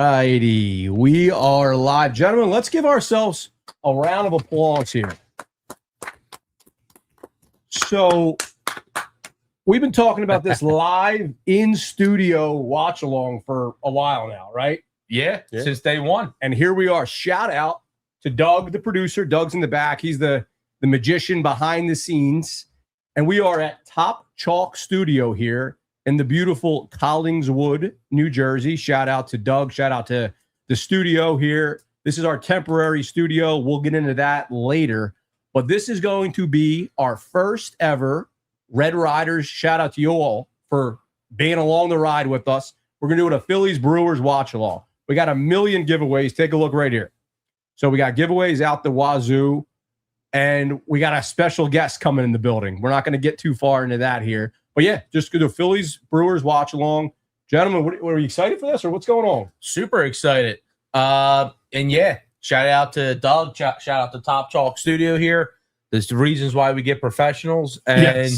Alrighty, we are live. Gentlemen, let's give ourselves a round of applause here. So, we've been talking about this live in-studio watch-along for a while now, right? Yeah, since day one. And here we are. Shout out to Doug, the producer. Doug's in the back. He's the magician behind the scenes. And we are at Top Chalk Studio here in the beautiful Collingswood, New Jersey. Shout out to Doug. Shout out to the studio here. This is our temporary studio. We'll get into that later. But this is going to be our first ever Red Riders. Shout out to you all for being along the ride with us. We're going to do it a Phillies Brewers watch along. We got a million giveaways. Take a look right here. So we got giveaways out the wazoo. And we got a special guest coming in the building. We're not going to get too far into that here. But yeah, just go to Phillies Brewers watch along. Gentlemen, what are you excited for this or what's going on? Super excited. And yeah, shout out to Doug. Shout out to Top Chalk Studio here. There's the reasons why we get professionals. And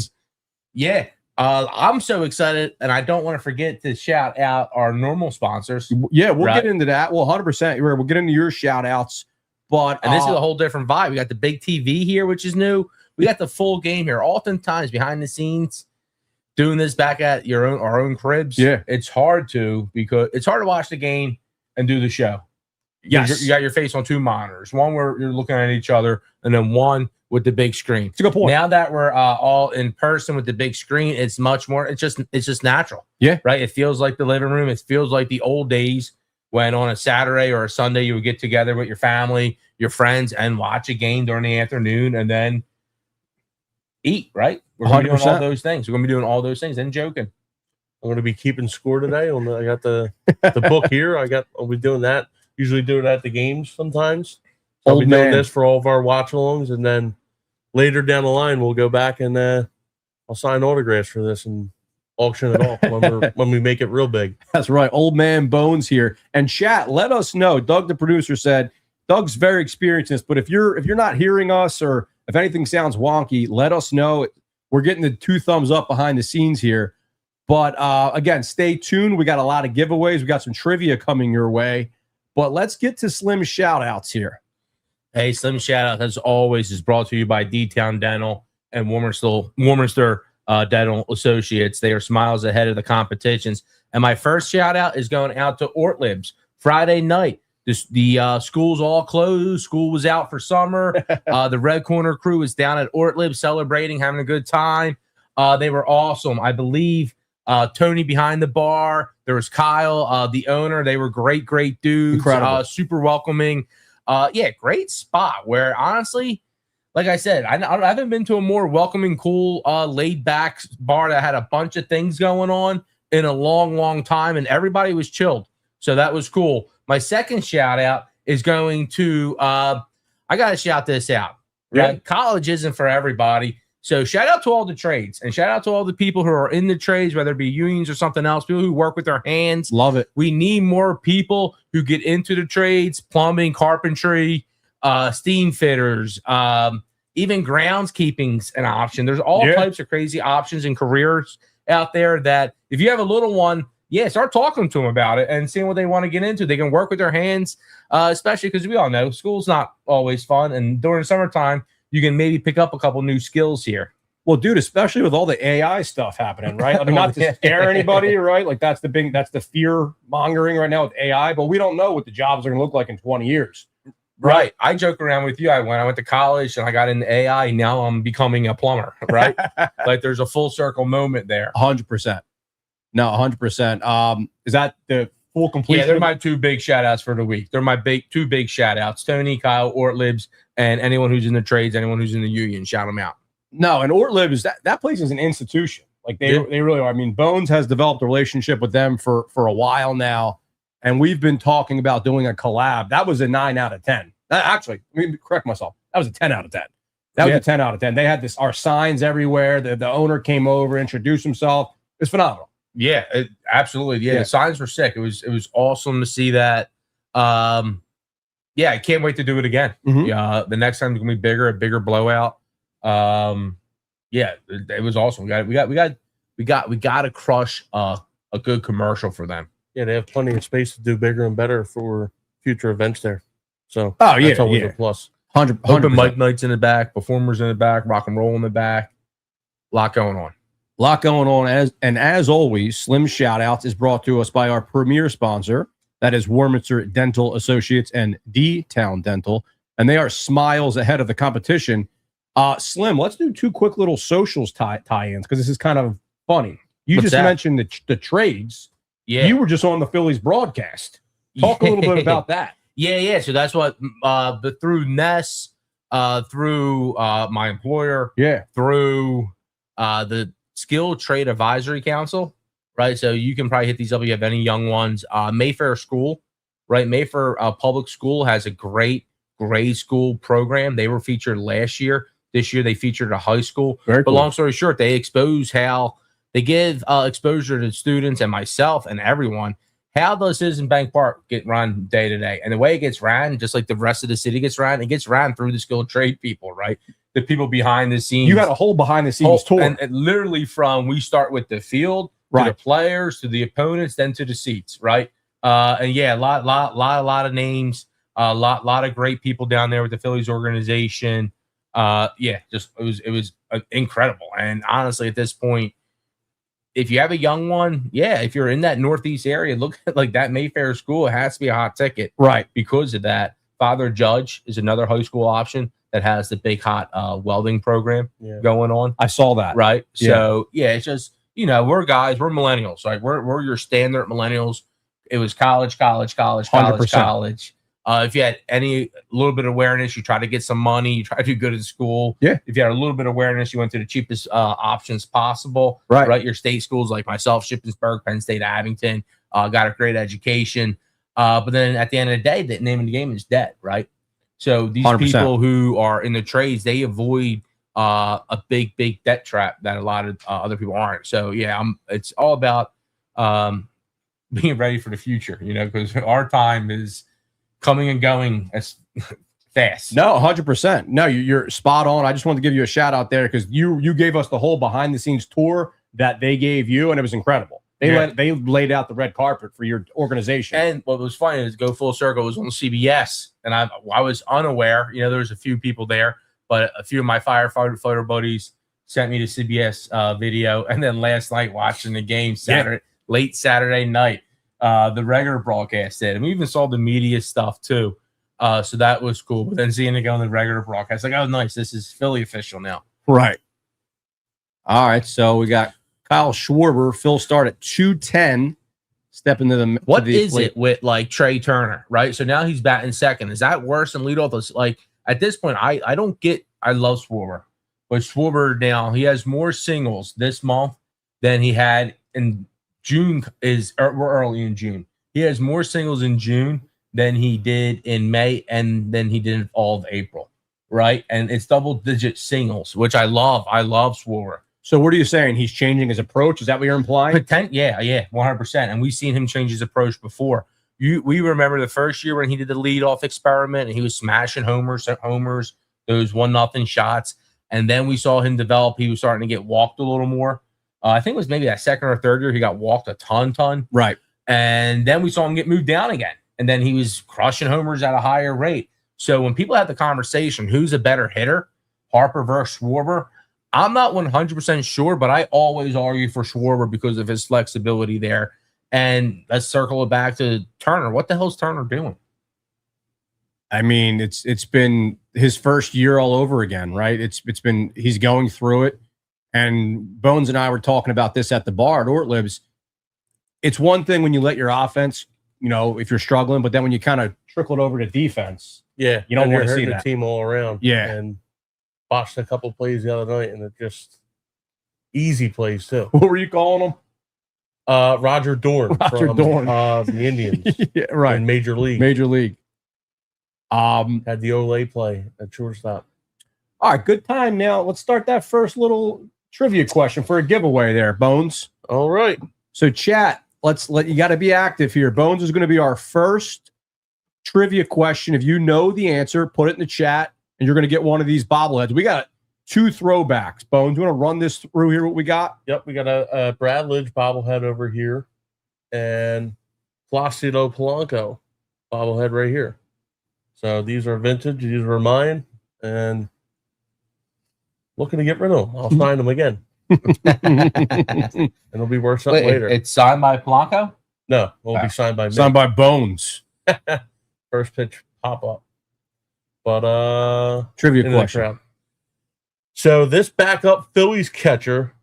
yeah, I'm so excited. And I don't want to forget to shout out our normal sponsors. Yeah, we'll get into that. Well, 100%. We'll get into your shout outs. But and this is a whole different vibe. We got the big TV here, which is new. We got the full game here. Oftentimes behind the scenes, doing this back at our own cribs. Yeah, it's hard to watch the game and do the show. Yes, you got your face on two monitors. One where you're looking at each other, and then one with the big screen. It's a good point. Now that we're all in person with the big screen, it's much more. It's just natural. Yeah, right. It feels like the living room. It feels like the old days when on a Saturday or a Sunday you would get together with your family, your friends, and watch a game during the afternoon, and then eat. Right. We're going to be doing all those things. We're going to be doing all those things and joking. I'm going to be keeping score today. I got the book here. I'll be doing that. Usually do it at the games sometimes. So I'll be doing this for all of our watch-alongs, and then later down the line, we'll go back and I'll sign autographs for this and auction it off when we make it real big. That's right. Old man Bones here. And chat, let us know. Doug, the producer, said Doug's very experienced in this, but if you're not hearing us or if anything sounds wonky, let us know. We're getting the 2 thumbs up behind the scenes here. But again, stay tuned. We got a lot of giveaways. We got some trivia coming your way. But let's get to Slim shout-outs here. Hey, Slim shout-out, as always, is brought to you by D-Town Dental and Warminster Dental Associates. They are smiles ahead of the competitions. And my first shout-out is going out to Ortlibs. Friday night, the school's all closed. School was out for summer. The Red Corner crew was down at Ortlib celebrating, having a good time. They were awesome. I believe Tony behind the bar. There was Kyle, the owner. They were great dudes. Incredible. Super welcoming. Yeah, great spot where, honestly, like I said, I haven't been to a more welcoming, cool, laid-back bar that had a bunch of things going on in a long time, and everybody was chilled. So that was cool. My second shout-out is going to I got to shout this out. Right? Yeah. College isn't for everybody. So shout out to all the trades and shout out to all the people who are in the trades, whether it be unions or something else, people who work with their hands. Love it. We need more people who get into the trades, plumbing, carpentry, steam fitters, even groundskeeping's an option. There's all types of crazy options and careers out there that if you have a little one, start talking to them about it and seeing what they want to get into. They can work with their hands, especially because we all know school's not always fun. And during the summertime, you can maybe pick up a couple new skills here. Well, dude, especially with all the AI stuff happening, right? I mean, not to scare anybody, right? Like that's the fear mongering right now with AI, but we don't know what the jobs are going to look like in 20 years. Right. I joke around with you. When I went to college and I got into AI, now I'm becoming a plumber, right? Like there's a full circle moment there. 100%. No, 100%. Is that the full completion? Yeah, they're my 2 big shout outs for the week. They're my 2 big shout outs. Tony, Kyle, Ortlibs, and anyone who's in the trades, anyone who's in the union, shout them out. No, and Ortlibs, that place is an institution. Like they really are. I mean, Bones has developed a relationship with them for a while now, and we've been talking about doing a collab. That was a 9 out of 10. Actually, let me correct myself. That was a 10 out of 10. That was a 10 out of 10. They had our signs everywhere. The owner came over, introduced himself. It's phenomenal. Yeah, absolutely. Yeah, the signs were sick. It was awesome to see that. Yeah, I can't wait to do it again. Mm-hmm. The next time it's gonna be bigger, a bigger blowout. Yeah, it was awesome. We got to crush a good commercial for them. Yeah, they have plenty of space to do bigger and better for future events there. So that's always a plus. 100. Open mic nights in the back, performers in the back, rock and roll in the back. A lot going on. As always, Slim Shoutouts is brought to us by our premier sponsor, that is Warminster Dental Associates and D-Town Dental, and they are smiles ahead of the competition. Slim, let's do 2 quick little socials tie-ins because this is kind of funny. You just mentioned the trades. Yeah, you were just on the Phillies broadcast. Talk a little bit about that. Yeah. So that's what, but through Ness, through my employer, through the Skill Trade Advisory Council, right? So you can probably hit these up if you have any young ones. Mayfair School, right? Mayfair Public School has a great grade school program. They were featured last year. This year they featured a high school. But long story short, they expose how they give exposure to students and myself and everyone. How does Citizen Bank Park get run day to day? And the way it gets ran, just like the rest of the city gets ran, it gets ran through the skilled trade people, right? The people behind the scenes. You got a whole behind the scenes tour. And literally from, we start with the field, to the players, to the opponents, then to the seats, right? And yeah, a lot of names, a lot of great people down there with the Phillies organization. Just it was incredible. And honestly, at this point, if you have a young one, if you're in that Northeast area, look at like that Mayfair School. It has to be a hot ticket, right? Because of that. Father Judge is another high school option that has the big hot welding program going on. I saw that. Right. So it's just, we're millennials, right? We're your standard millennials. It was college. 100%. If you had any little bit of awareness, you try to get some money, you try to do good at school. Yeah. If you had a little bit of awareness, you went to the cheapest options possible. Right. Your state schools like myself, Shippensburg, Penn State, Abington, got a great education. But then at the end of the day, the name of the game is debt, right? So these 100%. people who are in the trades, they avoid a big debt trap that a lot of other people aren't. So it's all about being ready for the future, because our time is coming and going as fast. No, 100%. No, you're spot on. I just wanted to give you a shout out there because you gave us the whole behind the scenes tour that they gave you, and it was incredible. They laid out the red carpet for your organization. And what was funny is go full circle. It was on CBS, and I was unaware. There was a few people there, but a few of my firefighter buddies sent me the CBS video, and then last night watching the game late Saturday night, the regular broadcast did, and we even saw the media stuff too. So that was cool. But then seeing it go on the regular broadcast, like, oh, nice, this is Philly official now. Right. All right, so we got Kyle Schwarber. Phil start at 210. Step into the. What is it with like Trey Turner, right? So now he's batting second. Is that worse than leadoff? Like at this point, I don't get. I love Schwarber, but Schwarber now he has more singles this month than he had in June. We're early in June. He has more singles in June than he did in May, and then he did in all of April, right? And it's double-digit singles, which I love. I love Schwarber. So what are you saying? He's changing his approach? Is that what you're implying? 100%. And we've seen him change his approach before. We remember the first year when he did the leadoff experiment and he was smashing homers, those 1-0 shots. And then we saw him develop. He was starting to get walked a little more. I think it was maybe that second or third year he got walked a ton. Right. And then we saw him get moved down again. And then he was crushing homers at a higher rate. So when people have the conversation, who's a better hitter, Harper versus Schwarber, I'm not 100% sure, but I always argue for Schwarber because of his flexibility there. And let's circle it back to Turner. What the hell's Turner doing? I mean, it's been his first year all over again, right? He's going through it. And Bones and I were talking about this at the bar at Ortlib's. It's one thing when you let your offense, if you're struggling, but then when you kind of trickle it over to defense, you don't want to see that. The team all around. Yeah. And watched a couple plays the other night, and it just easy plays too. What were you calling them? Roger Dorn from the Indians. Yeah, right. In Major League. Had the Olay play at shortstop. All right, good time. Now let's start that first little trivia question for a giveaway there, Bones. All right. So chat, you got to be active here. Bones is going to be our first trivia question. If you know the answer, put it in the chat. And you're going to get one of these bobbleheads. We got 2 throwbacks. Bones, you want to run this through here, what we got? Yep, we got a Brad Lidge bobblehead over here. And Placido Polanco bobblehead right here. So these are vintage. These are mine, and looking to get rid of them. I'll sign them again, and it'll be worth something later. It's signed by Polanco? No, it'll be signed by me. Signed by Bones. First pitch pop up. But Trivia question. So this backup Phillies catcher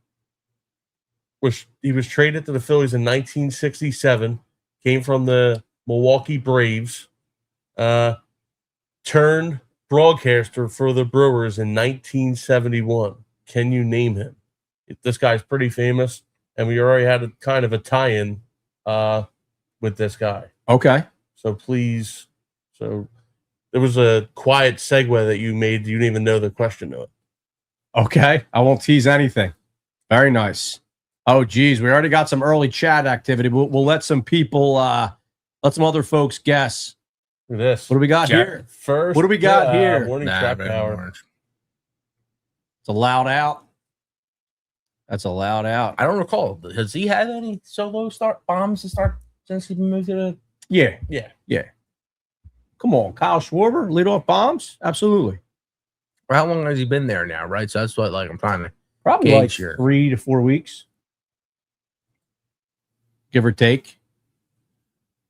was traded to the Phillies in 1967. Came from the Milwaukee Braves. Turned broadcaster for the Brewers in 1971. Can you name him? This guy's pretty famous, and we already had a kind of a tie-in with this guy. Okay. So please, there was a quiet segue that you made. You didn't even know the question to it. Okay. I won't tease anything. Very nice. Oh, geez. We already got some early chat activity. We'll let some people, let some other folks guess. Look at this. What do we got here? First, what do we got here? Morning track power. It's a loud out. That's a loud out. I don't recall. Has he had any solo bombs to start since he moved to the... Yeah. Come on, Kyle Schwarber, leadoff bombs? Absolutely. For how long has he been there now, right? So that's what I'm trying to probably like gauge here. 3 to 4 weeks. Give or take.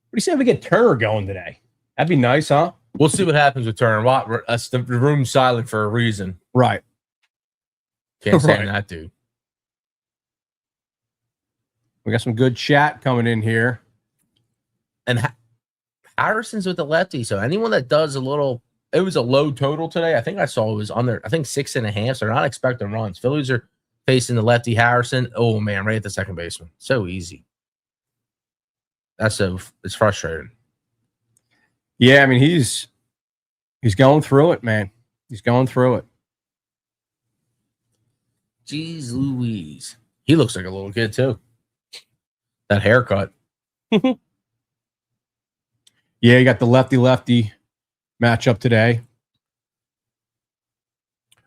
What do you say if we get Turner going today? That'd be nice, huh? We'll see what happens with Turner. The room's silent for a reason. Right. Can't stand that dude. We got some good chat coming in here. And Harrison's with the lefty, so anyone that does it was a low total today. I think I saw it was on there. I think 6.5. So they're not expecting runs. Phillies are facing the lefty Harrison. Oh man, right at the second baseman. So easy. It's frustrating. Yeah, I mean he's going through it, man. He's going through it. Jeez Louise. He looks like a little kid too. That haircut. Yeah, you got the lefty-lefty matchup today.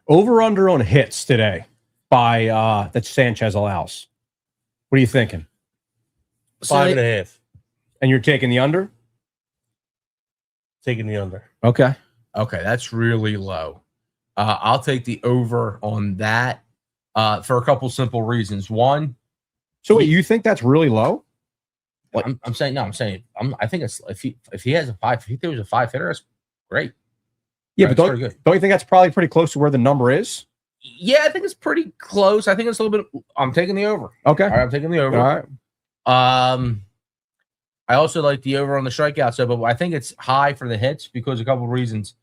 Over-under on hits today by that Sanchez allows. What are you thinking? 5.5. And you're taking the under? Taking the under. Okay, that's really low. I'll take the over on that for a couple simple reasons. One, so wait, you think that's really low? Like, I'm saying I think it's if he has a 5, if he was a 5 hitter, that's great. Yeah, right, but don't you think that's probably pretty close to where the number is? Yeah, I think it's pretty close. I think it's a little bit. I'm taking the over. Okay, all right, I'm taking the over. All right. I also like the over on the strikeouts, but I think it's high for the hits because a couple of reasons.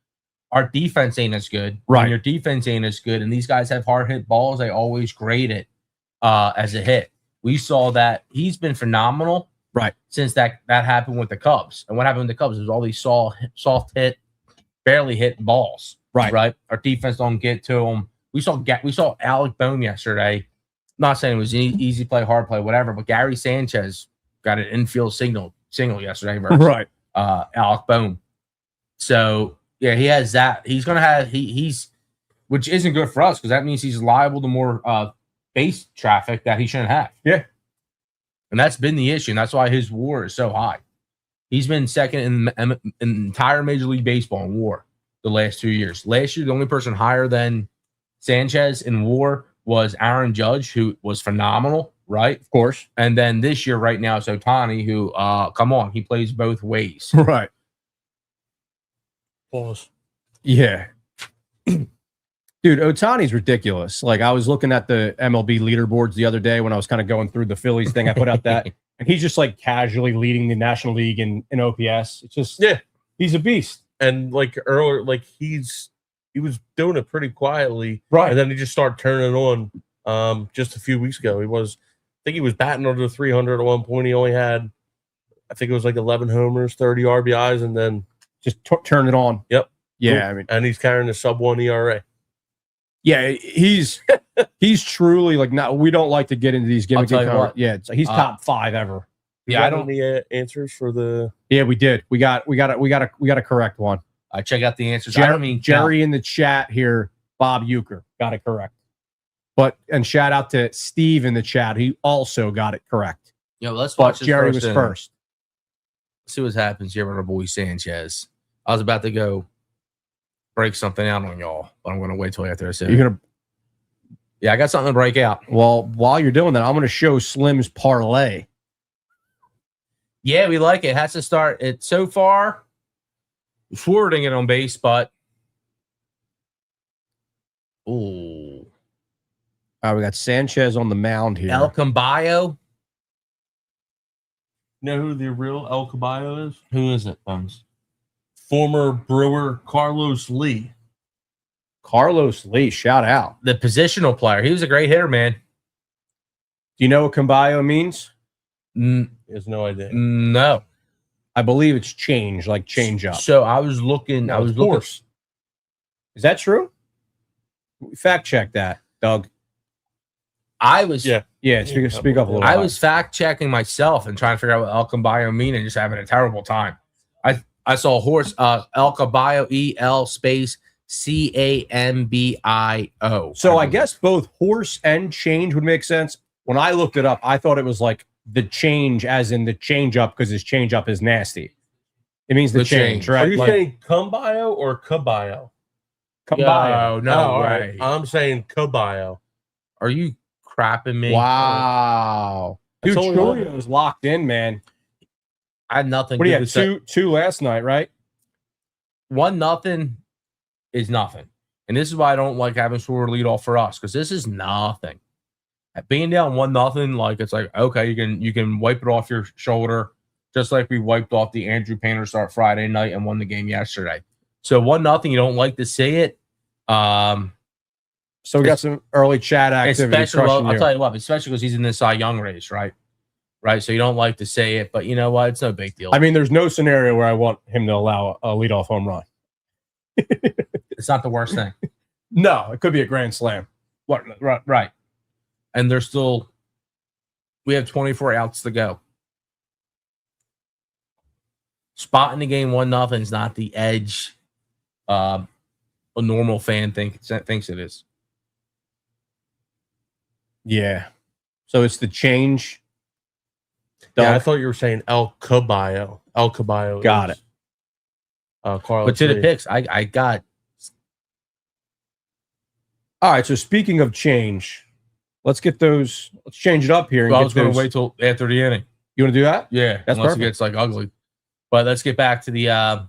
Our defense ain't as good. Right. When your defense ain't as good, and these guys have hard hit balls, they always grade it as a hit. We saw that he's been phenomenal. Right. Since that happened with the Cubs. And what happened with the Cubs was all these soft hit, barely hit balls. Right. Right. Our defense don't get to them. We saw Alec Bohm yesterday. Not saying it was an easy play, hard play, whatever, but Gary Sanchez got an infield signal yesterday versus right. Alec Bohm. So yeah, he has that. He's gonna have he's which isn't good for us because that means he's liable to more base traffic that he shouldn't have. Yeah. And that's been the issue. And that's why his WAR is so high. He's been second in entire Major League Baseball in WAR the last 2 years. Last year, the only person higher than Sanchez in WAR was Aaron Judge, who was phenomenal, right? Of course. And then this year, right now, it's Ohtani, who, come on, he plays both ways. Right. Pause. Yeah. Dude, Ohtani's ridiculous. Like, I was looking at the MLB leaderboards the other day when I was kind of going through the Phillies thing. I put out that, and he's just like casually leading the National League in OPS. It's just, he's a beast. And like earlier, like he was doing it pretty quietly, right? And then he just started turning on. Just a few weeks ago, I think he was batting under 300 at one point. He only had, I think it was like 11 homers, 30 RBIs, and then just turn it on. Yep. Yeah, I mean, and he's carrying a sub-1 ERA. Yeah, he's truly like, not. We don't like to get into these gimmicky. Yeah, he's top 5 ever. Yeah, I don't need answers for the. Yeah, we did. We got a correct one. I check out the answers. Jerry in the chat here, Bob Euchre got it correct. And shout out to Steve in the chat. He also got it correct. Yeah, let's watch. Jerry was first. see what happens here with our boy Sanchez. I was about to go break something out on y'all, but I'm going to wait till after I say. You're gonna. Yeah, I got something to break out. Well, while you're doing that, I'm going to show Slim's parlay. Yeah, we like it. It has to start. It so far forwarding it on base, but ooh, All right, we got Sanchez on the mound here. El Camballo. You know who the real El Caballo is? Who is it, Bones? Former Brewer Carlos Lee. Carlos Lee, shout out. The positional player. He was a great hitter, man. Do you know what Camballo means? He has no idea. No. I believe it's change, like change up. So I was looking. No, I was it's looking. horse. Is that true? Fact check that, Doug. I was. Yeah. Yeah, speak up a little. I was fact checking myself and trying to figure out what El Camballo mean and just having a terrible time. I saw horse El Caballo EL space CAMBIO. So I guess both horse and change would make sense. When I looked it up, I thought it was like the change, as in the change up, because his change up is nasty. It means the change, right? Are you Like, saying Caballo or Caballo? Camballo. No all way. right. I'm saying Caballo. Are you crapping me? Wow. Dude, That's all we Chulio's locked in, man. I had nothing. What do you good have? to say. Two last night, right? 1-0 is nothing. And this is why I don't like having Swerve lead off for us, because this is nothing. At being down 1-0, like it's like, okay, you can wipe it off your shoulder, just like we wiped off the Andrew Painter start Friday night and won the game yesterday. So 1-0, you don't like to see it. So we got some early chat activity. Especially, well, I'll you. tell you what, especially because he's in this Cy Young race, right? Right. So you don't like to say it, but you know what? It's no big deal. I mean, there's no scenario where I want him to allow a leadoff home run. It's not the worst thing. No, it could be a grand slam. What? Right. And there's still, we have 24 outs to go. Spot in the game 1-0 is not the edge a normal fan thinks it is. Yeah. So it's the change. Yeah, I Doug? thought you were saying El Caballo. El Caballo. Got it. Carlos But to the Lee. picks, I got. All right. So speaking of change, let's get those. Let's change it up here. And Well, I get was going those. to wait till after the inning. You want to do that? Yeah, That's unless perfect. it gets like ugly. But let's get back to the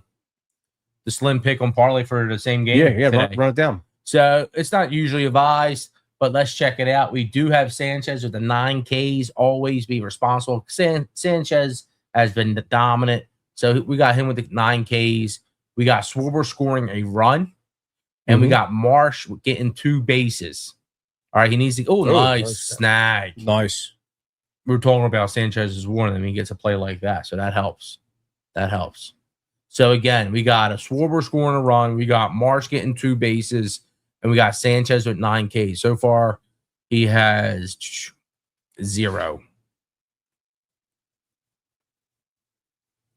slim pick on parlay for the same game. Yeah. today. Run it down. So it's not usually advised, but let's check it out. We do have Sanchez with the 9 Ks. Always be responsible. Sanchez has been the dominant. So we got him with the 9 Ks. We got Schwarber scoring a run. And we got Marsh getting 2 bases. All right, he needs to. Oh, nice snag. Nice. We were talking about Sanchez is one of them. He gets a play like that. So that helps. That helps. So again, we got a Schwarber scoring a run. We got Marsh getting 2 bases. And we got Sanchez with 9 Ks. So far, he has 0.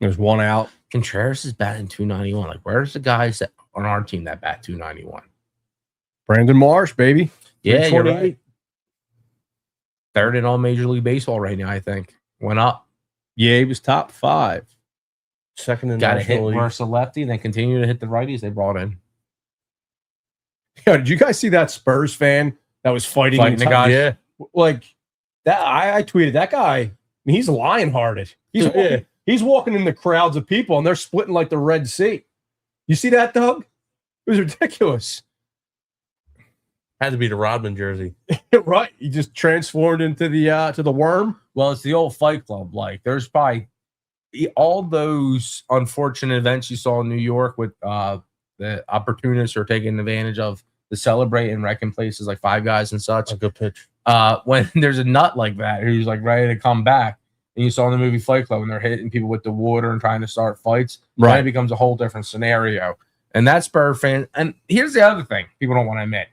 There's 1 out. Contreras is batting 291. Like, where's the guys that on our team that bat 291? Brandon Marsh, baby. Yeah, you're 348. right. Third in all Major League Baseball right now, I think. Went up. Yeah, he was top 5. Second in Got to hit National League. versus the lefty, and then continue to hit the righties they brought in. Yeah, did you guys see that Spurs fan that was fighting Fighting the guy? Yeah. Like that? I tweeted that guy. I mean, he's lion-hearted. He's walking in the crowds of people, and they're splitting like the Red Sea. You see that, Doug? It was ridiculous. Had to be the Rodman jersey. Right? He just transformed into the worm. Well, it's the old Fight Club. Like, there's probably all those unfortunate events you saw in New York with the opportunists are taking advantage of the celebrate and wrecking places like Five Guys and such. A good pitch. When there's a nut like that who's like ready to come back, and you saw in the movie Fight Club when they're hitting people with the water and trying to start fights, then it becomes a whole different scenario. And that's Spur fan. And here's the other thing people don't want to admit: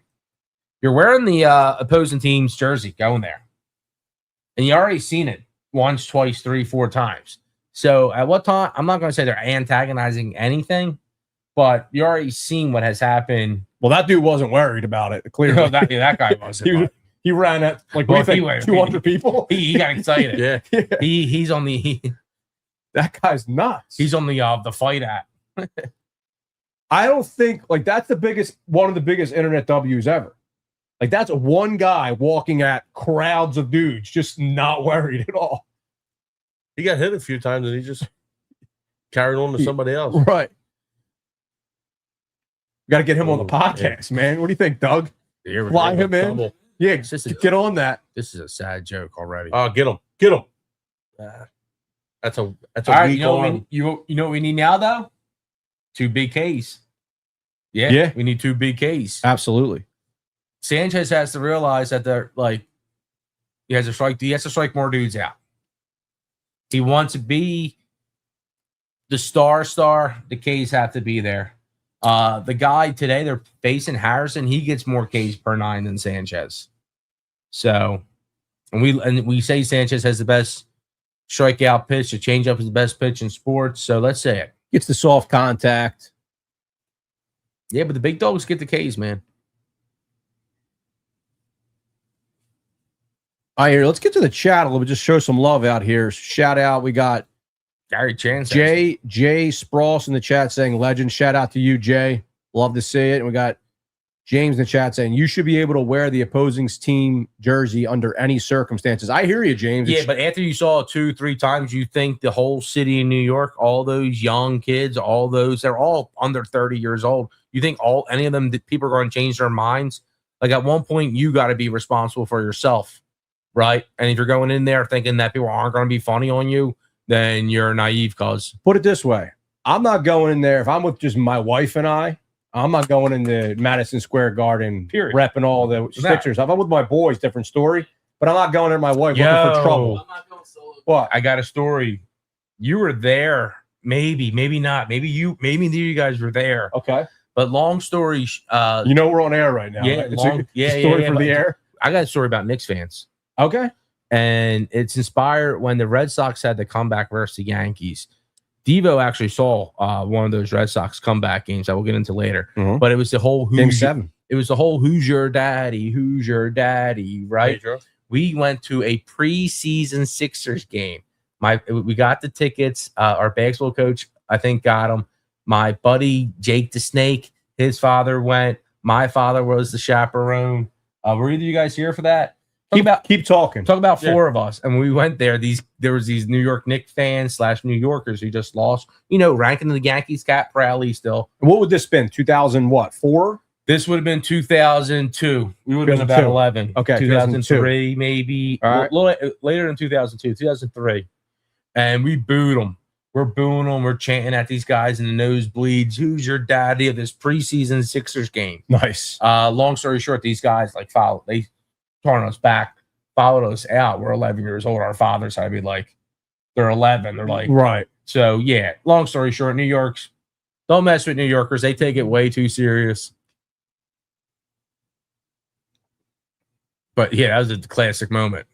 you're wearing the opposing team's jersey going there, and you already seen it once, twice, 3, 4 times. So at what time? I'm not going to say they're antagonizing anything, but you already seen what has happened. Well, that dude wasn't worried about it. Clearly, that guy wasn't. He ran at like Well, what do you think, 200 people. He got excited. Yeah. He's on the That guy's nuts. He's on the Fight app. I don't think like that's one of the biggest internet W's ever. Like that's one guy walking at crowds of dudes, just not worried at all. He got hit a few times and he just carried on to somebody else. Right. Got to get him on the podcast, man. What do you think, Doug? Fly him in. Trouble. Yeah, get on that. This is a sad joke already. Oh, get him. That's a right, weak arm. You know what we need now though? 2 BKs. Yeah, we need 2 BKs. Absolutely. Sanchez has to realize that they're like he has to strike more dudes out. He wants to be the star. The K's have to be there. The guy today they're facing Harrison. He gets more Ks per 9 than Sanchez. So, and we say Sanchez has the best strikeout pitch. The changeup is the best pitch in sports. So let's say it gets the soft contact. Yeah, but the big dogs get the Ks, man. All right, here, let's get to the chat a little bit. Just show some love out here. Shout out. We got Gary Chance. Jay Spross in the chat saying legend. Shout out to you, Jay. Love to see it. And we got James in the chat saying you should be able to wear the opposing team jersey under any circumstances. I hear you, James. Yeah, but after you saw it 2-3 times, you think the whole city in New York, all those young kids, they're all under 30 years old. You think any of them that people are going to change their minds? Like at one point, you got to be responsible for yourself. Right. And if you're going in there thinking that people aren't going to be funny on you, then you're naive. Cause put it this way, I'm not going in there. If I'm with just my wife and I'm not going into Madison Square Garden, repping all the Sixers. If I'm with my boys, different story. But I'm not going there with my wife looking for trouble. I'm not going solo. What? I got a story. You were there. Maybe not. Maybe you guys were there. Okay. But long story. We're on air right now. Yeah. Right? It's a story for the air. I got a story about Knicks fans. Okay. And it's inspired when the Red Sox had the comeback versus the Yankees. Devo actually saw one of those Red Sox comeback games that we'll get into later. Mm-hmm. But it was the whole Game 7. It was the whole who's your daddy, right? Hey, we went to a preseason Sixers game. We got the tickets. Our basketball coach, I think, got them. My buddy Jake the Snake, his father went. My father was the chaperone. Were either of you guys here for that? Keep talking. Talk about 4 of us, and when we went there, there was these New York Knicks fans / New Yorkers who just lost. Ranking the Yankees cap proudly still. What would this been? 2004? This would have been 2002. We would have been about 11. Okay, 2003 maybe. All right. Later than 2002, 2003, and we booed them. We're booing them. We're chanting at these guys in the nosebleeds. Who's your daddy of this preseason Sixers game? Nice. Long story short, these guys they turned us back, followed us out. We're 11 years old. Our fathers had to be like, they're 11. They're like, right. So yeah, long story short, New York's don't mess with New Yorkers. They take it way too serious. But yeah, that was a classic moment.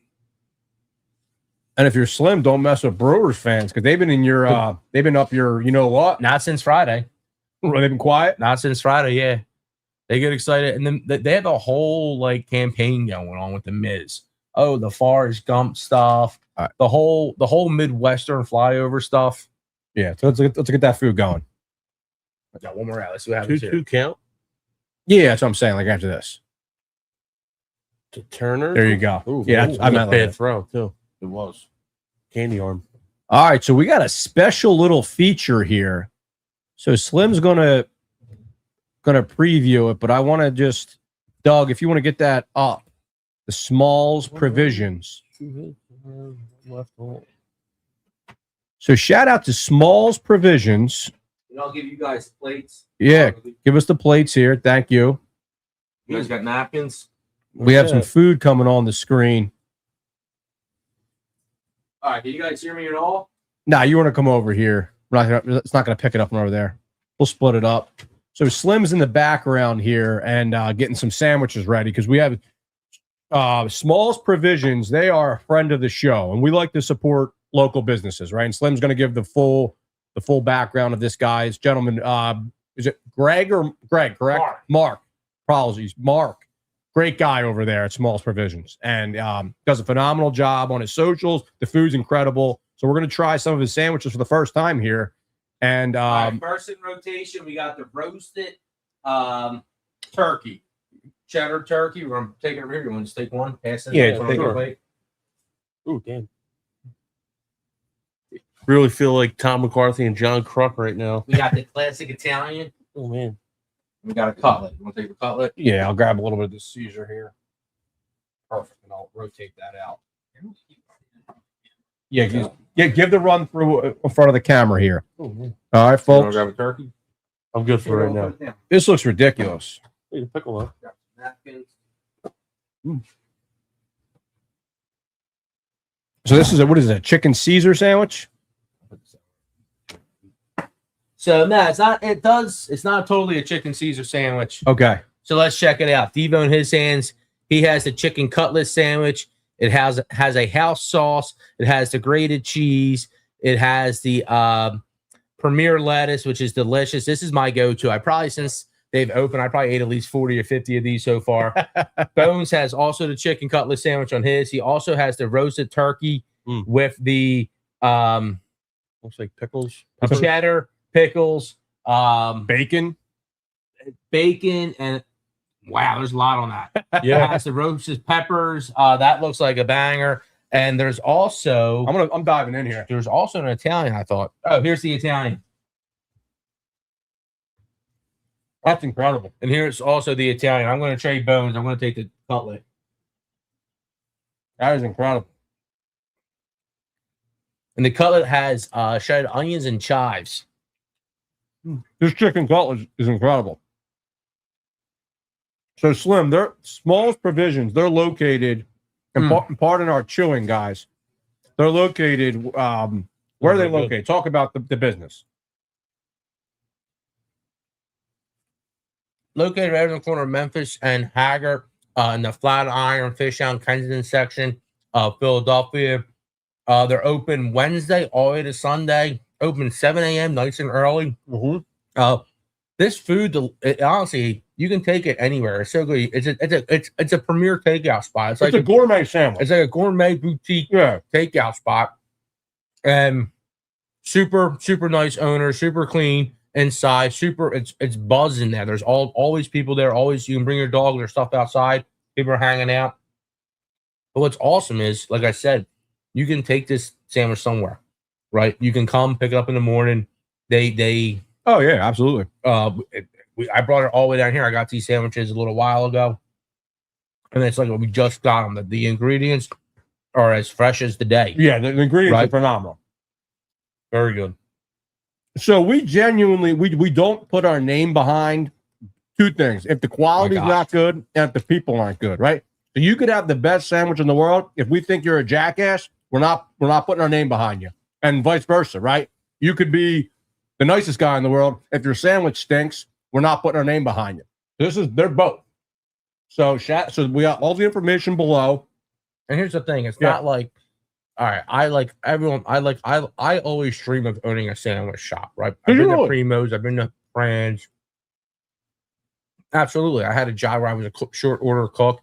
And if you're Slim, don't mess with Brewers fans because they've been up your, you know what? Not since Friday. They've been quiet. Not since Friday. Yeah, they get excited, and then they have a whole campaign going on with the Miz. Oh, the Forrest Gump stuff, right. the whole Midwestern flyover stuff. Yeah, so let's get that food going. I got one more out. Let's see what happens. 2-2 count. Yeah, that's what I'm saying. Like after this, to Turner. There you go. Ooh, I meant a bad throw too. It was candy arm. All right, so we got a special little feature here. So Slim's gonna preview it, but I want to just, Doug, if you want to get that up, the Smalls Provisions. So shout out to Smalls Provisions. And I'll give you guys plates. Yeah, give us the plates here. Thank you. You guys got napkins? We have some food coming on the screen. All right, can you guys hear me at all? Nah, you want to come over here. It's not going to pick it up from over there. We'll split it up. So Slim's in the background here and getting some sandwiches ready because we have Smalls Provisions. They are a friend of the show, and we like to support local businesses, right? And Slim's going to give the full background of this guy's gentleman. Is it Greg or Greg? Correct. Mark. Apologies, Mark. Great guy over there at Smalls Provisions, and does a phenomenal job on his socials. The food's incredible. So we're going to try some of his sandwiches for the first time here. And first in rotation, we got the roasted turkey, cheddar turkey. We're taking it over here. You want to take one? Pass it. Yeah, take sure. it. Ooh, damn. Really feel like Tom McCarthy and John Kruk right now. We got the classic Italian. Oh man. We got a cutlet. You want to take the cutlet? yeah, I'll grab a little bit of the Caesar here. Perfect. And I'll rotate that out. Yeah, give the run through in front of the camera here. Oh, man. All right, You want to folks. grab a turkey? I'm good for right now. This looks ridiculous. Hey, pickle up. Napkins. So this is what is it? A chicken Caesar sandwich? So no, it's not. It's not totally a chicken Caesar sandwich. Okay. So let's check it out. Devo in his hands, he has the chicken cutlet sandwich. It has a house sauce. It has the grated cheese. It has the premier lettuce, which is delicious. This is my go-to. Since they've opened, I probably ate at least 40 or 50 of these so far. Bones has also the chicken cutlet sandwich on his. He also has the roasted turkey with the Looks like pickles. cheddar, pickles, Bacon. and wow, there's a lot on that. Yeah. It has the roasted peppers. That looks like a banger. And there's also I'm diving in here. there's also an Italian, I thought. Oh, here's the Italian. That's incredible. And here's also the Italian. I'm going to trade Bones. I'm going to take the cutlet. That is incredible. And the cutlet has shredded onions and chives. This chicken cutlet is incredible. So Slim, they're Smallest Provisions. They're located, and pardon our chewing, guys. They're located. Where are they located? Talk about the business. Located right in the corner of Memphis and Haggard, in the Flatiron Fishtown Kensington section of Philadelphia. They're open Wednesday all the way to Sunday. Open 7 a.m. nice and early. This food, honestly, you can take it anywhere. It's so good. It's a premier takeout spot. It's like a gourmet sandwich. It's like a gourmet boutique takeout spot, and super nice owner, super clean inside. It's buzzing there. There's always people there. Always you can bring your dog. There's stuff outside. People are hanging out. But what's awesome is, like I said, you can take this sandwich somewhere, right? You can come pick it up in the morning. They Oh yeah, absolutely. I brought it all the way down here. I got these sandwiches a little while ago, and it's like we just got them. The ingredients are as fresh as the day. Yeah, the ingredients are phenomenal. Very good. So we genuinely we don't put our name behind two things: if the quality's not good and if the people aren't good, right? So you could have the best sandwich in the world. If we think you're a jackass, we're not putting our name behind you, and vice versa, right? You could be the nicest guy in the world. If your sandwich stinks, we're not putting our name behind it. They're both. So we got all the information below. And here's the thing: it's not like, all right, I always dream of owning a sandwich shop, right? I've been to Primo's, I've been to Fran's. Absolutely, I had a job where I was a short order cook.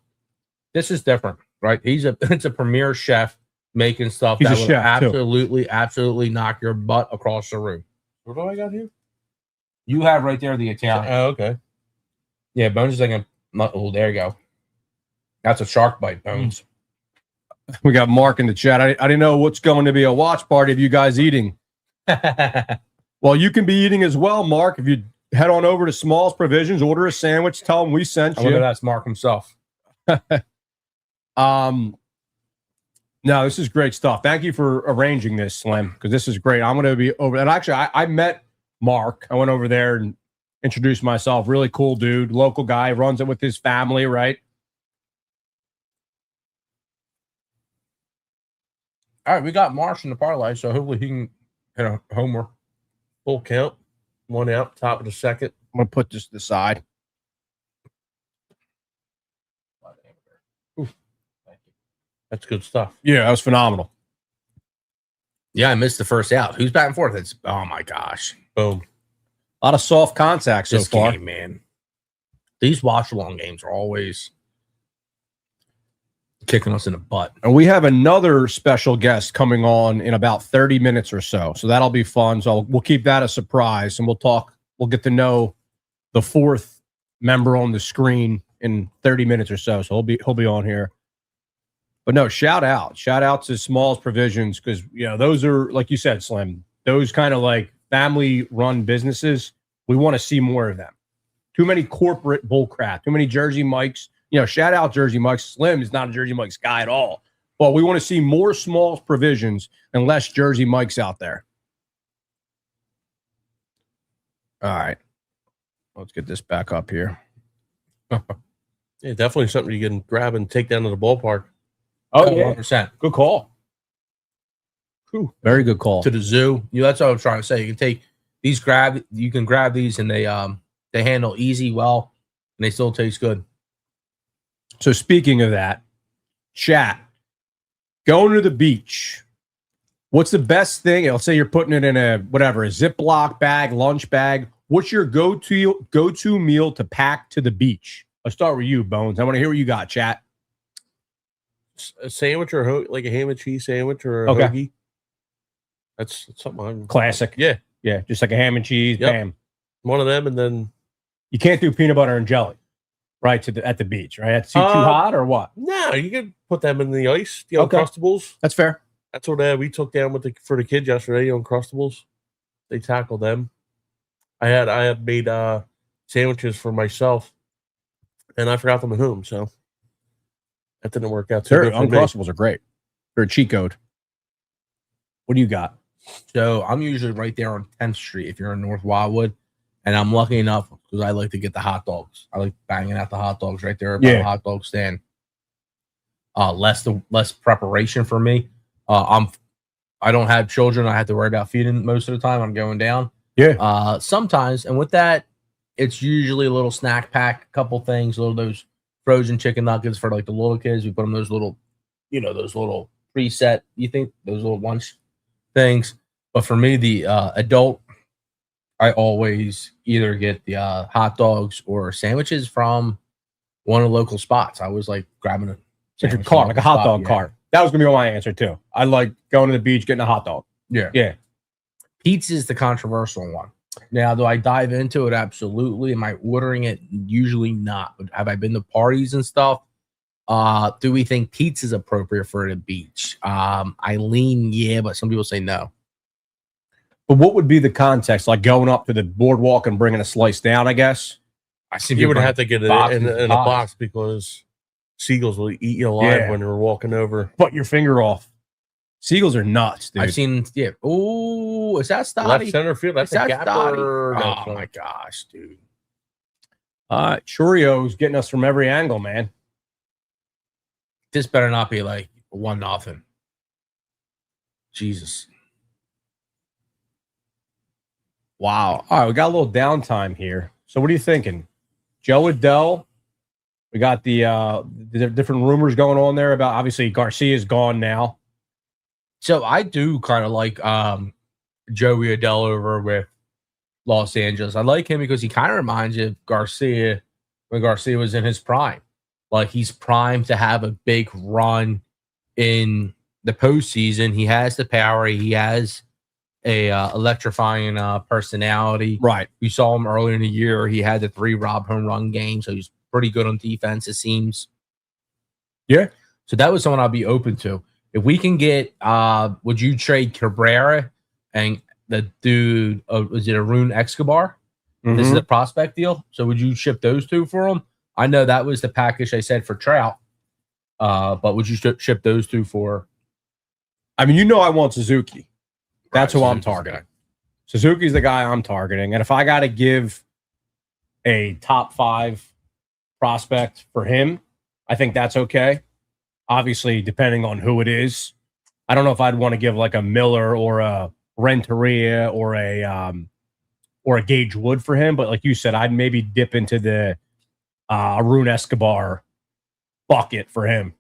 This is different, right? It's a premier chef making stuff that will absolutely knock your butt across the room. What do I got here? You have right there the Italian. Oh, okay. Yeah, Bones is like oh, there you go. That's a shark bite, Bones. We got Mark in the chat. I didn't know what's going to be a watch party of you guys eating. Well, you can be eating as well, Mark. If you head on over to Smallest Provisions, order a sandwich, tell them we sent you. That's Mark himself. No, this is great stuff. Thank you for arranging this, Slim, because this is great. I'm going to be over. And actually, I met Mark. I went over there and introduced myself. Really cool dude, local guy, runs it with his family, right? All right, we got Marsh in the parlay, so hopefully he can hit a homer. Full count. One out, top of the second. I'm going to put this to the side. That's good stuff. Yeah, that was phenomenal. Yeah, I missed the first out. Who's back and forth? It's oh my gosh. Boom. A lot of soft contact so far. Game, man. These watch along games are always kicking us in the butt. And we have another special guest coming on in about 30 minutes or so. So that'll be fun. So we'll keep that a surprise, and we'll get to know the fourth member on the screen in 30 minutes or so. So he'll be on here. But no, shout out to Smalls Provisions, because those are, like you said, Slim, those kind of like family run businesses. We want to see more of them. Too many corporate bullcrap, too many Jersey Mikes. Shout out Jersey Mike's. Slim is not a Jersey Mike's guy at all. But we want to see more Smalls Provisions and less Jersey Mike's out there. All right. Let's get this back up here. Yeah, definitely something you can grab and take down to the ballpark. Oh, yeah. 100%. Good call. Whew. Very good call. To the zoo. That's what I was trying to say. You can take these, you can grab these, and they handle easy, well, and they still taste good. So speaking of that, chat, going to the beach, what's the best thing? Let's say you're putting it in a Ziploc bag, lunch bag. What's your go-to meal to pack to the beach? Let's start with you, Bones. I want to hear what you got, chat. A sandwich or like a ham and cheese sandwich or a hoagie. That's something I'm classic. Yeah. Yeah. Just like a ham and cheese. Yep. Bam. One of them, and then you can't do peanut butter and jelly, right? At the beach, right? That's too hot or what? No, you can put them in the ice. The Uncrustables. That's fair. That's what we took down for the kids yesterday. Uncrustables. They tackled them. I had made sandwiches for myself, and I forgot them at home, so that didn't work out too good for me. Uncrustables are great. They're a cheat code. What do you got? So I'm usually right there on 10th Street if you're in North Wildwood, and I'm lucky enough because I like to get the hot dogs. I like banging out the hot dogs right there by the hot dog stand. Less preparation for me. I don't have children. I have to worry about feeding most of the time. I'm going down. Yeah. Sometimes, and with that, it's usually a little snack pack, a couple things, those frozen chicken nuggets for like the little kids. We put them those little preset. You think those little lunch things, but for me, the adult, I always either get the hot dogs or sandwiches from one of the local spots. I was like grabbing a cart, like a hot dog cart. That was gonna be my answer too. I like going to the beach, getting a hot dog. Yeah. Pizza is the controversial one. Now, do I dive into it? Absolutely. Am I ordering it? Usually not. But have I been to parties and stuff? Do we think pizza is appropriate for the beach? I lean, yeah, but some people say no. But what would be the context? Like going up to the boardwalk and bringing a slice down, I guess? I see you would have to get it in a box because seagulls will eat you alive when you're walking over. Put your finger off. Seagulls are nuts, dude. I've seen, Oh, is that Stotty? Left center field. That's a gapper. Oh, my gosh, dude. Churio's getting us from every angle, man. This better not be like 1-0. Jesus. Wow. All right, we got a little downtime here. So what are you thinking? Joe Adele. We got the different rumors going on there about, obviously, Garcia's gone now. So I do kind of like Joey Adele over with Los Angeles. I like him because he kind of reminds you of Garcia when Garcia was in his prime. Like, he's primed to have a big run in the postseason. He has the power. He has a electrifying personality. Right. We saw him earlier in the year. He had the 3 Rob home run games, so he's pretty good on defense, it seems. Yeah. So that was someone I'll be open to. If we can get, would you trade Cabrera and the dude, was it Arun Escobar? Mm-hmm. This is a prospect deal. So would you ship those 2 for him? I know that was the package I said for Trout. But would you ship those 2 for? I mean, I want Suzuki. That's who I'm targeting. Suzuki's the guy I'm targeting. And if I got to give a top 5 prospect for him, I think that's okay. Obviously, depending on who it is. I don't know if I'd want to give like a Miller or a Renteria or a Gage Wood for him. But like you said, I'd maybe dip into the Arun Escobar bucket for him.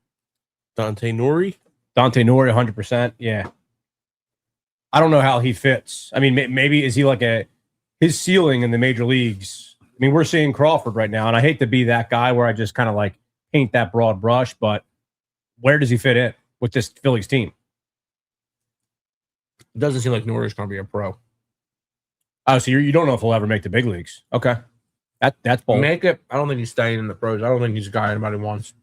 Dante Nori, 100%. Yeah. I don't know how he fits. I mean, maybe is he like his ceiling in the major leagues? I mean, we're seeing Crawford right now, and I hate to be that guy where I just kind of like paint that broad brush, but where does he fit in with this Phillies team? It doesn't seem like Norris going to be a pro. Oh, so you don't know if he'll ever make the big leagues. Okay. That's bold. Make it. I don't think he's staying in the pros. I don't think he's a guy anybody wants.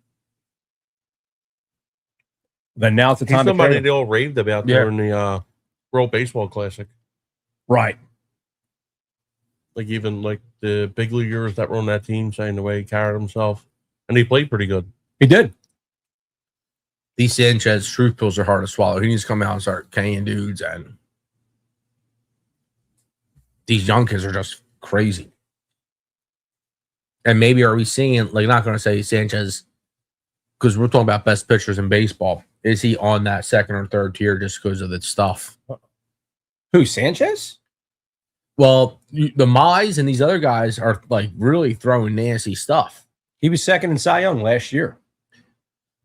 Then now it's the He's time to somebody trade they him. all raved about during the World Baseball Classic. Right. Like even like the big leaguers that were on that team saying the way he carried himself. And he played pretty good. He did. These Sanchez truth pills are hard to swallow. He needs to come out and start canning dudes, and these young kids are just crazy. And maybe are we seeing, like, not going to say Sanchez, because we're talking about best pitchers in baseball. Is he on that second or third tier just because of the stuff? Who, Sanchez? Well, the Mize and these other guys are like really throwing nasty stuff. He was second in Cy Young last year.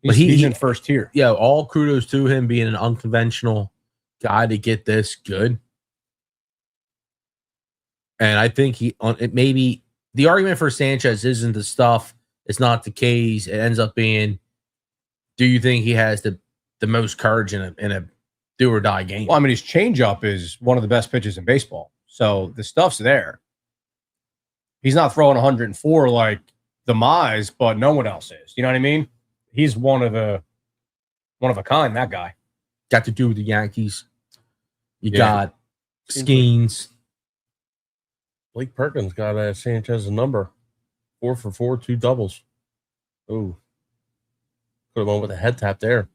But He's in first tier. Yeah, all kudos to him being an unconventional guy to get this good. And I think it maybe the argument for Sanchez isn't the stuff. It's not the K's. It ends up being, do you think he has the most courage in a do or die game? Well, I mean, his changeup is one of the best pitches in baseball. So the stuff's there. He's not throwing 104 like the Mize, but no one else is. You know what I mean? He's one of a kind, that guy. Got to do with the Yankees. You got Skeens. Blake Perkins got Sanchez a number. 4 for 4, 2 doubles. Ooh. Could have went with a head tap there.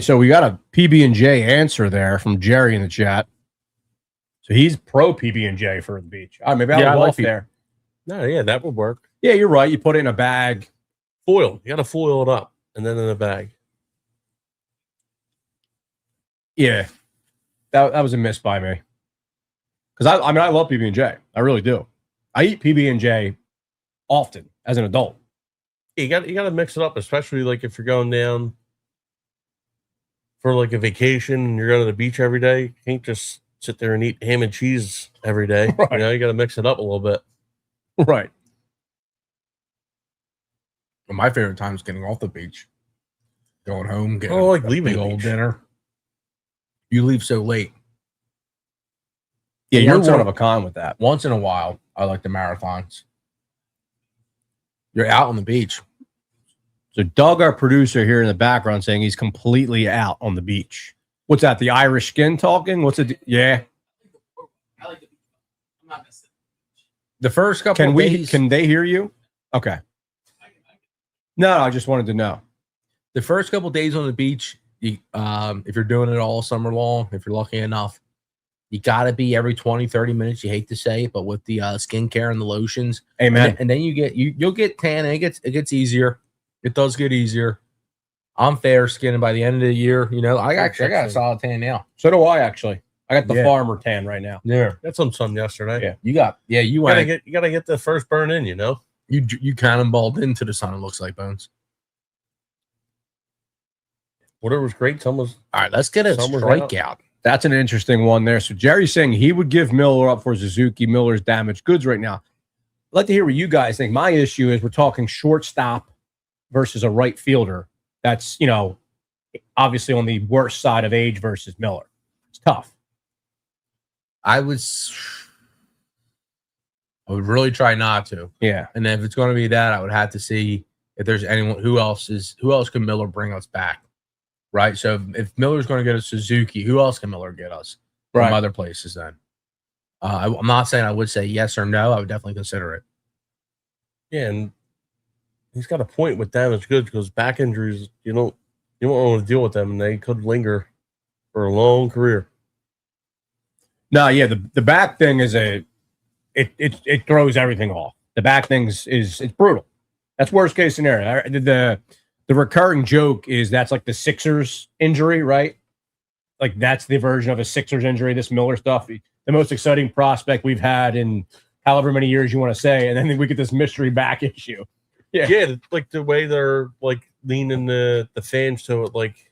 So we got a PB&J answer there from Jerry in the chat. So he's pro PB&J for the beach. All right, maybe I'll go off there. No, yeah, that would work. Yeah, you're right. You put it in a bag. Foil. You got to foil it up and then in a bag. Yeah, that was a miss by me. Because I love PB&J. I really do. I eat PB&J often as an adult. You got to mix it up, especially like if you're going down for like a vacation and you're going to the beach every day. You can't just sit there and eat ham and cheese every day. Right. You know, you got to mix it up a little bit. Right. Well, my favorite time is getting off the beach, going home, getting like leaving big the old beach. dinner. You leave so late. Yeah, you're Once one in- of a kind with that. Once in a while, I like the marathons. You're out on the beach. So Doug, our producer here in the background, saying he's completely out on the beach. What's that? The Irish skin talking? What's it? Yeah. I like the beach. I'm not missing. The first couple Can of days, Can they hear you? Okay. No, I just wanted to know. the first couple of days on the beach, you, if you're doing it all summer long, if you're lucky enough, you got to be every 20, 30 minutes. You hate to say it, but with the skincare and the lotions, Amen. and then you'll get tan, and it gets easier. It does get easier. I'm fair skinned, and by the end of the year, you know, I got a solid tan now. So do I, actually. I got the Yeah. farmer tan right now. Yeah, Got some sun yesterday. Yeah. you You gotta get the first burn in, you know. you cannonballed into the sun. It looks like, Bones. Whatever's great, someone's All right, let's get a Summer's strikeout. That's an interesting one there. So Jerry's saying he would give Miller up for Suzuki. Miller's damaged goods right now. I'd like to hear what you guys think. My issue is we're talking shortstop versus a right fielder. That's, you know, obviously on the worst side of age versus Miller. It's tough. I would really try not to. Yeah. And if it's going to be that, I would have to see if there's anyone who else can Miller bring us back, right? So if Miller's going to get a Suzuki, who else can Miller get us from Right. other places? Then I'm not saying I would say yes or no. I would definitely consider it. yeah, and he's got a point with damaged goods because back injuries, you don't want to deal with them, and they could linger for a long career. No, yeah, the back thing is it throws everything off. The back thing is it's brutal. That's worst case scenario. The recurring joke is that's like the Sixers injury, right? Like that's the version of a Sixers injury, this Miller stuff. The most exciting prospect we've had in however many years you want to say, and then we get this mystery back issue. Yeah, like the way they're like leaning the fans to it, like,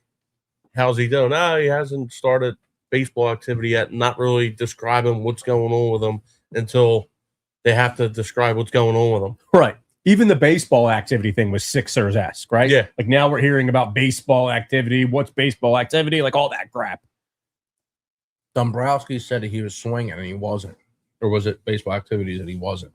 how's he doing? He hasn't started baseball activity yet, not really describing what's going on with him until they have to describe what's going on with them. Right. Even the baseball activity thing was Sixers-esque, right? Yeah. Like now we're hearing about baseball activity. What's baseball activity? Like all that crap. Dombrowski said that he was swinging and he wasn't. Or was it baseball activities that he wasn't?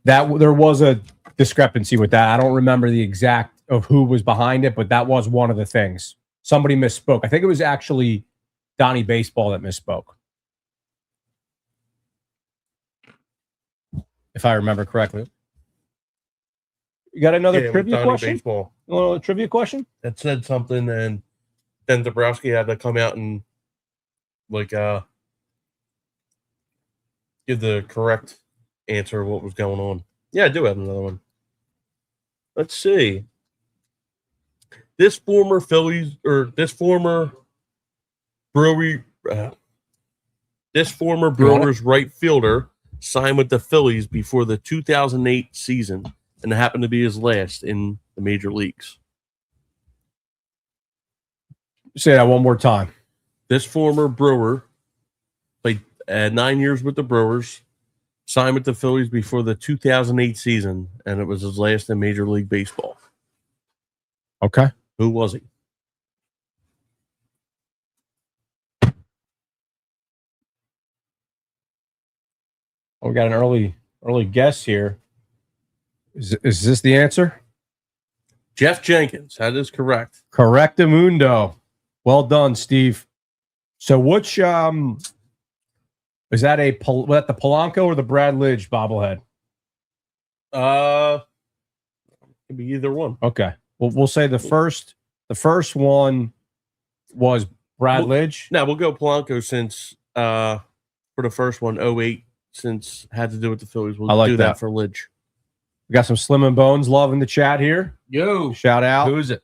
That there was a discrepancy with that. I don't remember the exact of who was behind it, but that was one of the things. Somebody misspoke. I think it was actually Donnie Baseball that misspoke, if I remember correctly. You got another trivia question? Baseball. You want a trivia question? That said something, and then Dombrowski had to come out and give the correct answer of what was going on. Yeah, I do have another one. Let's see. This former Brewers right fielder signed with the Phillies before the 2008 season, and it happened to be his last in the major leagues. Say that one more time. This former Brewer played 9 years with the Brewers, signed with the Phillies before the 2008 season, and it was his last in Major League Baseball. Okay. Who was he? We got an early guess here. Is this the answer? Jeff Jenkins. That is correct. Correctamundo. Well done, Steve. So which is that the Polanco or the Brad Lidge bobblehead? Could be either one. Okay. Well, we'll say the first one was Brad Lidge. Now we'll go Polanco since for the first one, 08, since had to do with the Phillies. We'll do that for Lidge. We got some Slim and Bones love in the chat here. Yo. Shout out. Who is it?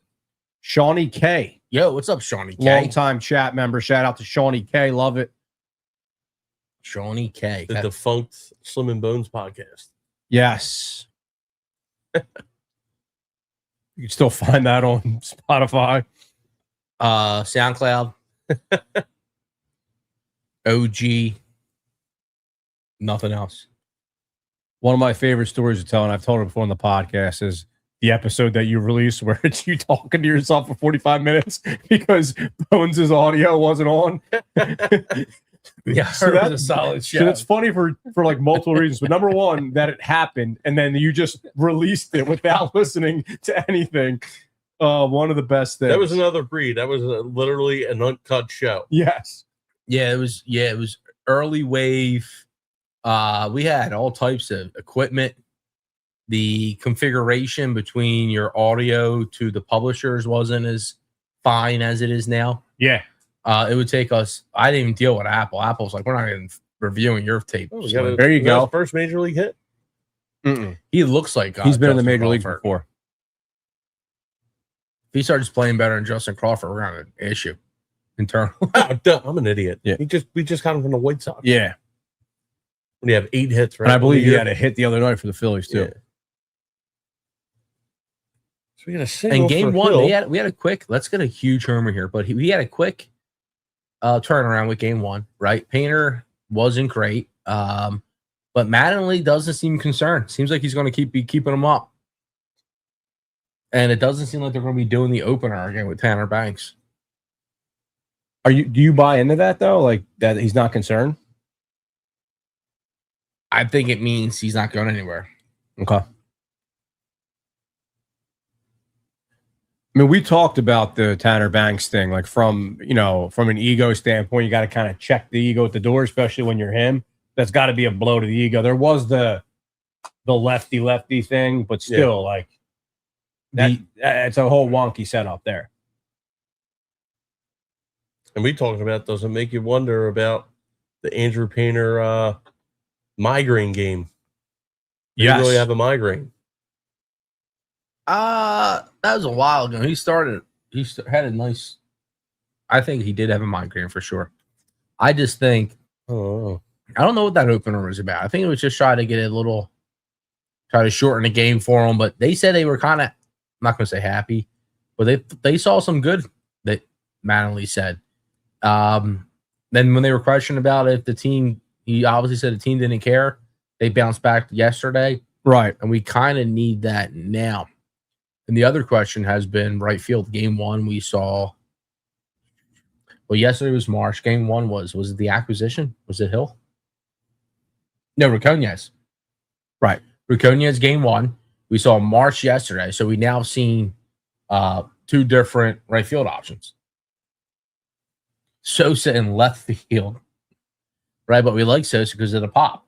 Shawnee K. Yo, what's up, Shawnee K? Long-time chat member. Shout out to Shawnee K. Love it. Shawnee K. The defunct Slim and Bones podcast. Yes. You can still find that on Spotify. SoundCloud. OG. Nothing else. One of my favorite stories to tell, and I've told it before on the podcast, is the episode that you released where it's you talking to yourself for 45 minutes because Bones' audio wasn't on. Yeah, so that's a solid show. So it's funny for like multiple reasons. But number one, that it happened, and then you just released it without listening to anything. One of the best things. That was another breed. That was literally an uncut show. Yes. Yeah, it was early wave. We had all types of equipment. The configuration between your audio to the publishers wasn't as fine as it is now. Yeah. It would take us. I didn't even deal with Apple. Apple's like, we're not even reviewing your tape. Oh, So there you go. First major league hit. he looks like he's been in the Justin major leagues Crawford. before. If he starts playing better than Justin Crawford, we're gonna have an issue internal. I'm an idiot. Yeah. We just got him from the White Sox. Yeah. When you have 8 hits, right? And I believe he had a hit the other night for the Phillies too. Yeah. So we got a single. And game for one, Hill. we had a quick. Let's get a huge homer here, but we had a quick turnaround with game one. Right, Painter wasn't great, but Mattingly doesn't seem concerned. Seems like he's going to be keeping him up, and it doesn't seem like they're going to be doing the opener again with Tanner Banks. Do you buy into that though? Like that he's not concerned? I think it means he's not going anywhere. Okay. I mean, we talked about the Tanner Banks thing, like from an ego standpoint, you got to kind of check the ego at the door, especially when you're him. That's got to be a blow to the ego. There was the lefty thing, but still, like that, it's a whole wonky setup there. And we talked about, does it make you wonder about the Andrew Painter migraine game? Did he really have a migraine? That was a while ago. He had a nice. I think he did have a migraine for sure. I just think. Oh. I don't know what that opener was about. I think it was just try to shorten the game for him. But they said they were kind of, I'm not going to say happy, but they saw some good that Mattingly said. Then when they were questioning about if the team, he obviously said the team didn't care. They bounced back yesterday, Right. and we kind of need that now. And the other question has been right field. Game 1, we saw. Well, yesterday was Marsh. Game 1 was it the acquisition? Was it Hill? No, Ruconez. Right. Ruconez game 1. We saw Marsh yesterday, so we now seen 2 different right field options. Sosa in left field, right? But we like Sosa because of the pop.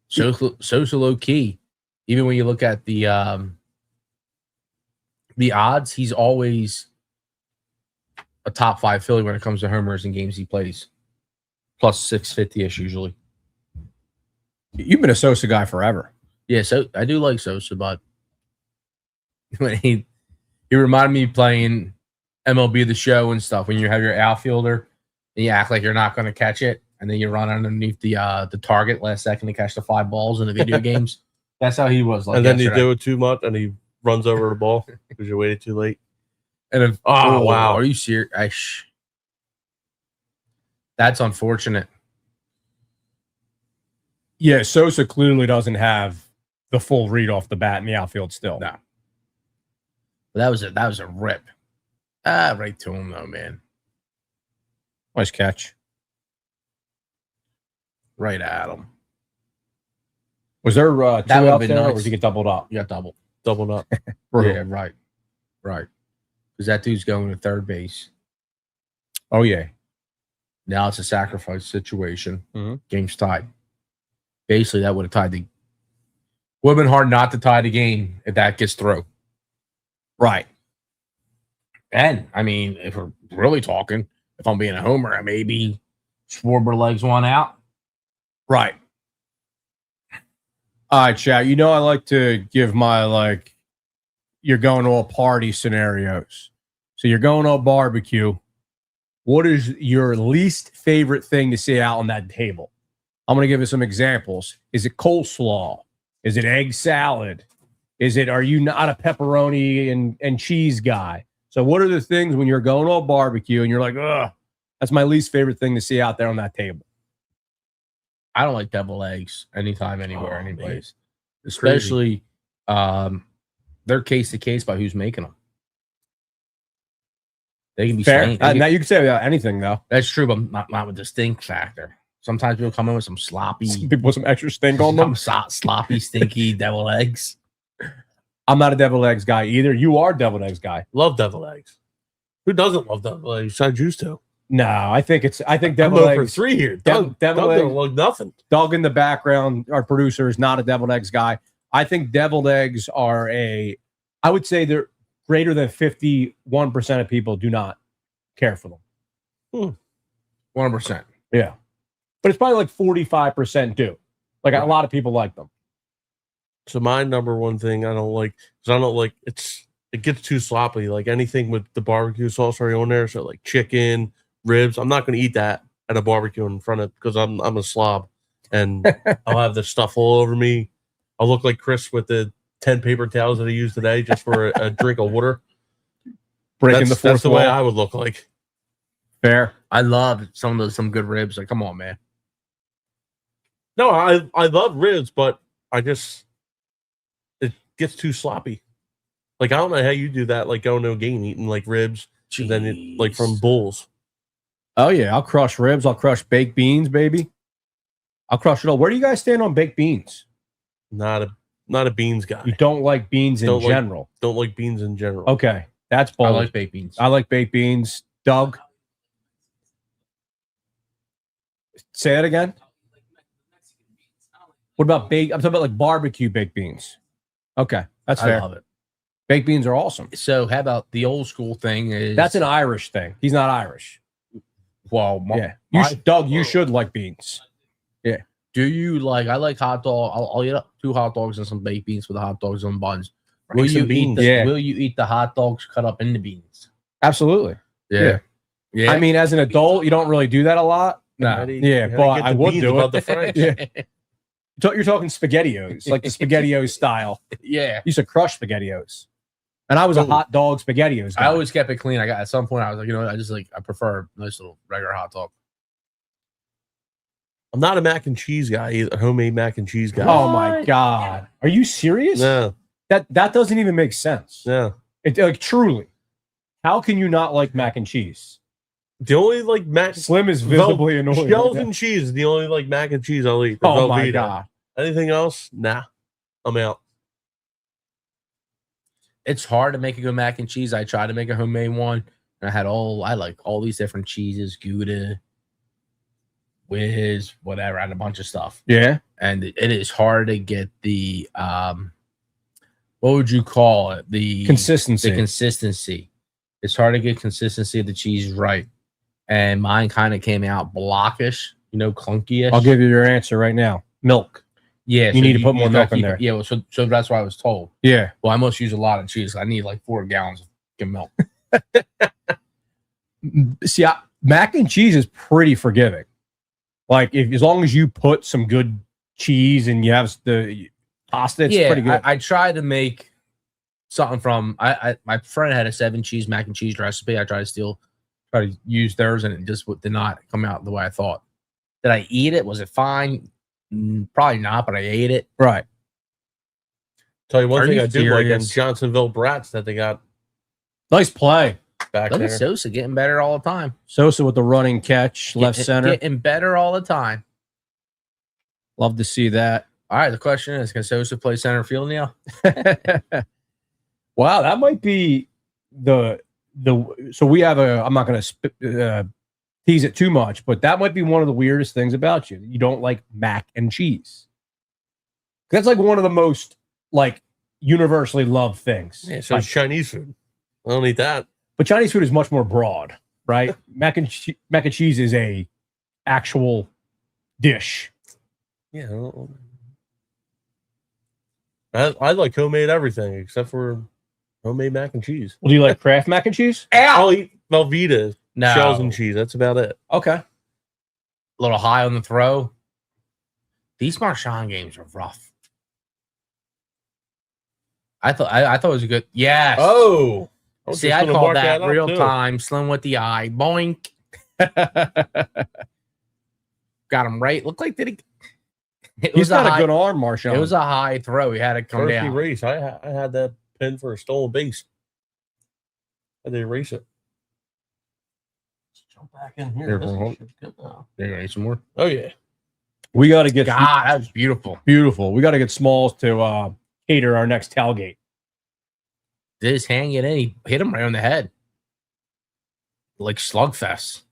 Sosa low key. Even when you look at the odds, he's always a top 5 Philly when it comes to homers in games he plays. Plus 650-ish usually. You've been a Sosa guy forever. Yeah, so I do like Sosa, but when he reminded me of playing MLB The Show and stuff when you have your outfielder and you act like you're not going to catch it, and then you run underneath the target last second to catch the 5 balls in the video games. That's how he was. Like, and then yesterday. you do it too much, and he runs over the ball because you waited too late. And if, wow, are you serious? That's unfortunate. Yeah, Sosa clearly doesn't have the full read off the bat in the outfield still. No. That was a rip. Right to him though, man. Nice catch. Right at him. Was there 2 would've out been there, or nice. did he get doubled up? You got double. Doubled up. Yeah, right. Because that dude's going to third base. Oh, yeah. Now it's a sacrifice situation. Mhm. Game's tied. Basically, that would have tied the. Would have been hard not to tie the game if that gets through. Right. And I mean, if we're really talking, if I'm being a homer, maybe Schwarber legs one out. Right. All right, chat. You know I like to give my, you're going to a party scenarios. So you're going to a barbecue. What is your least favorite thing to see out on that table? I'm going to give you some examples. Is it coleslaw? Is it egg salad? Are you not a pepperoni and cheese guy? So what are the things when you're going to a barbecue and you're like, ugh, that's my least favorite thing to see out there on that table? I don't like deviled eggs anytime, anywhere, any man. place. Especially they're case to case by who's making them. They can be Fair. stained. Now you can say about anything, though. That's true, but not with the stink factor. Sometimes people come in with some sloppy, People with some extra stink on them. sloppy, stinky deviled eggs. I'm not a deviled eggs guy either. You are a deviled eggs guy. Love deviled eggs. Who doesn't love deviled eggs? I used to. No, I think I'm deviled over eggs. 3 here. Deviled Doug don't look nothing. Doug in the background, our producer, is not a deviled eggs guy. I think deviled eggs are I would say they're greater than 51% of people do not care for them. 100%. Yeah. But it's probably like 45% do. Like a lot of people like them. So my number one thing I don't like, because I don't like it gets too sloppy. Like anything with the barbecue sauce already on there. So like chicken, ribs. I'm not going to eat that at a barbecue in front of, because I'm a slob and I'll have the stuff all over me. I'll look like Chris with the 10 paper towels that I used today just for a drink of water. Breaking the fourth That's the way wall. I would look like. Fair. I love some good ribs. Like, come on, man. No, I love ribs, but it gets too sloppy. Like, I don't know how you do that, like going to a game eating like ribs, and then it, like from bulls. Oh, yeah. I'll crush ribs. I'll crush baked beans, baby. I'll crush it all. Where do you guys stand on baked beans? Not a beans guy. You don't like beans in general. Don't like beans in general. Okay. That's bold. I like baked beans. I like baked beans. Doug? Say that again? What about I'm talking about like barbecue baked beans. Okay. That's fair. I love it. Baked beans are awesome. So how about the old school thing is That's an Irish thing. He's not Irish. well, Doug, you should like beans. do you like I like hot dog. I'll eat up 2 hot dogs and some baked beans with the hot dogs and buns. Will you eat the hot dogs cut up into beans? Absolutely. Yeah. I mean, as an adult, you don't really do that a lot. No. Yeah, but I would do it. The French. Yeah. You're talking SpaghettiOs, like the SpaghettiOs style. Yeah. You used to crush SpaghettiOs. And I was a hot dog SpaghettiOs guy. I always kept it clean. At some point I was like, I prefer a nice little regular hot dog. I'm not a mac and cheese guy either. Homemade mac and cheese guy. Oh my God. Are you serious? No. That doesn't even make sense. No. It like truly. How can you not like mac and cheese? The only like mac Slim is visibly annoyed. shells and cheese is the only like mac and cheese I'll eat. Oh my Velveeta. God. Anything else? Nah. I'm out. It's hard to make a good mac and cheese. I tried to make a homemade one, and I like all these different cheeses, Gouda, Whiz, whatever, and a bunch of stuff. Yeah. And it is hard to get the what would you call it? The Consistency. The consistency. It's hard to get consistency of the cheese right. And mine kind of came out blockish, clunky-ish. I'll give you your answer right now. Milk. Yeah, you need to put more milk in there. Yeah, well, so that's what I was told. Yeah. Well, I must use a lot of cheese. I need like 4 gallons of milk. See, mac and cheese is pretty forgiving. Like, as long as you put some good cheese and you have the pasta, it's pretty good. I tried to make something from my friend had a 7 cheese mac and cheese recipe. I tried to use theirs, and it just did not come out the way I thought. Did I eat it? Was it fine? Probably not, but I ate it. Right. Tell you one thing I do like in Johnsonville Brats that they got. Nice play. Back Look there. at Sosa getting better all the time. Sosa with the running catch, left center. Getting better all the time. Love to see that. All right, the question is, can Sosa play center field now? Wow, that might be the so we have I'm not going to tease it too much, but that might be one of the weirdest things about you. You don't like mac and cheese. That's like one of the most like universally loved things. Yeah, so it's Chinese food. I don't eat that. But Chinese food is much more broad, right? mac and cheese is a actual dish. Yeah. I like homemade everything except for homemade mac and cheese. Well, do you like Kraft mac and cheese? I'll eat Velveeta No. shells and cheese. That's about it. Okay. A little high on the throw. These Marchand games are rough. I thought it was a good. Yes. Oh. See, I called that real time. Slim with the eye. Boink. Got him right. Looked like He's got a good arm, Marchand. It was a high throw. He had to come Turkey down. race. I had that pin for a stolen base. I had to erase it. Let's jump back in here. You're going to need some more? Oh, yeah. We got to get God, that was beautiful. Beautiful. We got to get Smalls to cater our next tailgate. Did his hand get in? He hit him right on the head. Like slugfest.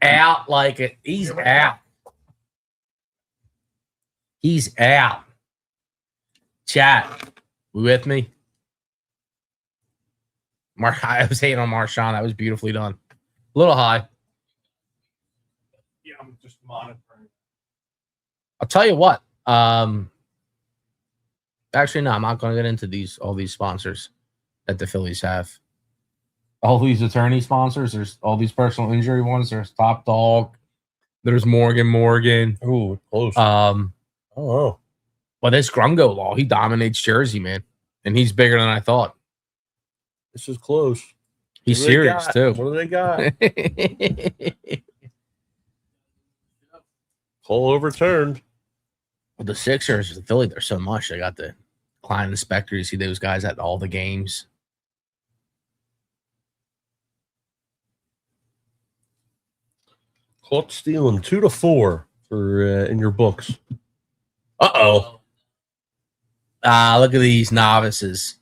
Out like it. He's out. He's out. Chat. We with me? I was hating on Marchand. That was beautifully done. A little high. Yeah, I'm just monitoring. I'll tell you what. Actually, no, I'm not going to get into all these sponsors that the Phillies have. All these attorney sponsors. There's all these personal injury ones. There's Top Dog. There's Morgan. Ooh, close. Oh. Well, this Grungo Law, he dominates Jersey, man. And he's bigger than I thought. This is close. He's serious, too. What do they got? Hole overturned. Well, the Sixers, the Philly, there's so much. They got the client inspector. You see those guys at all the games. Caught stealing 2-4 for in your books. Look at these novices.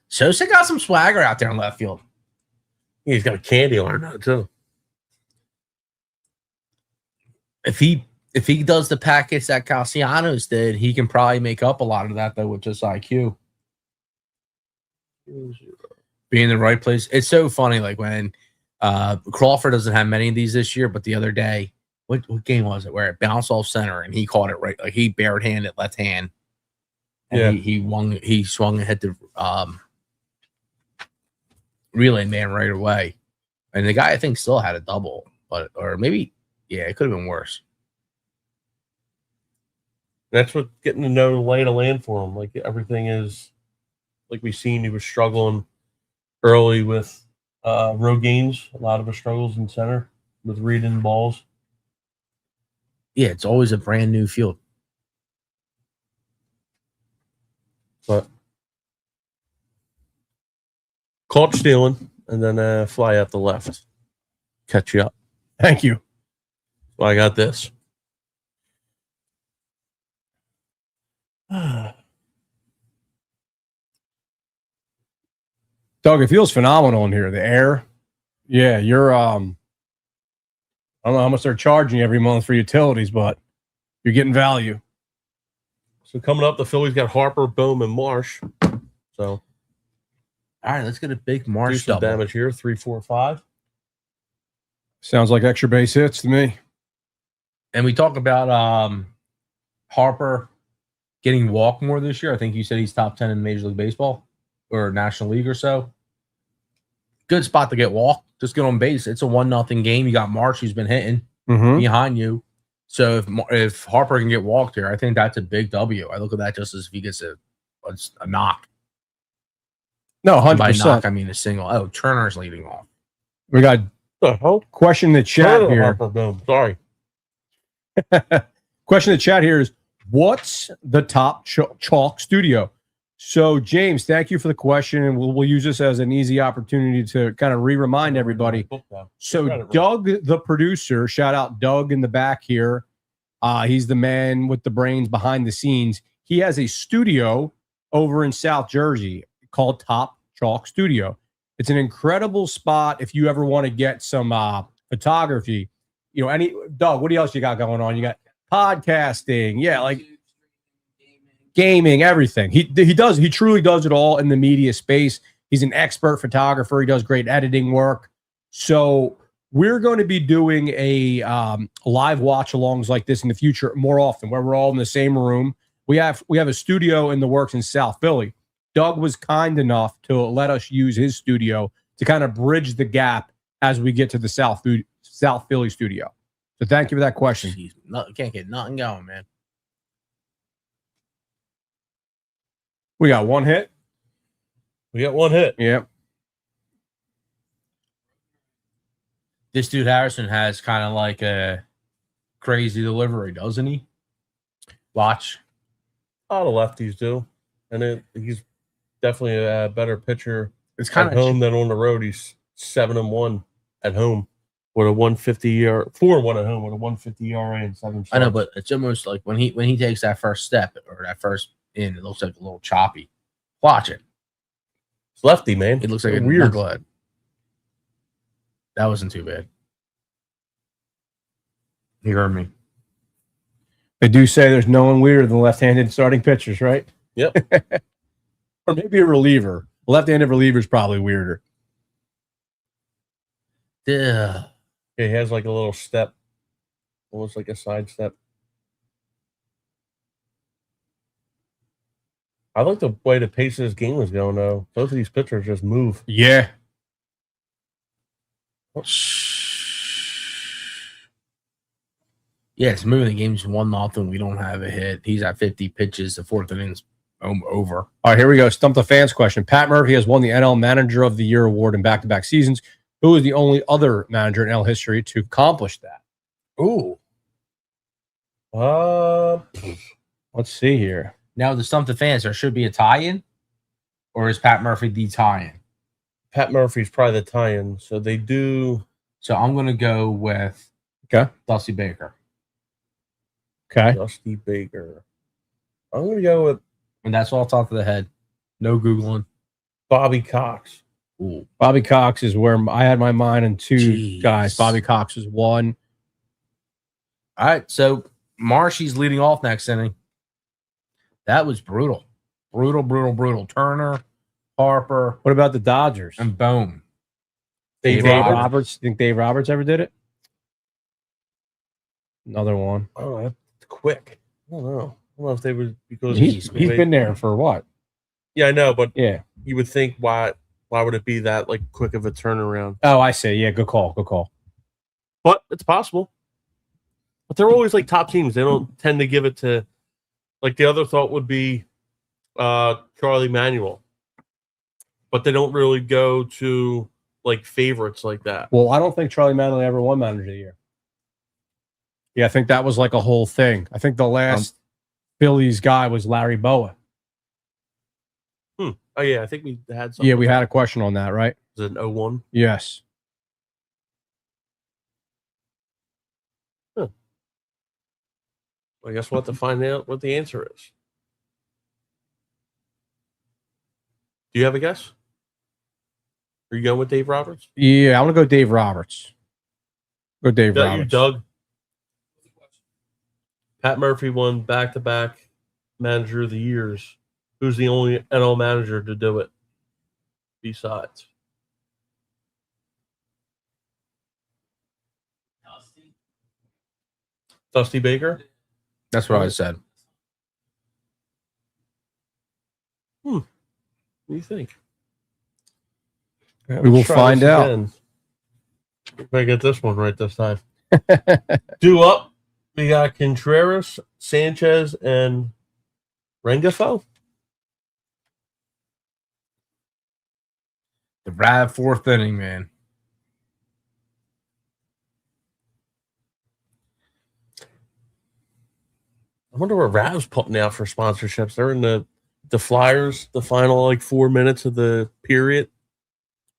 Sosa got some swagger out there in left field. Yeah, he's got a candy arm now too. If he does the package that Castellanos did, he can probably make up a lot of that though with just IQ. Be in the right place. It's so funny, like when Crawford doesn't have many of these this year, but the other day, what game was it where it bounced off center and he caught it right, like he barehanded left hand, and he swung and hit the relay man right away, and the guy I think still had a double, or maybe it could have been worse. That's what getting to know the lay of the land for him. Like everything is, like we've seen, he was struggling early with Rogaines. A lot of his struggles in center with reading balls. Yeah, it's always a brand new field. But caught stealing and then fly out the left. Catch you up. Thank you. Well, I got this. Doug, it feels phenomenal in here. The air. Yeah, you're I don't know how much they're charging you every month for utilities, but you're getting value. So coming up, the Phillies got Harper, Bohm, and Marsh. So All right, let's get a big do Marsh some double. damage here. 3, 4, 5. Sounds like extra base hits to me. And we talk about Harper getting walked more this year. I think you said he's top 10 in Major League Baseball or National League or so. Good spot to get walked. Just get on base. It's a 1-0 game. You got Marsh who's been hitting behind you. So if Harper can get walked here, I think that's a big W. I look at that just as if he gets a knock. No, And by 100%. knock, I mean a single. Oh, Turner's leading off. We got The hell? question in the chat Turner, here. Harper, Bohm. Sorry. Question in the chat here is, what's the top chalk studio? So, James, thank you for the question, and we'll use this as an easy opportunity to kind of remind everybody. So, Doug, the producer, shout out Doug in the back here. He's the man with the brains behind the scenes. He has a studio over in South Jersey called Top Chalk Studio. It's an incredible spot if you ever want to get some photography. You know, Doug, what else you got going on? You got podcasting, yeah, like gaming, everything. He truly does it all in the media space. He's an expert photographer. He does great editing work. So we're going to be doing a live watch-alongs like this in the future more often, where we're all in the same room. We have a studio in the works in South Philly. Doug was kind enough to let us use his studio to kind of bridge the gap as we get to the South Philly studio. So thank you for that question. Jeez, can't get nothing going, man. We got one hit. We got one hit. Yep. This dude Harrison has kind of like a crazy delivery, doesn't he? Watch. A lot of lefties do. And he's definitely a better pitcher It's kind at home than on the road. He's 7-1 at home with a 150 ERA, 4-1 at home with a 150 ERA and 7 starts. I know, but it's almost like when he takes that first step or that first in, it looks like a little choppy. Watch it. It's lefty, man. It looks like a weird. knucklehead. That wasn't too bad. You heard me. They do say there's no one weirder than left-handed starting pitchers, right? Yep. Or maybe a reliever. Left-handed reliever is probably weirder. Yeah. He has like a little step, almost like a side step. I like the way the pace of this game was going, though. Both of these pitchers just move. Yeah. Yeah, it's moving. The game's 1-0. We don't have a hit. He's at 50 pitches. The fourth inning's over. All right, here we go. Stump the fans question. Pat Murphy has won the NL Manager of the Year award in back-to-back seasons. Who is the only other manager in NL history to accomplish that? Ooh. Let's see here. Now, to stump the fans, there should be a tie-in? Or is Pat Murphy the tie-in? Pat Murphy's probably the tie-in, so they do. So I'm going to go with Dusty Baker. Okay. Dusty Baker. I'm going to go with And that's all top of the head. No Googling. Bobby Cox. Ooh. Bobby Cox is where I had my mind on two Jeez. guys. Bobby Cox is one. All right, so Marshy's leading off next inning. That was brutal. Brutal. Turner, Harper, What about the Dodgers? and Bohm. Dave Roberts. Roberts. Think Dave Roberts ever did it? Another one. Oh, that's quick. I don't know if they would, because He's been there for what? Yeah, I know, but Yeah. you would think why would it be that like quick of a turnaround? Oh, I see. Yeah, good call. But it's possible. But they're always like top teams. They don't tend to give it to, like, the other thought would be Charlie Manuel. But they don't really go to like favorites like that. Well, I don't think Charlie Manuel ever won Manager of the Year. Yeah, I think that was like a whole thing. I think the last Phillies guy was Larry Boa. Oh, yeah, I think we had something. Yeah, we had a question on that, right? Was it 01? Yes. Huh. I guess we'll have to find out what the answer is. Do you have a guess? Are you going with Dave Roberts? Yeah, I want to go Dave Roberts. Go Dave Got Roberts. you, Doug. Pat Murphy won back-to-back Manager of the Years. Who's the only NL manager to do it besides? Dusty Baker? That's what I said. What do you think? We will find out. If I get this one right this time. Due up, we got Contreras, Sanchez, and Rengifo. The Rav fourth inning, man. I wonder what Rav's putting out for sponsorships. They're in the Flyers, the final like 4 minutes of the period.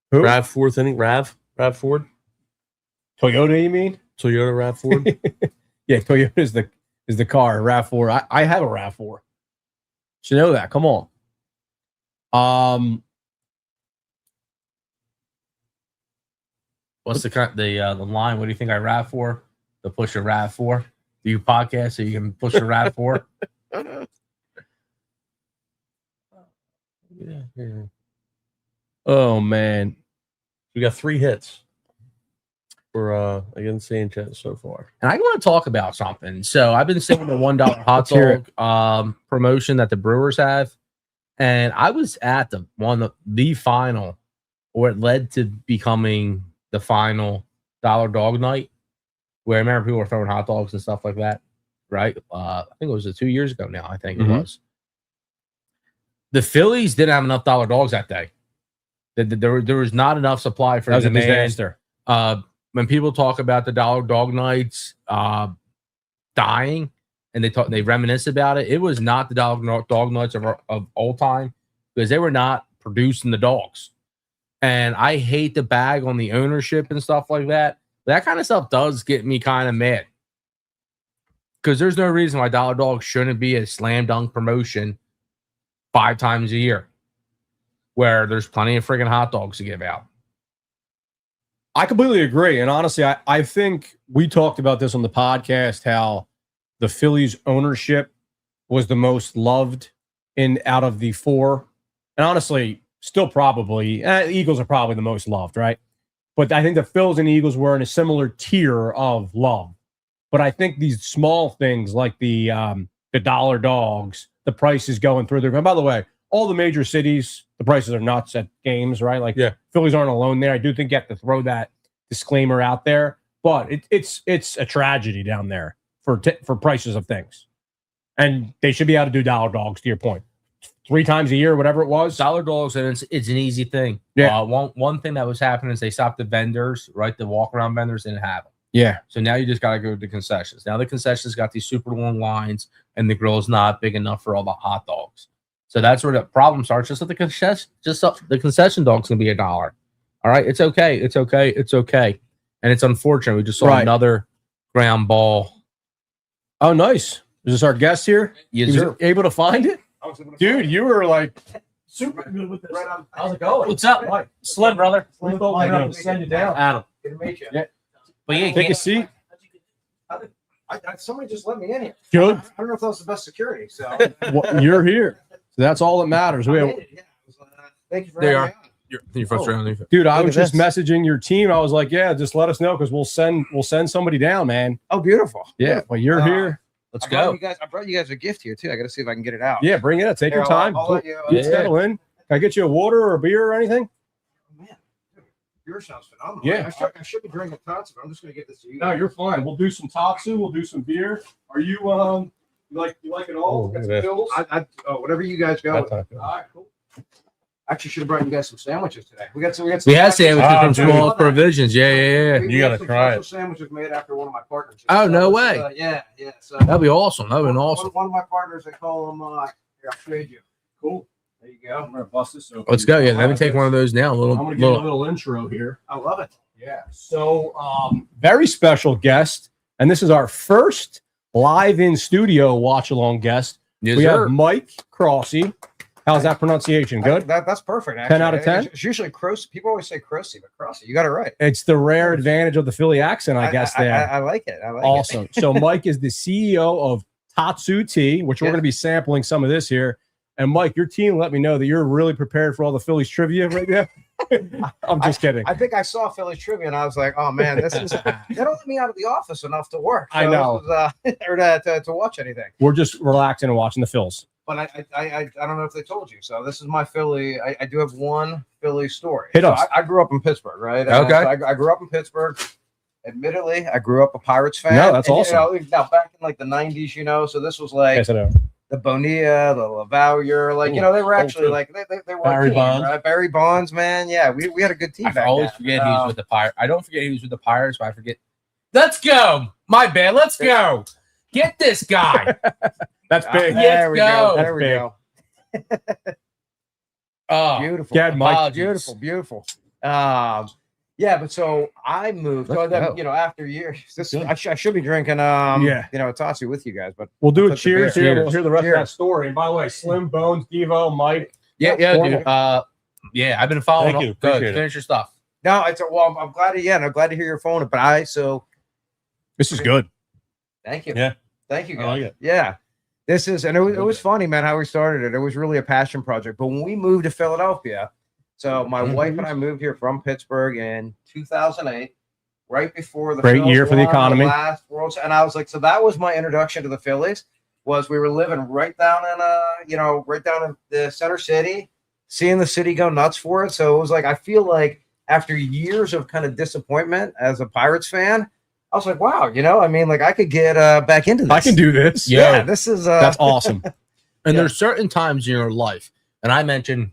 Who? Rav fourth inning. Rav Ford. Toyota, you mean? Toyota Rav Ford. Yeah, Toyota is the car. RAV4. I have a RAV4. Should know that. Come on. What's the line? What do you think I rap for? To push a rap for? Do you podcast so you can push a rap for? Yeah. Oh man, We got 3 hits for against Sanchez so far. And I want to talk about something. So I've been seeing the $1 hot hear dog promotion that the Brewers have, and I was at the final, or it led to becoming the final dollar dog night, where I remember people were throwing hot dogs and stuff like that. Right? I think it was 2 years ago now. I think it was. The Phillies didn't have enough dollar dogs that day. There was not enough supply for that was the a demand. disaster. When people talk about the dollar dog nights dying, and they reminisce about it, it was not the dog nights of old time, because they were not producing the dogs. And I hate the bag on the ownership and stuff like that. That kind of stuff does get me kind of mad, because there's no reason why dollar dogs shouldn't be a slam dunk promotion 5 times a year, where there's plenty of freaking hot dogs to give out. I completely agree. And honestly, I think we talked about this on the podcast, how the Phillies ownership was the most loved out of the 4. And honestly, still probably, the Eagles are probably the most loved, right? But I think the Phils and the Eagles were in a similar tier of love. But I think these small things like the dollar dogs, the prices going through there. And by the way, all the major cities, the prices are nuts at games, right? Like, Phillies aren't alone there. I do think you have to throw that disclaimer out there, but it's a tragedy down there for prices of things, and they should be able to do dollar dogs. To your point, 3 times a year, whatever it was, dollar dogs, and it's an easy thing. Yeah. One thing that was happening is they stopped the vendors, right? The walk around vendors didn't have them. Yeah. So now you just got to go to the concessions. Now the concessions got these super long lines, and the grill is not big enough for all the hot dogs. So that's where the problem starts. Just let the concession dog's gonna be $1. All right, it's okay. And it's unfortunate. We just saw another ground ball. Oh, nice. Is this our guest here? Yes, he was sir. able to find it? Dude, you were like super good with this. How's it going? What's up? Right. Slim, brother. I'm going to send you down. Adam. Good to meet you. Yeah. But yeah, Take a seat. Somebody just let me in here. Good. I don't know if that was the best security. So Well, you're here. So that's all that matters. I made it, yeah. Thank you for They having are. me on. Your first round. Dude, I Look was at just this. messaging your team. I was like, yeah, just let us know because we'll send somebody down, man. Oh, beautiful. Yeah, well, you're here. Let's I brought go. you guys a gift here too. I got to see if I can get it out. Yeah, bring it up. Take Here, your time. I'll let you. You settle in. Can I get you a water or a beer or anything? Man, yours sounds phenomenal. Yeah. I should be drinking Tatsu, but I'm just going to get this to you. No, you're fine. We'll do some Tatsu. We'll do some beer. Are you you like it all? Oh, Got look some at pills? whatever you guys go with. All right, cool. Actually, should have brought you guys some sandwiches today. We got some. We had special- sandwiches Oh, from dude. Small Provisions. Yeah. We You had gotta some try special it. Sandwiches made after one of my partners. Oh, no this way. is, yeah. So That'd be awesome. That'd be awesome. One of my partners, they call him. Here, I'll trade you. Cool. There you go. I'm gonna bust this open. Let's go. Yeah, let me take one of those now. I'm gonna give you a little intro here. I love it. Yeah. So, very special guest, and this is our first live in studio watch along guest. Yes, We sir. have Mike Crossy. How's that pronunciation? Good. That's perfect. 10 out of 10? It's usually Crossy. People always say Crossy, but Crossy. You got it right. It's the rare advantage of the Philly accent, I guess. There. I like it. I like it. Awesome. So Mike is the CEO of Tatsu Tea, which we're Yeah. going to be sampling some of this here. And Mike, your team let me know that you're really prepared for all the Phillies trivia right now. I'm just kidding. I think I saw Phillies trivia and I was like, oh man, this is they don't let me out of the office enough to work. I know. This was, or to watch anything. We're just relaxing and watching the Phils. But I don't know if they told you. So this is my Philly. I do have one Philly story. Hit So us. I grew up in Pittsburgh, right? Okay. So I grew up in Pittsburgh. Admittedly, I grew up a Pirates fan. No, that's And, awesome. Now back in like the '90s, so this was like Yes, I know. the Bonilla, the Lavalier, like they were actually like they were Barry a team, Bonds. right? Barry Bonds, man. Yeah, we had a good team. I back always then. forget he was with the Pirates. I don't forget he was with the Pirates, but I forget. Let's go. My bad. Let's go. Get this guy. That's big. There we Let's go. go. There we That's go. Oh, Beautiful. Yeah, Mike. apologies. Beautiful. Yeah, but so I moved. So Let's then, go. after years, Good. I should be drinking. Yeah. Tatsu with you guys, but We'll do a Put the cheers beer. here. We'll hear the rest of that Cheers. story. And by the way, Slim, Bones, Devo, Mike. Yeah, dude. Yeah, I've been following. Thank you. Go Appreciate it. finish your stuff. no, I'm glad to. Yeah, and I'm glad to hear your phone. But This is good. thank you. Yeah. Thank you, I guys. like it. Yeah. This is, and it was funny, man, how we started it. It was really a passion project. But when we moved to Philadelphia, so my wife and I moved here from Pittsburgh in 2008, right before the Great Phils year for the won economy. last World. And I was like, so that was my introduction to the Phillies. Was we were living right down in the center city, seeing the city go nuts for it. So it was like I feel like after years of kind of disappointment as a Pirates fan, I was like, wow, like I could get back into this. I can do this. Yeah, this is That's awesome. And Yeah. there's certain times in your life, and I mentioned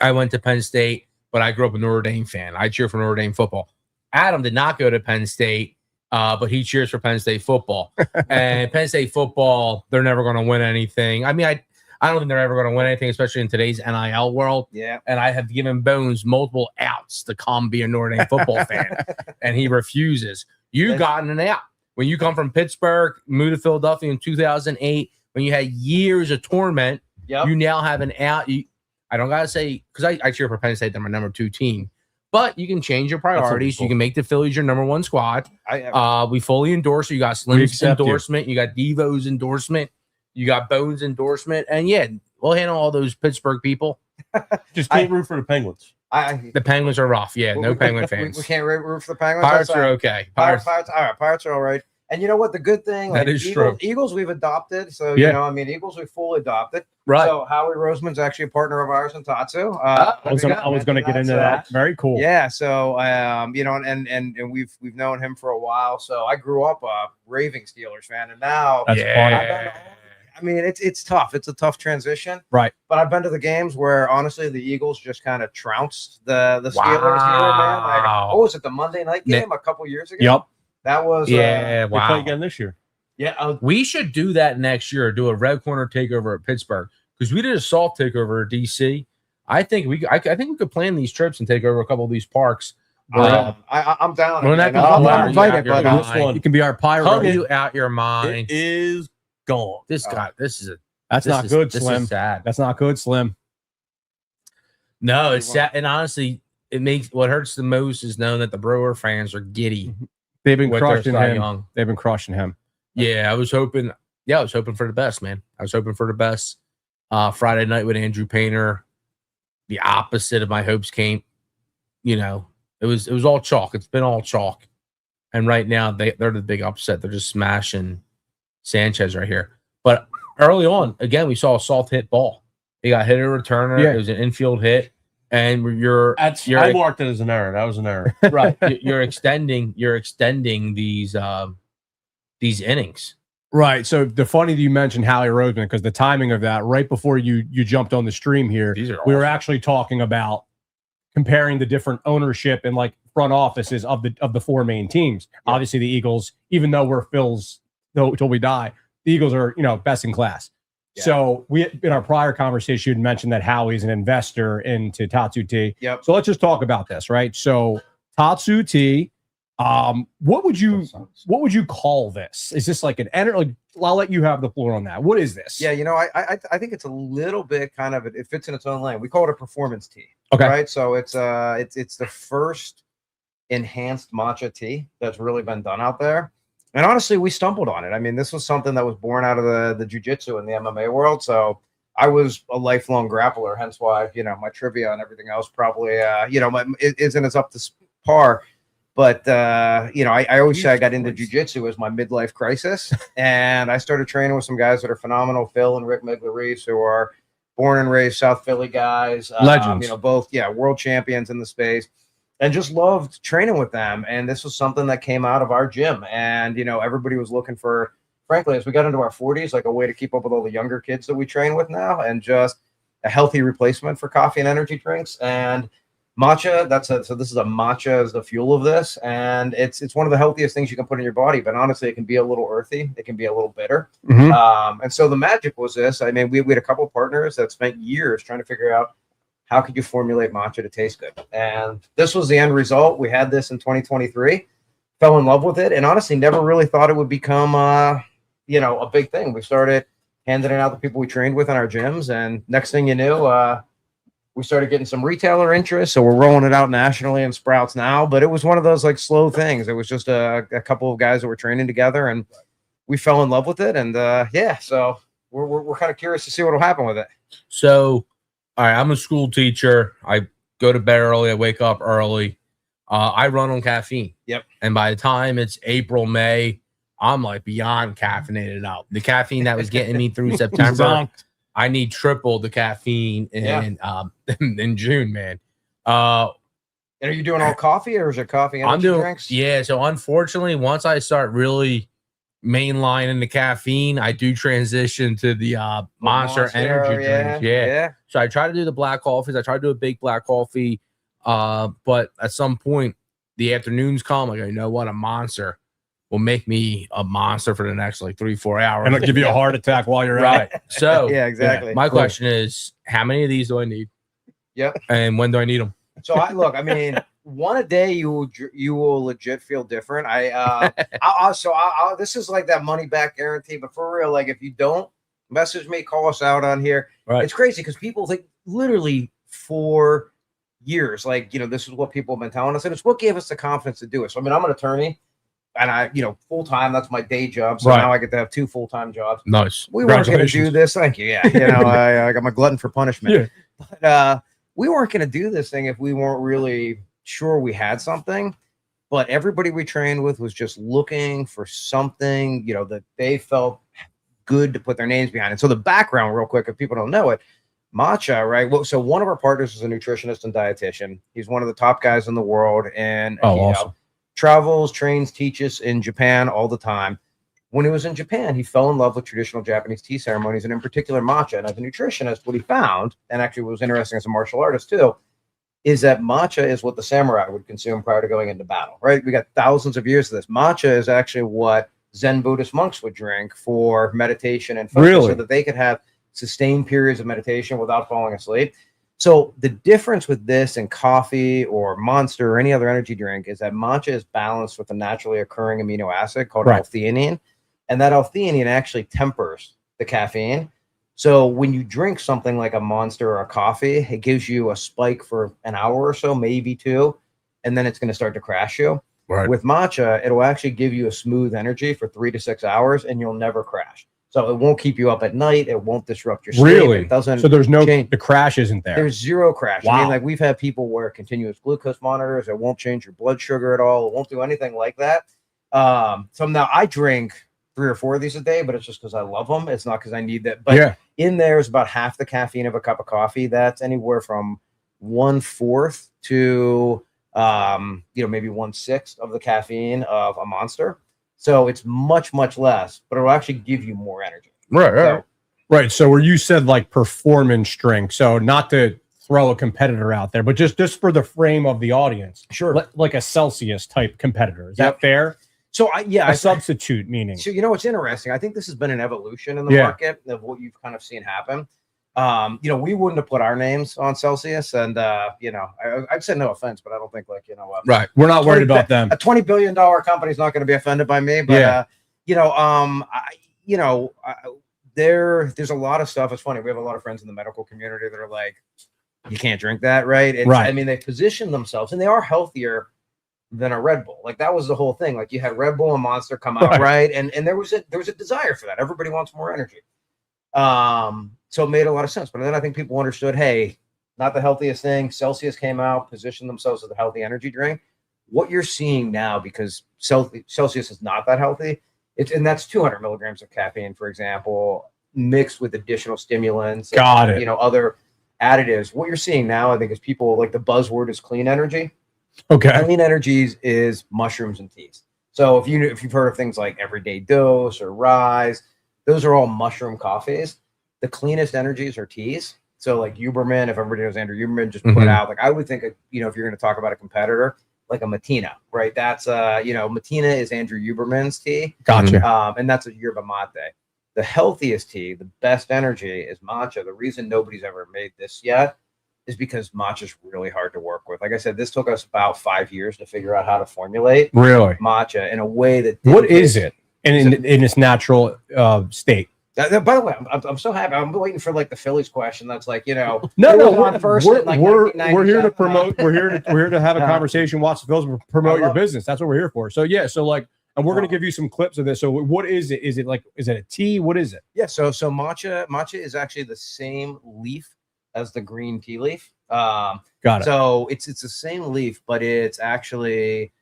I went to Penn State, but I grew up a Notre Dame fan. I cheer for Notre Dame football. Adam did not go to Penn State, but he cheers for Penn State football. And Penn State football, they're never going to win anything. I mean, I don't think they're ever going to win anything, especially in today's NIL world. Yeah. And I have given Bones multiple outs to come be a Notre Dame football fan, and he refuses. You gotten an out. When you come from Pittsburgh, moved to Philadelphia in 2008, when you had years of torment, Yep. you now have an out. I don't got to say, because I cheer for Penn State, they're my number 2 team. But you can change your priorities. You can make the Phillies your number 1 squad. We fully endorse you. You got We Slim's accept you. endorsement. You got Devo's endorsement. You got Bones endorsement. And yeah, we'll handle all those Pittsburgh people. Just can't root for the Penguins. The Penguins are rough. Yeah, no Penguin fans. We can't root for the Penguins. Pirates That's are fine. okay. Pirates. All right. Pirates are all right. And you know what? The good thing, That like is Eagles, true. Eagles, we've adopted. So Yeah. Eagles we fully adopted. Right. So Howie Roseman's actually a partner of ours in Tatsu. I was going to get into that. Very cool. Yeah. So and we've known him for a while. So I grew up a raving Steelers fan, and now That's yeah. I mean, it's tough. It's a tough transition. Right. But I've been to the games where honestly the Eagles just kind of trounced the Steelers here, man. Like, Wow. what was it, the Monday night game a couple years ago? Yep. That was Yeah, They play wow. again this year. yeah. We should do that next year. Do a red corner takeover at Pittsburgh because we did a soft takeover at DC. I think we could plan these trips and take over a couple of these parks. I'm down. Well, that man. can I'm blow invited, you out but your This mind. one, You can be our pirate. Blow you out your mind. it is gone. This guy. This is That's not good, This Slim. is sad. That's not good, Slim. No, it's sad. And honestly, it makes what hurts the most is knowing that the Brewer fans are giddy. They've been with their crushing Cy him. Young. They've been crushing him. Yeah, I was hoping. Yeah, I was hoping for the best, man. I was hoping for the best. Friday night with Andrew Painter, the opposite of my hopes came. You know, it was all chalk. It's been all chalk, and right now they're the big upset. They're just smashing Sanchez right here. But early on, again, we saw a soft hit ball. He got hit a returner. Yeah. It was an infield hit, and you're I marked it as an error. That was an error. right. You're extending these innings. Right. So the funny that you mentioned Howie Roseman, because the timing of that, right before you jumped on the stream here, These are we were awesome. actually talking about comparing the different ownership and like front offices of the four main teams. Yeah. Obviously, the Eagles, even though we're Phil's till we die, the Eagles are best in class. Yeah. So we in our prior conversation you had mentioned that Howie's an investor into Tatsu Tea. Yep. So let's just talk about this, right? So Tatsu Tea, what would you call this? Is this like an energy? I'll let you have the floor on that. What is this? Yeah, I think it's a little bit kind of it fits in its own lane. We call it a performance tea. Okay. Right. So it's the first enhanced matcha tea that's really been done out there. And honestly, we stumbled on it. I mean, this was something that was born out of the jiu-jitsu and the MMA world. So I was a lifelong grappler, hence why, my trivia and everything else probably, isn't as up to par. But, I always say I got into jiu-jitsu as my midlife crisis. And I started training with some guys that are phenomenal, Phil and Rick Migler-Reese, who are born and raised South Philly guys. Legends. Both, world champions in the space. And just loved training with them. And this was something that came out of our gym. And, everybody was looking for, frankly, as we got into our 40s, like a way to keep up with all the younger kids that we train with now and just a healthy replacement for coffee and energy drinks. And matcha, so this is a matcha as the fuel of this. And it's one of the healthiest things you can put in your body. But honestly, it can be a little earthy. It can be a little bitter. Mm-hmm. And so the magic was this. I mean, we had a couple of partners that spent years trying to figure out how could you formulate matcha to taste good? And this was the end result. We had this in 2023, fell in love with it, and honestly never really thought it would become, a big thing. We started handing it out to people we trained with in our gyms, and next thing you knew, we started getting some retailer interest. So we're rolling it out nationally in Sprouts now, but it was one of those like slow things. It was just a couple of guys that were training together, and we fell in love with it. And so we're kind of curious to see what will happen with it. So, all right, I'm a school teacher. I go to bed early. I wake up early. I run on caffeine. Yep. And by the time it's April, May, I'm like beyond caffeinated out. The caffeine that was getting me through September, I need triple the caffeine in June, man. And are you doing all coffee or is it coffee and energy drinks? Yeah. So unfortunately, once I start really mainlining the caffeine, I do transition to the Monster energy drinks. Yeah. So I try to do the black coffees. I try to do a big black coffee. But at some point, the afternoons come. I go, you know what? A Monster will make me a monster for the next like 3-4 hours. And it'll give you a heart attack while you're right. out. So yeah, exactly. My question is, how many of these do I need? Yep. And when do I need them? So one a day you will legit feel different. This is like that money back guarantee, but for real, like if you don't message me, call us out on here. Right. It's crazy because people think literally for years, like, this is what people have been telling us, and it's what gave us the confidence to do it. So, I mean, I'm an attorney and I, full-time, that's my day job. So now I get to have 2 full-time jobs. Nice. We weren't going to do this. Thank you. Yeah. I got my glutton for punishment. Yeah. But, we weren't going to do this thing if we weren't really sure we had something. But everybody we trained with was just looking for something, that they felt good to put their names behind. And so the background, real quick, if people don't know it, matcha, right? Well, so one of our partners is a nutritionist and dietitian. He's one of the top guys in the world, and awesome. Travels, trains, teaches in Japan all the time. When he was in Japan, he fell in love with traditional Japanese tea ceremonies, and in particular matcha. And as a nutritionist, what he found, and actually what was interesting as a martial artist too, is that matcha is what the samurai would consume prior to going into battle, right? We got thousands of years of this. Matcha is actually what Zen Buddhist monks would drink for meditation and focus, so that they could have sustained periods of meditation without falling asleep. So the difference with this and coffee or Monster or any other energy drink is that matcha is balanced with a naturally occurring amino acid called L-theanine. And that L-theanine actually tempers the caffeine. So when you drink something like a Monster or a coffee, it gives you a spike for an hour or so, maybe 2, and then it's going to start to crash you. Right. With matcha, it'll actually give you a smooth energy for 3 to 6 hours, and you'll never crash. So it won't keep you up at night. It won't disrupt your sleep. Really? It doesn't. So there's no change. The crash isn't there. There's zero crash. Wow. I mean, like we've had people wear continuous glucose monitors. It won't change your blood sugar at all. It won't do anything like that. So now I drink 3 or 4 of these a day, but it's just because I love them. It's not because I need that. But in there is about half the caffeine of a cup of coffee. That's anywhere from 1/4 to maybe 1/6 of the caffeine of a Monster. So it's much, much less, but it'll actually give you more energy. Right. So, Right. So where you said like performance drink, so not to throw a competitor out there, but just for the frame of the audience, sure. like a Celsius type competitor. Is that fair? So A substitute meaning. So what's interesting? I think this has been an evolution in the market of what you've kind of seen happen. We wouldn't have put our names on Celsius, and I'd say no offense, but I don't think Right. We're not worried about them. A $20 billion company is not going to be offended by me, but there's a lot of stuff. It's funny. We have a lot of friends in the medical community that are like, you can't drink that, right? Right. I mean, they position themselves, and they are healthier than a Red Bull. Like that was the whole thing. Like you had Red Bull and Monster come out, right? And there was a desire for that. Everybody wants more energy. So it made a lot of sense. But then I think people understood, hey, not the healthiest thing. Celsius came out, positioned themselves as a healthy energy drink. What you're seeing now, because Celsius is not that healthy, and that's 200 milligrams of caffeine, for example, mixed with additional stimulants. Got it. Other additives. What you're seeing now, I think, is people like the buzzword is clean energy. Okay. Clean energies is mushrooms and teas. So if you've heard of things like Everyday Dose or Rise, those are all mushroom coffees. The cleanest energies are teas. So like Huberman, if everybody knows Andrew Huberman, just put out, like I would think, if you're going to talk about a competitor, like a Matina, right? That's Matina is Andrew Huberman's tea. Gotcha. And that's a yerba mate. The healthiest tea, the best energy is matcha. The reason nobody's ever made this yet is because matcha is really hard to work with. Like I said, this took us about 5 years to figure out how to formulate matcha in a way that. What is it in its natural state? By the way, I'm so happy. I'm waiting for like the Phillies question. That's like, No, we're here to promote. We're here to have a conversation. Watch the Phillies, promote your business. That's what we're here for. So yeah, and we're going to give you some clips of this. So what is it? Is it a tea? What is it? Yeah. So matcha is actually the same leaf as the green tea leaf. Got it. So it's the same leaf, but it's actually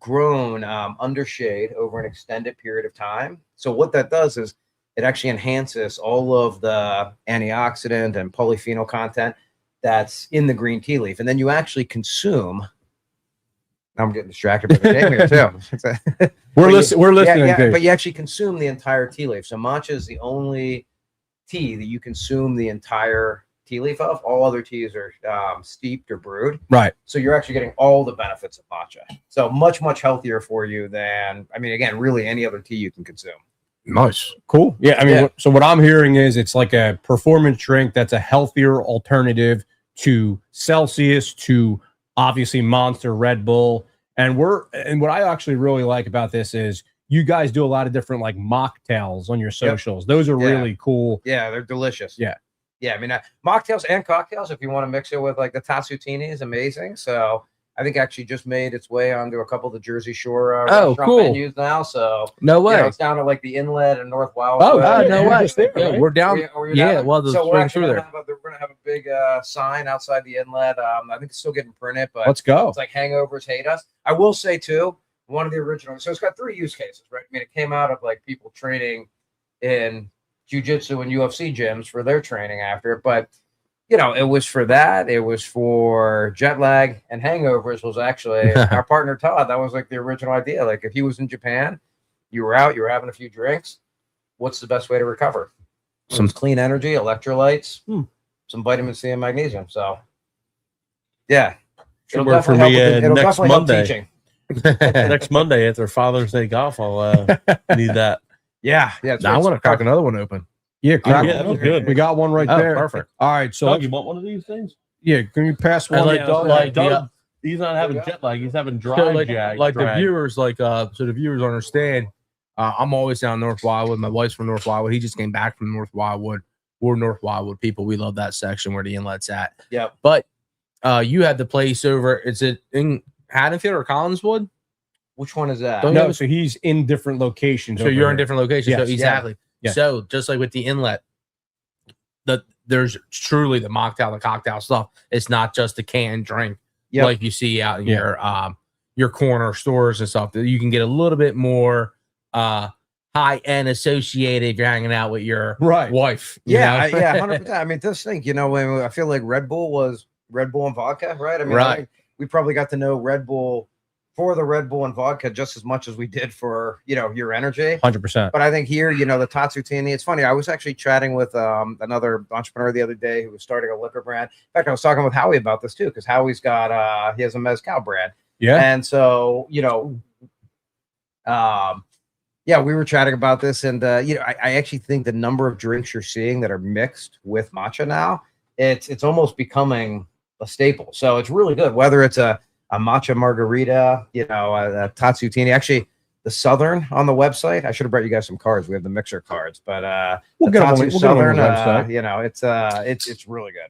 grown under shade over an extended period of time. So what that does is it actually enhances all of the antioxidant and polyphenol content that's in the green tea leaf. And then you actually consume. Now I'm getting distracted by the name here too. We're listening. Yeah, but you actually consume the entire tea leaf. So matcha is the only tea that you consume the entire tea leaf of. All other teas are steeped or brewed. Right. So you're actually getting all the benefits of matcha. So much, much healthier for you than, again, really any other tea you can consume. Nice. Cool. Yeah. So what I'm hearing is it's like a performance drink that's a healthier alternative to Celsius, to obviously Monster, Red Bull. And what I actually really like about this is you guys do a lot of different like mocktails on your socials. Yep. Those are really cool. Yeah, they're delicious. Yeah. Yeah, mocktails and cocktails, if you want to mix it with like the Tatsutini, is amazing. So I think actually just made its way onto a couple of the Jersey Shore restaurant menus now. So no way, it's down to like the Inlet and North Wildwood. No way. Yeah, we're down. Well, so we're actually gonna have a big sign outside the Inlet. I think it's still getting printed, but let's go. It's like hangovers hate us. I will say too, one of the original. So it's got 3 use cases, right? It came out of like people training in jiu-jitsu and UFC gyms for their training after, but it was for that. It was for jet lag and hangovers. Was actually our partner Todd. That was like the original idea. Like if he was in Japan, you were out, you were having a few drinks. What's the best way to recover? Some clean energy, electrolytes, some vitamin C and magnesium. So, yeah, it'll work for me next Monday. Next Monday after Father's Day golf, I'll need that. Yeah. Now I want to crack another one open. Yeah, that was good. We got one right there. Perfect. All right, so you want one of these things? Yeah, can you pass one? Doug, he's not having jet lag. He's having dry lag. The viewers, so the viewers understand. I'm always down North Wildwood. My wife's from North Wildwood. He just came back from North Wildwood. We're North Wildwood people. We love that section where the Inlet's at. Yeah. But you had the place over. Is it in Haddonfield or Collinswood? Which one is that? No, so he's in different locations. So you're in different locations. Yes. So exactly. Yeah. So just like with the Inlet, there's truly the mocktail, the cocktail stuff. It's not just a canned drink like you see out in your corner stores and stuff. That you can get a little bit more high end associated if you're hanging out with your wife. Yeah, 100%. This thing, I feel like Red Bull was Red Bull and vodka, right? I think we probably got to know Red Bull for the Red Bull and vodka just as much as we did for, your energy. 100%. But I think here, the Tatsutini, it's funny. I was actually chatting with another entrepreneur the other day who was starting a liquor brand. In fact, I was talking with Howie about this too, because Howie's got, he has a Mezcal brand. Yeah. And so, yeah, we were chatting about this. And, I actually think the number of drinks you're seeing that are mixed with matcha now, it's almost becoming a staple. So it's really good, whether it's a matcha margarita, a Tatsutini. Actually, the Southern on the website. I should have brought you guys some cards. We have the mixer cards, but we'll get them on the website. It's really good.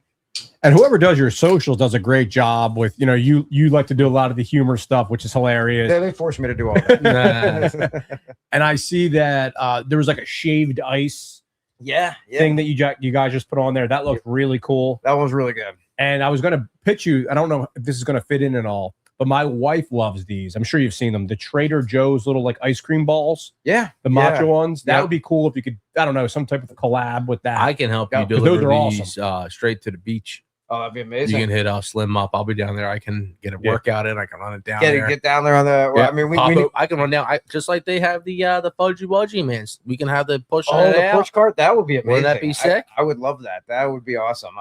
And whoever does your socials does a great job with, you like to do a lot of the humor stuff, which is hilarious. They forced me to do all that. And I see that there was like a shaved ice thing that you guys just put on there. That looked really cool. That was really good. And I was going to pitch you. I don't know if this is going to fit in at all, but my wife loves these. I'm sure you've seen them. The Trader Joe's little like ice cream balls. Yeah. The matcha ones. That would be cool if you could, I don't know, some type of collab with that. I can help you those deliver are these awesome. Straight to the beach. Oh, that'd be amazing. You can hit Slim Up. I'll be down there. I can get a workout in. I can run it down there. Get down there on the. Well, I mean, I can run down. Just like they have the Fudgy Wudgy, man. We can have the push. The push cart. That would be amazing. Wouldn't that be sick? I would love that. That would be awesome.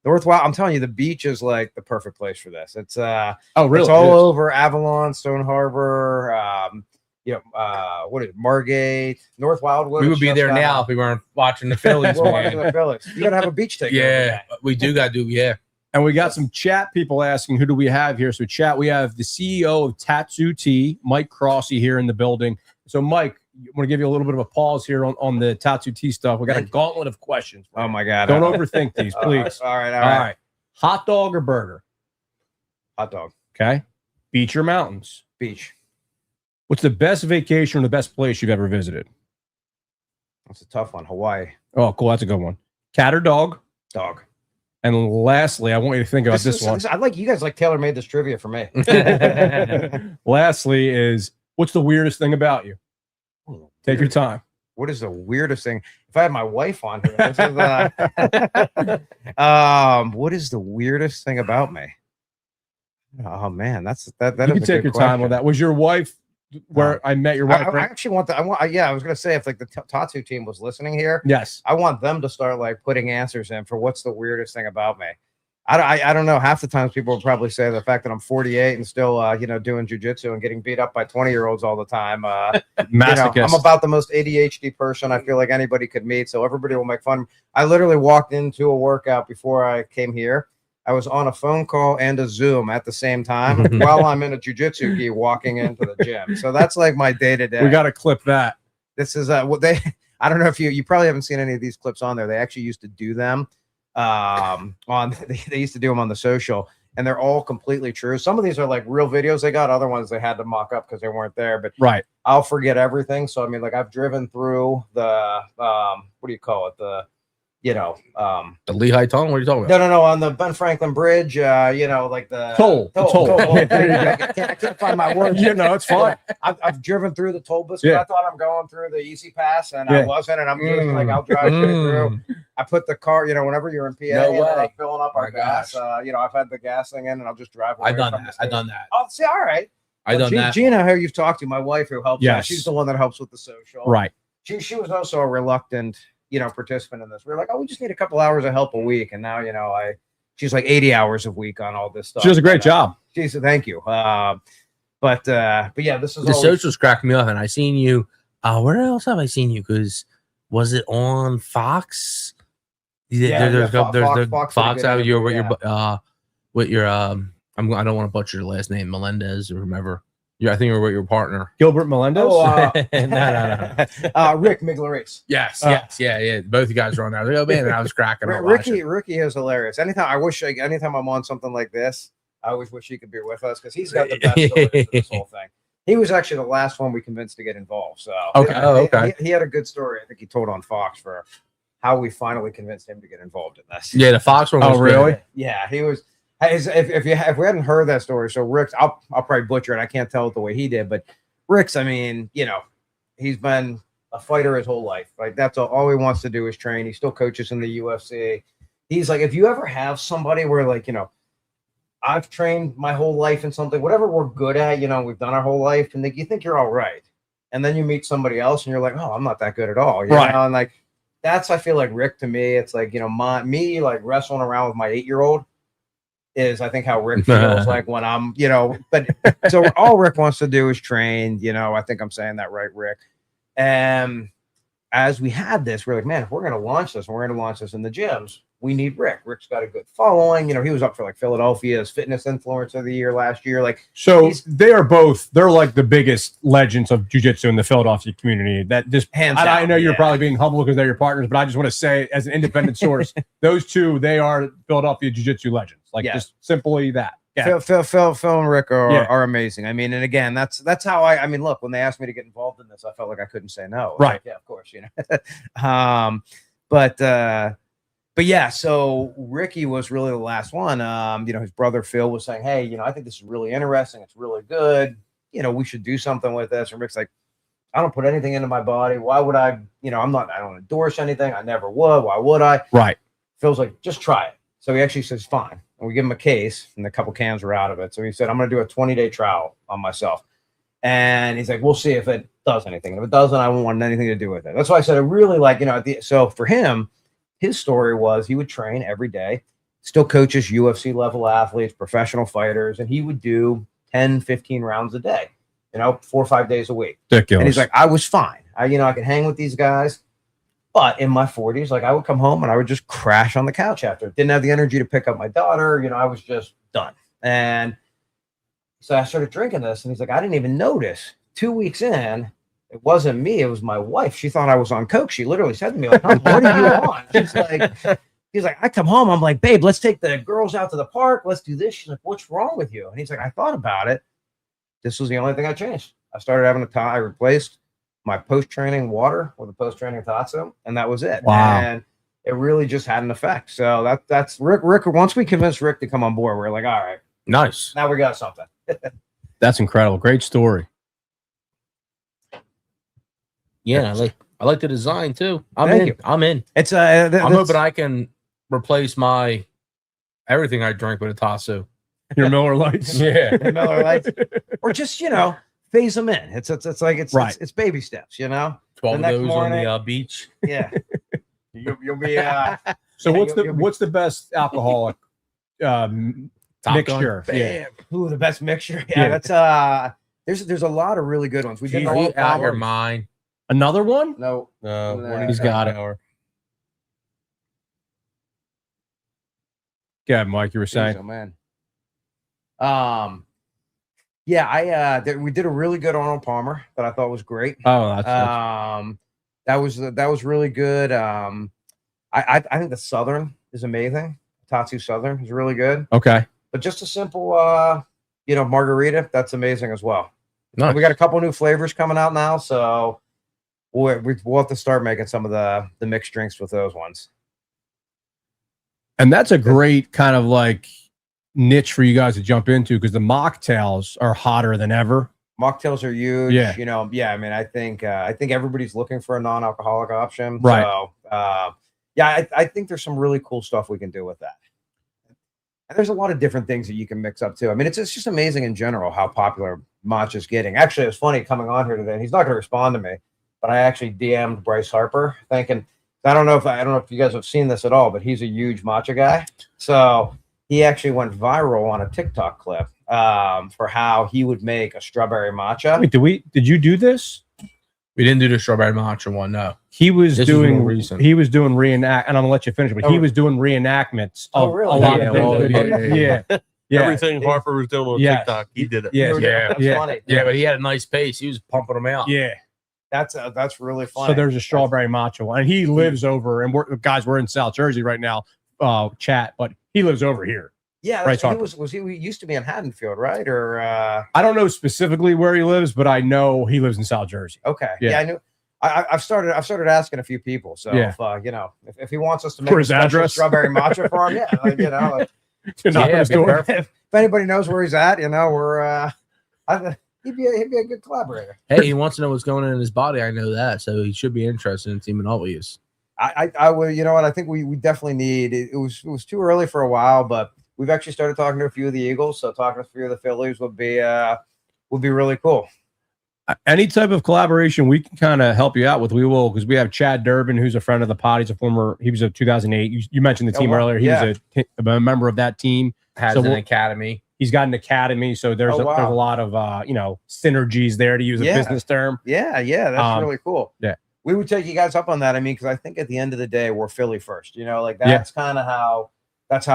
Northwell, I'm telling you, the beach is like the perfect place for this. It's oh really? It's all over Avalon, Stone Harbor. What is it, Margate, North Wildwood? We would be there now if we weren't watching the Phillies. We're watching the Phillies. You gotta have a beach take. Yeah, we do gotta do. Yeah. And we got some chat people asking, who do we have here? So chat, we have the CEO of Tatsu Tea, Mike Crossy, here in the building. So Mike, I want to give you a little bit of a pause here on the Tatsu Tea stuff. We got a gauntlet of questions. Oh my God. Don't overthink these, please. All right. Hot dog or burger? Hot dog. Okay. Beach or mountains? Beach. What's the best vacation or the best place you've ever visited? That's a tough one. Hawaii. Oh, cool. That's a good one. Cat or dog? Dog. And lastly, I want you to think about this one. I like you guys tailor-made this trivia for me. Lastly is, what's the weirdest thing about you? Take your time. What is the weirdest thing? If I had my wife on here, this is, what is the weirdest thing about me? Oh man, that. You can take your time with that. Was your wife where I met your wife? I actually want that. I was gonna say, if like the Tatsu team was listening here, yes, I want them to start like putting answers in for what's the weirdest thing about me. I don't know. Half the times people will probably say the fact that I'm 48 and still doing jujitsu and getting beat up by 20-year-olds all the time. I'm about the most ADHD person I feel like anybody could meet. So everybody will make fun. I literally walked into a workout before I came here. I was on a phone call and a Zoom at the same time while I'm in a jujitsu gi walking into the gym. So that's like my day-to-day. We got to clip that. This is what they. I don't know if you probably haven't seen any of these clips on there. They actually used to do them. They used to do them on the social, and they're all completely true. Some of these are like real videos they got, other ones they had to mock up because they weren't there, but I'll forget everything. So I mean, like, I've driven through the what do you call it, the Lehigh Tunnel. What are you talking about? No, on the Ben Franklin Bridge, like the toll. I can't find my words. It's fine. I've driven through the toll booths. I thought I'm going through the Easy Pass, and I wasn't. And I'm just like, I'll drive straight through. I put the car, whenever you're in PA, I'm filling up our gas. I've had the gas thing in, and I'll just drive. I've done that. Oh, see, all right. I've done that. Gina, who you've talked to, my wife, who helps. Yes. She's the one that helps with the social. Right. She was also a reluctant, participant in this. We were like, oh, we just need a couple hours of help a week, and now, she's like 80 hours a week on all this stuff. She does a great job. She said, thank you. But yeah, this is the socials cracked me up, and I seen you. Where else have I seen you? Because was it on Fox? There's Fox out. You're with your I don't want to butcher your last name, Melendez, or whomever. I think you're with your partner, Gilbert Melendez. No. Rick Miglaris. Yes. Yeah. Both you guys were on there. I was like, oh man, and I was cracking up. Ricky is hilarious. Anytime I'm on something like this, I always wish he could be with us because he's got the best story for this whole thing. He was actually the last one we convinced to get involved. So okay. He had a good story. I think he told on Fox for how we finally convinced him to get involved in this. Yeah, the Fox one. Oh, really? Good. Yeah, he was. If we hadn't heard that story, so Rick's, I'll probably butcher it. I can't tell it the way he did, but Rick's, I mean, he's been a fighter his whole life. Like, that's all he wants to do is train. He still coaches in the UFC. He's like, if you ever have somebody where, like, I've trained my whole life in something, whatever we're good at, we've done our whole life, and you think you're all right. And then you meet somebody else and you're like, oh, I'm not that good at all. You Right. know? And like, that's, I feel like Rick to me, it's like, me like wrestling around with my 8-year-old is, I think, how Rick feels like when I'm, but so all Rick wants to do is train, I think I'm saying that right, Rick. And as we had this, we're like, man, if we're going to launch this, and we're going to launch this in the gyms, we need Rick. Rick's got a good following. He was up for like Philadelphia's fitness influencer of the year last year. Like, so they're like the biggest legends of jiu-jitsu in the Philadelphia community. That just hands down. I know you're probably being humble because they're your partners, but I just want to say, as an independent source, those two, they are Philadelphia jiu-jitsu legends. Like, just simply that. Yeah. Phil and Rick are amazing. I mean, and again, that's how I mean, look, when they asked me to get involved in this, I felt like I couldn't say no. Right. Like, yeah, of course, But yeah, so Ricky was really the last one. His brother Phil was saying, hey, I think this is really interesting. It's really good. We should do something with this. And Rick's like, I don't put anything into my body. Why would I, I don't endorse anything. I never would. Why would I? Right. Phil's like, just try it. So he actually says, fine. And we give him a case and a couple cans were out of it. So he said, I'm going to do a 20-day trial on myself. And he's like, we'll see if it does anything. And if it doesn't, I won't want anything to do with it. That's why I said I really like, so for him, his story was he would train every day, still coaches UFC level athletes, professional fighters, and he would do 10, 15 rounds a day, 4 or 5 days a week. Ridiculous. And he's like, I was fine. I could hang with these guys. But in my 40s, like I would come home and I would just crash on the couch after. Didn't have the energy to pick up my daughter. I was just done. And so I started drinking this, and he's like, I didn't even notice. 2 weeks in, it wasn't me. It was my wife. She thought I was on coke. She literally said to me, like, what are you on? He's like, I come home. I'm like, babe, let's take the girls out to the park. Let's do this. She's like, what's wrong with you? And he's like, I thought about it. This was the only thing I changed. I started having I replaced my post-training water with a post-training tatsu, and that was it. Wow. And it really just had an effect. So that's Rick. Once we convinced Rick to come on board, we're like, all right, nice. Now we got something. That's incredible. Great story. Yeah, I like the design too. Thank you. I'm in. It's I'm hoping I can replace my everything I drink with a Tasso. Your Miller Lights. Yeah. Miller Lights. Or just, phase them in. It's baby steps, 12 of those on the beach. Yeah. You'll be so what's the best alcoholic mixture? Yeah. Ooh, the best mixture. Yeah, that's there's a lot of really good ones. We did out your mind. Another one? No. He's got it. Yeah, Mike, you were saying. Oh, man. We did a really good Arnold Palmer that I thought was great. Oh, that was really good. I think the Southern is amazing. Tatsu Southern is really good. Okay. But just a simple margarita, that's amazing as well. Nice. We got a couple new flavors coming out now, so we'll have to start making some of the mixed drinks with those ones. And that's a great kind of like niche for you guys to jump into, because the mocktails are hotter than ever. Mocktails are huge. Yeah. I mean, I think everybody's looking for a non-alcoholic option. Right. So, I think there's some really cool stuff we can do with that. And there's a lot of different things that you can mix up too. I mean, it's just amazing in general how popular matcha's getting. Actually, it was funny coming on here today. He's not going to respond to me, but I actually DM'd Bryce Harper thinking, I don't know if you guys have seen this at all, but he's a huge matcha guy. So he actually went viral on a TikTok clip for how he would make a strawberry matcha. Wait, did you do this? We didn't do the strawberry matcha one. No, he was doing reenact, and I'm gonna let you finish, but he was doing reenactments of really? a lot of things. Yeah. Everything Harper was doing on TikTok, he did it. That's funny. Yeah, but he had a nice pace. He was pumping them out. Yeah. That's really funny. So there's a strawberry matcha one, and he lives over, and we're in South Jersey right now, chat, but he lives over here. Yeah, right. He used to be in Haddonfield, right? Or I don't know specifically where he lives, but I know he lives in South Jersey. Okay. Yeah, I knew. I've started asking a a few people. So if he wants us to make a special strawberry matcha for him, if anybody knows where he's at, we're he'd be a good collaborator. Hey, he wants to know what's going on in his body. I know that, so he should be interested in Team Always. I would, I think we definitely need. It was too early for a while, but we've actually started talking to a few of the Eagles. So talking to a few of the Phillies would be really cool. Any type of collaboration we can kind of help you out with, we will, because we have Chad Durbin, who's a friend of the pod. He was a 2008. You mentioned the team earlier. He was a member of that team. Has an academy. He's got an academy, so there's a lot of synergies there, to use a business term. Yeah, that's really cool. Yeah, we would take you guys up on that. I mean, because I think at the end of the day, we're Philly first. Like that's kind of how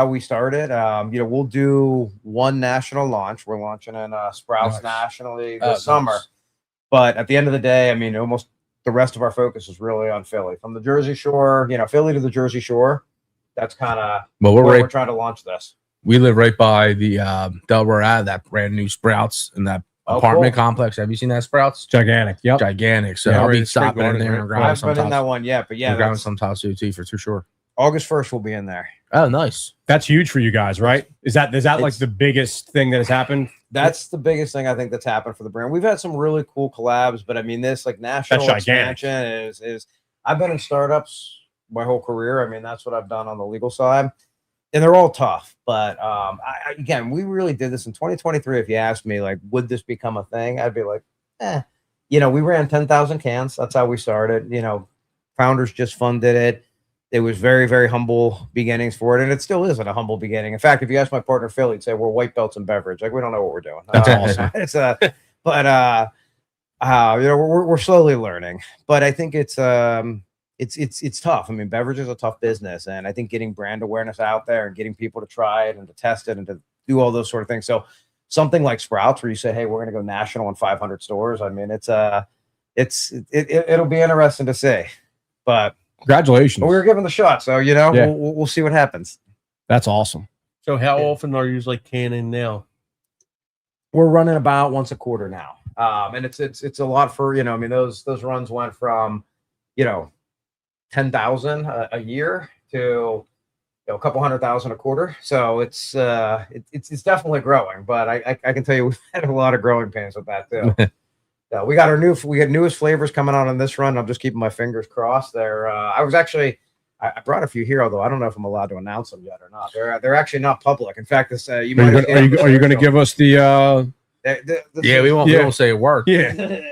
we started. We'll do one national launch. We're launching in Sprouts nationally this summer. Nice. But at the end of the day, I mean, almost the rest of our focus is really on Philly. From the Jersey Shore, Philly to the Jersey Shore. That's kind of we're trying to launch this. We live right by the Delaware Ave, that brand new Sprouts in that apartment complex. Have you seen that Sprouts? Gigantic. Yep. Gigantic. So I'll be stopping in there and grabbing some. I haven't been in that one yet, but yeah, grabbing some top suit for sure. August 1st we'll be in there. Oh, nice. That's huge for you guys, right? Is that like the biggest thing that has happened? That's the biggest thing I think that's happened for the brand. We've had some really cool collabs, but I mean, this like national expansion is. I've been in startups my whole career. I mean, that's what I've done on the legal side, and they're all tough. But again, we really did this in 2023. If you asked me, like, would this become a thing? I'd be like, we ran 10,000 cans. That's how we started. Founders just funded it. It was very, very humble beginnings for it, and it still is at a humble beginning. In fact, if you ask my partner Phil, he'd say we're white belts in beverage. Like, we don't know what we're doing. That's awesome. We're slowly learning. But I think it's tough. I mean, beverage is a tough business, and I think getting brand awareness out there and getting people to try it and to test it and to do all those sort of things. So something like Sprouts, where you say, "Hey, we're going to go national in 500 stores." I mean, it'll be interesting to see, but. Congratulations. But we were given the shot, so we'll see what happens. That's awesome. So how often are you canning now? We're running about once a quarter now. And it's a lot for, I mean, those runs went from, 10,000 a year to a couple 100,000 a quarter. So it's definitely growing, but I can tell you we've had a lot of growing pains with that too. We got newest flavors coming out on this run. I'm just keeping my fingers crossed. I brought a few here, although I don't know if I'm allowed to announce them yet or not. They're actually not public. In fact, this are you going to give us the? We won't say a word. Yeah,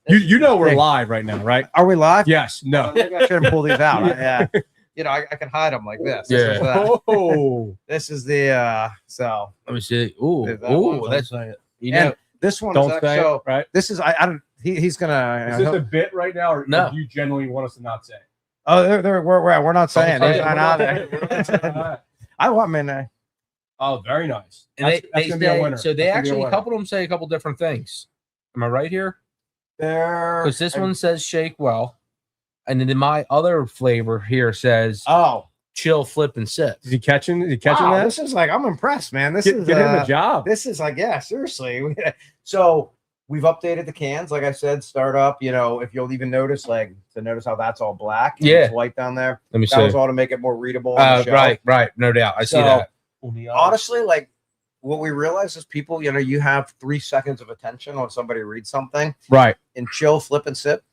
we're live right now, right? Are we live? Yes. No. Maybe I shouldn't pull these out. I can hide them like this. This is the so. Let me see. Ooh, that's this one don't say it, right? This is I don't. He's gonna. Is this a bit right now, or no? Do you genuinely want us to not say it? Oh, we're not saying it. Not out there. Oh, very nice. And that's gonna be a winner. So they actually, a couple of them say a couple different things. Am I right here? Because this one says shake well, and then my other flavor here says chill, flip, and sip. Is he catching that? This is I'm impressed, man. Get him a job. This is seriously. So we've updated the cans, like I said, start up. If you'll even notice, notice how that's all black. It's white down there. Let me see. That was all to make it more readable. Right, no doubt. I see that. Honestly, what we realize is people, you have 3 seconds of attention when somebody reads something. Right. And chill, flip, and sip.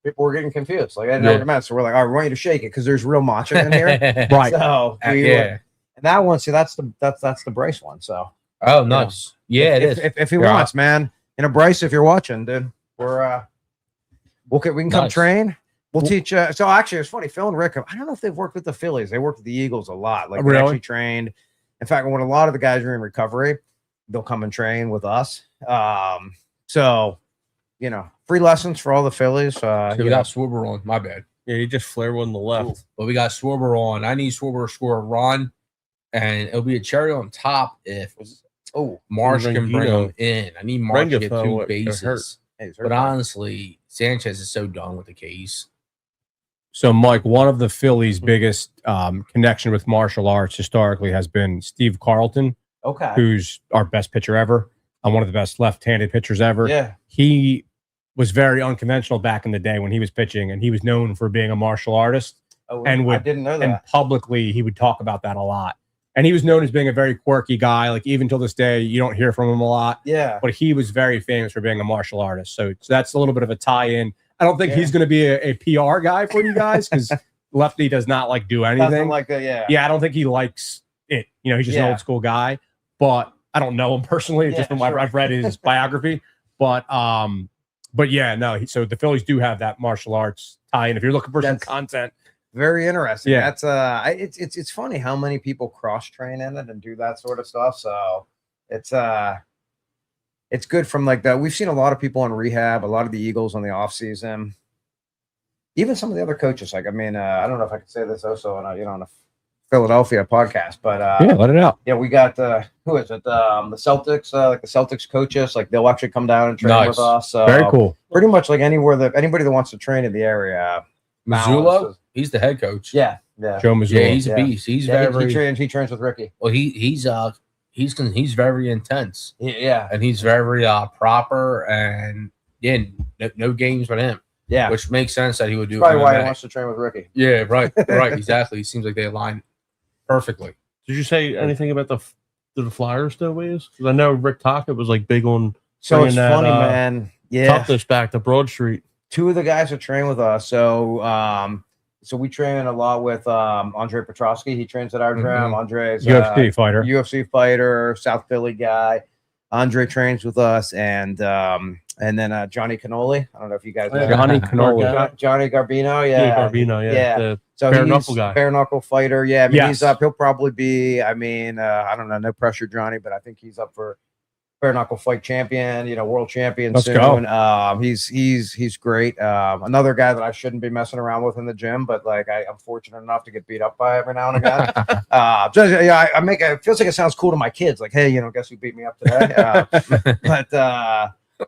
People were getting confused. I didn't know what it meant. So we're like, all right, we want you to shake it because there's real matcha in here. Right. So and that one, that's the Bryce one. So nice. It is. If he wants, man. Bryce, if you're watching, dude, we can come train. We'll teach. So actually, it's funny. Phil and Rick, I don't know if they've worked with the Phillies. They worked with the Eagles a lot. They actually trained. In fact, when a lot of the guys are in recovery, they'll come and train with us. So, free lessons for all the Phillies. So we got Schwarber on. My bad. Yeah, you just flare one to the left. But we got Schwarber on. I need Schwarber to score a run, and it'll be a cherry on top if Marsh can bring him in. I need Marsh to get 2 bases. But honestly, Sanchez is so done with the case. So, Mike, one of the Phillies' biggest connection with martial arts historically has been Steve Carlton, who's our best pitcher ever, one of the best left-handed pitchers ever. Yeah. He was very unconventional back in the day when he was pitching, and he was known for being a martial artist. I didn't know that. And publicly, he would talk about that a lot. And he was known as being a very quirky guy. Even till this day, you don't hear from him a lot. Yeah. But he was very famous for being a martial artist. So that's a little bit of a tie-in. I don't think he's going to be a PR guy for you guys because Lefty does not do anything like that. Yeah, I don't think he likes it. You know, he's just an old school guy, but I don't know him personally, just from what I've read his biography. But yeah, no. So the Phillies do have that martial arts tie, and if you're looking for some content, very interesting. Yeah, that's it's funny how many people cross train in it and do that sort of stuff. So it's good from like that. We've seen a lot of people in rehab, a lot of the Eagles on the off season, even some of the other coaches. Like, I mean, I don't know if I could say this also on a Philadelphia podcast, but yeah, let it out. Yeah, we got who is it? The Celtics, like the Celtics coaches, like they'll actually come down and train with us. So very cool. Pretty much like anybody that wants to train in the area. Missoula, he's the head coach. Yeah. Joe Missoula. Yeah, he's a beast. He's very. He trains with Ricky. Well, he's very intense. Yeah, and he's very proper, and no games with him. Yeah, which makes sense that he would do. That's probably why he wants to train with Ricky. Yeah, right, exactly. It seems like they align perfectly. Did you say anything about the Flyers though, Wiz? Because I know Rick Taka was like big on. So it's funny, man. Yeah, toughness back to Broad Street. Two of the guys that train with us. So we train a lot with Andre Petrosky. He trains at our gym. Andre's UFC fighter, South Philly guy. Andre trains with us, and then Johnny Cannoli. I don't know if you guys know Johnny Cannoli. Johnny Garbino. Yeah. So bare knuckle guy. Bare knuckle fighter. Yeah, I mean, he's up. He'll probably be. I mean, I don't know. No pressure, Johnny, but I think he's up for bare knuckle fight champion. World champion. Let's soon. go. He's great. Another guy that I shouldn't be messing around with in the gym, but like I'm fortunate enough to get beat up by every now and again. I make it feels like it sounds cool to my kids. Like, hey, guess who beat me up today?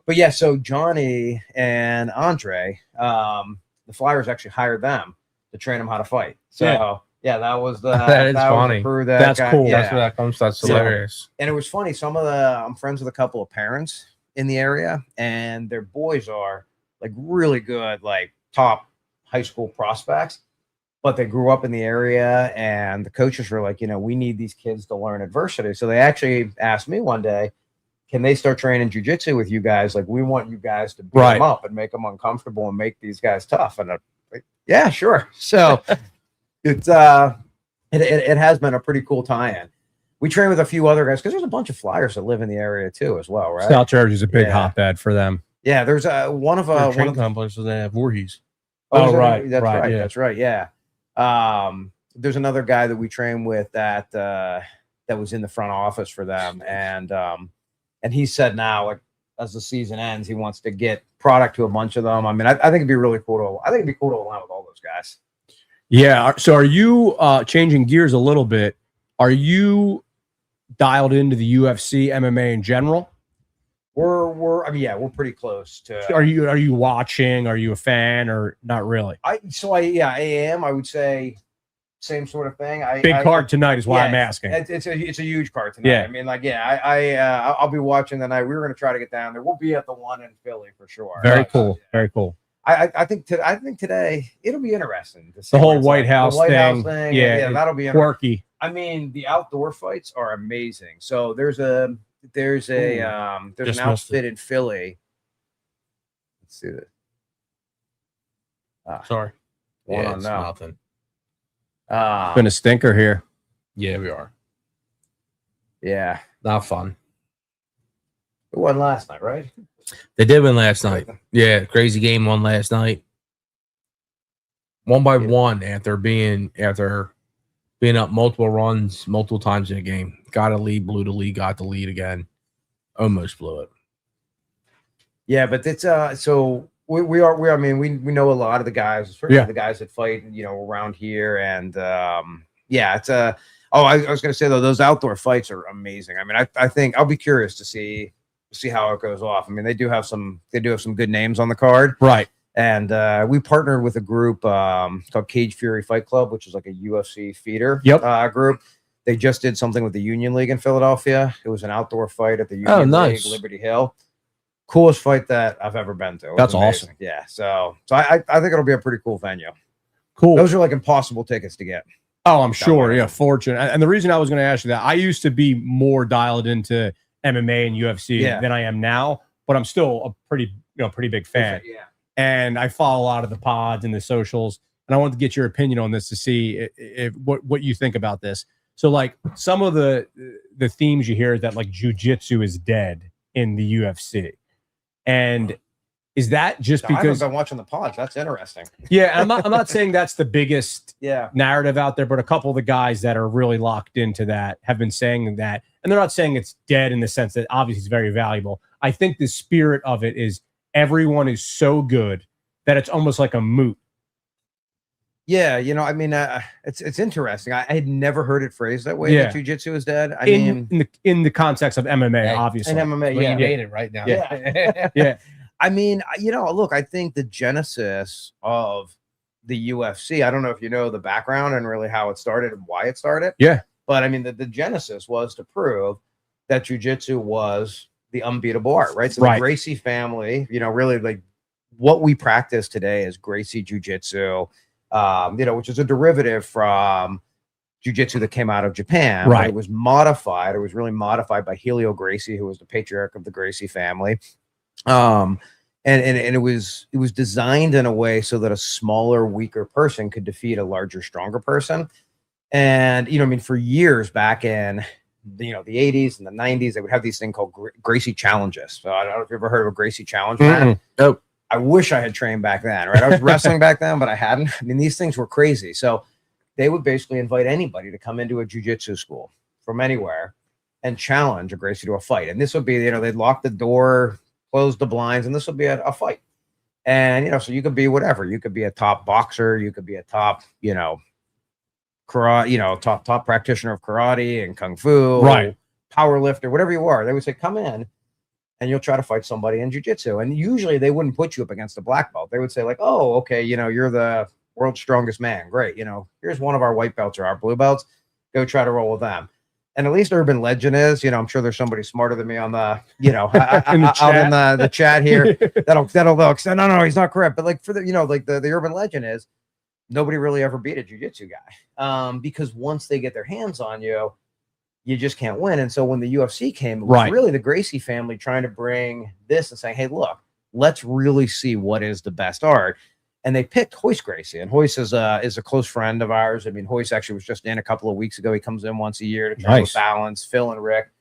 But yeah. So Johnny and Andre, the Flyers actually hired them to train them how to fight. So yeah, that was that is funny. That's cool. That's where that comes. That's hilarious. And it was funny. I'm friends with a couple of parents in the area, and their boys are like really good, like top high school prospects, but they grew up in the area, and the coaches were like, we need these kids to learn adversity. So they actually asked me one day, can they start training jiu-jitsu with you guys? Like, we want you guys to beat them up and make them uncomfortable and make these guys tough. And I'm like, yeah, sure. So it has been a pretty cool tie-in. We train with a few other guys because there's a bunch of Flyers that live in the area too, as well, right? South Jersey is a big hotbed for them. Yeah, there's one of train complexes they have Voorhees. That's right. Yeah. There's another guy that we train with that was in the front office for them, and he said now, like, as the season ends, he wants to get product to a bunch of them. I mean, I think it'd be really cool to align with all those guys. Yeah. So are you changing gears a little bit? Are you dialed into the UFC, MMA in general? We're pretty close to. Are you watching? Are you a fan or not really? I am. I would say same sort of thing. Big card tonight is why I'm asking. It's a huge card tonight. Yeah. I mean, like, I'll be watching tonight. We were going to try to get down there. We'll be at the one in Philly for sure. Very cool. Very cool. I think today it'll be interesting. The whole White House thing. Yeah, that'll be quirky. I mean, the outdoor fights are amazing. So there's an outfit in Philly. Let's see this. Sorry. It's nothing. It's been a stinker here. Yeah, we are. Yeah. Not fun. It won last night, right? They did win last night. Yeah, crazy game won last night. 1-1 after being up multiple runs multiple times in a game. Got a lead, blew the lead, got the lead again. Almost blew it. Yeah, but it's so we know a lot of the guys, especially the guys that fight, around here, and it's I was gonna say though, those outdoor fights are amazing. I mean, I think I'll be curious to see how it goes off. I mean, they do have some good names on the card, right? And we partnered with a group called Cage Fury Fight Club, which is like a UFC feeder group. They just did something with the Union League in Philadelphia. It was an outdoor fight at the Union League, Liberty Hill. Coolest fight that I've ever been to. That's awesome. Yeah. So I think it'll be a pretty cool venue. Cool. Those are like impossible tickets to get. Oh, I'm sure. Yeah, fortunate. And the reason I was going to ask you that, I used to be more dialed into MMA and UFC than I am now, but I'm still a pretty big fan. Yeah. And I follow a lot of the pods and the socials, and I wanted to get your opinion on this to see if what you think about this. So like some of the themes you hear is that like jujitsu is dead in the UFC. And is that just I haven't because been watching the pods? That's interesting. yeah, I'm not saying that's the biggest Yeah. narrative out there, but a couple of the guys that are really locked into that have been saying that, and they're not saying it's dead in the sense that obviously it's very valuable. I think the spirit of it is everyone is so good that it's almost like a moot. Yeah, you know, I mean, it's interesting. I had never heard it phrased that way. Yeah. That jujitsu is dead. I in, mean, in the context of MMA, Yeah, obviously. in MMA, Well, yeah, you made it right now. Yeah. Yeah. I mean, you know, look, I think the genesis of the UFC, I don't know if you know the background and really how it started and why it started. Yeah. But I mean, the genesis was to prove that jujitsu was the unbeatable art, right? So Right. the Gracie family, you know, really like what we practice today is Gracie jujitsu, you know, which is a derivative from jiu-jitsu that came out of Japan. Right. But it was modified. It was really modified by Helio Gracie, who was the patriarch of the Gracie family. And it was designed in a way so that a smaller, weaker person could defeat a larger, stronger person. And, you know, I mean, for years back in, you know, the 80s and the 90s, they would have these things called Gracie challenges. So I don't know if you've ever heard of a Gracie challenge, man. Oh, I wish I had trained back then, right? I was wrestling back then, but I hadn't. I mean, these things were crazy. So they would basically invite anybody to come into a jiu-jitsu school from anywhere and challenge a Gracie to a fight. And this would be, you know, they'd lock the door, close the blinds, and this would be a fight. And, you know, so you could be whatever. You could be a top boxer. You could be a top, you know, karate, you know, top practitioner of karate and kung fu, right, power lifter, whatever you are. They would say, come in and you'll try to fight somebody in jiu-jitsu. And usually they wouldn't put you up against a black belt. They would say like, oh, okay, you know, you're the world's strongest man. Great. You know, here's one of our white belts or our blue belts. Go try to roll with them. And at least urban legend is, you know, I'm sure there's somebody smarter than me on the, you know, out in the chat here that'll look. No, he's not correct. But like for the, you know, like the urban legend is nobody really ever beat a jiu-jitsu guy. Because once they get their hands on you, you just can't win. And so when the UFC came, it was really the Gracie family trying to bring this and saying, hey, look, let's really see what is the best art. And they picked Royce Gracie. And Royce is a close friend of ours. I mean, Royce actually was just in a couple of weeks ago. He comes in once a year to try to balance. Phil and Rick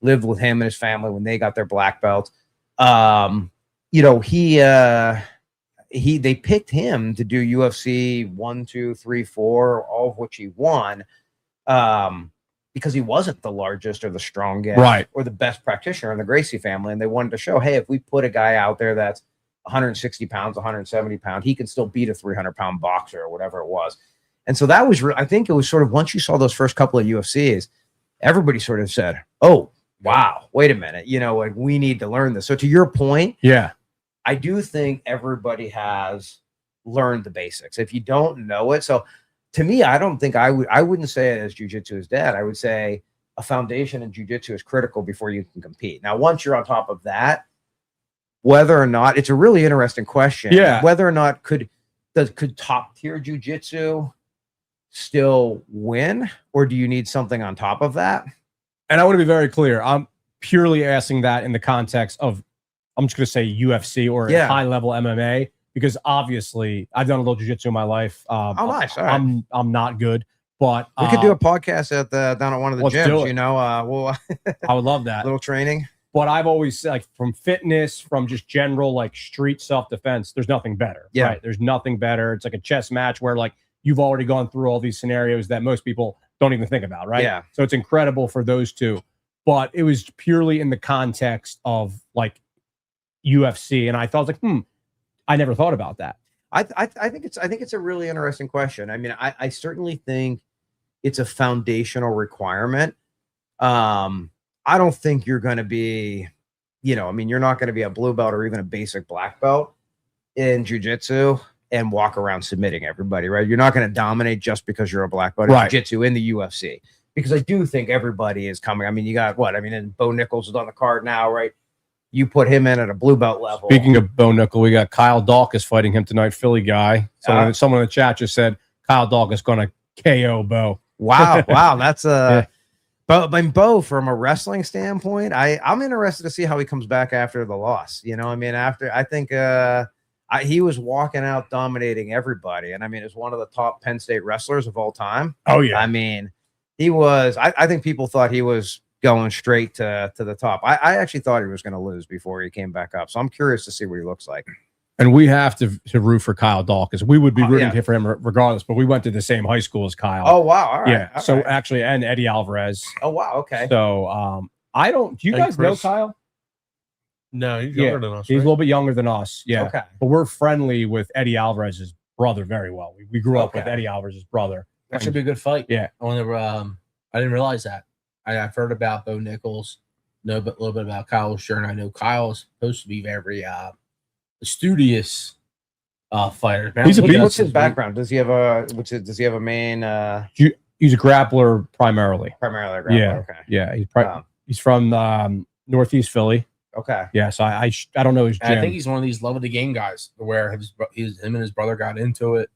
lived with him and his family when they got their black belts. You know, they picked him to do UFC 1, 2, 3, 4, all of which he won. Because he wasn't the largest or the strongest or the best practitioner in the Gracie family. And they wanted to show, hey, if we put a guy out there that's 160 pounds, 170 pounds, he can still beat a 300-pound boxer or whatever it was. And so that was, I think it was sort of, once you saw those first couple of UFCs, everybody sort of said, oh, wow, wait a minute, you know, like we need to learn this. So to your point, yeah, I do think everybody has learned the basics. If you don't know it, so to me, I don't think I wouldn't say it as jiu-jitsu is dead. I would say a foundation in jiu-jitsu is critical before you can compete. Now, once you're on top of that, whether or not, it's a really interesting question. Yeah. Whether or not could top tier jiu-jitsu still win, or do you need something on top of that? And I want to be very clear. I'm purely asking that in the context of, I'm just going to say UFC or high level MMA. Because obviously I've done a little jiu-jitsu in my life. Nice. All right. I'm not good, but we could do a podcast down at one of the gyms. You know, I would love that little training. But I've always said, like, from fitness, from just general like street self-defense, there's nothing better. Yeah, right? There's nothing better. It's like a chess match where like you've already gone through all these scenarios that most people don't even think about, right? Yeah. So it's incredible for those two. But it was purely in the context of like UFC, and I thought like, I never thought about that. I think it's a really interesting question. I mean, I certainly think it's a foundational requirement. I don't think you're going to be, you know, I mean, you're not going to be a blue belt or even a basic black belt in jiu-jitsu and walk around submitting everybody, right? You're not going to dominate just because you're a black belt in jiu-jitsu in the UFC, because I do think everybody is coming. I mean, you got and Bo Nichols is on the card now, right? You put him in at a blue belt level. Speaking of Bo Nickel, we got Kyle Dawkins fighting him tonight, Philly guy. Someone in the chat just said Kyle Dawkins is going to KO Bo. Wow, that's But Bo, from a wrestling standpoint, I'm interested to see how he comes back after the loss. You know, I mean, I think he was walking out dominating everybody, and I mean, is one of the top Penn State wrestlers of all time. Oh yeah, I mean, He was. I think people thought he was going straight to the top. I actually thought he was going to lose before he came back up. So I'm curious to see what he looks like. And we have to root for Kyle Dawkins. We would be rooting yeah. for him regardless, but we went to the same high school as Kyle. Oh, wow. All right. Yeah. All So right. actually, and Eddie Alvarez. Oh, wow. Okay. So I don't. Do you And guys know Chris. Kyle? No, he's younger than us. He's a right? little bit younger than us. Yeah. Okay. But we're friendly with Eddie Alvarez's brother very well. We grew up with Okay. Eddie Alvarez's brother. That should be a good fight. Yeah. I wonder, I didn't realize that. I've heard about Bo Nichols, know a little bit about Kyle Stern. I know Kyle is supposed to be very studious fighter. He's a beast. What's his background? Does he have a main He's a grappler primarily. primarily a grappler? Yeah. Okay. Yeah. He's from Northeast Philly. Okay. Yeah. So I don't know his gym. And I think he's one of these love of the game guys where him and his brother got into it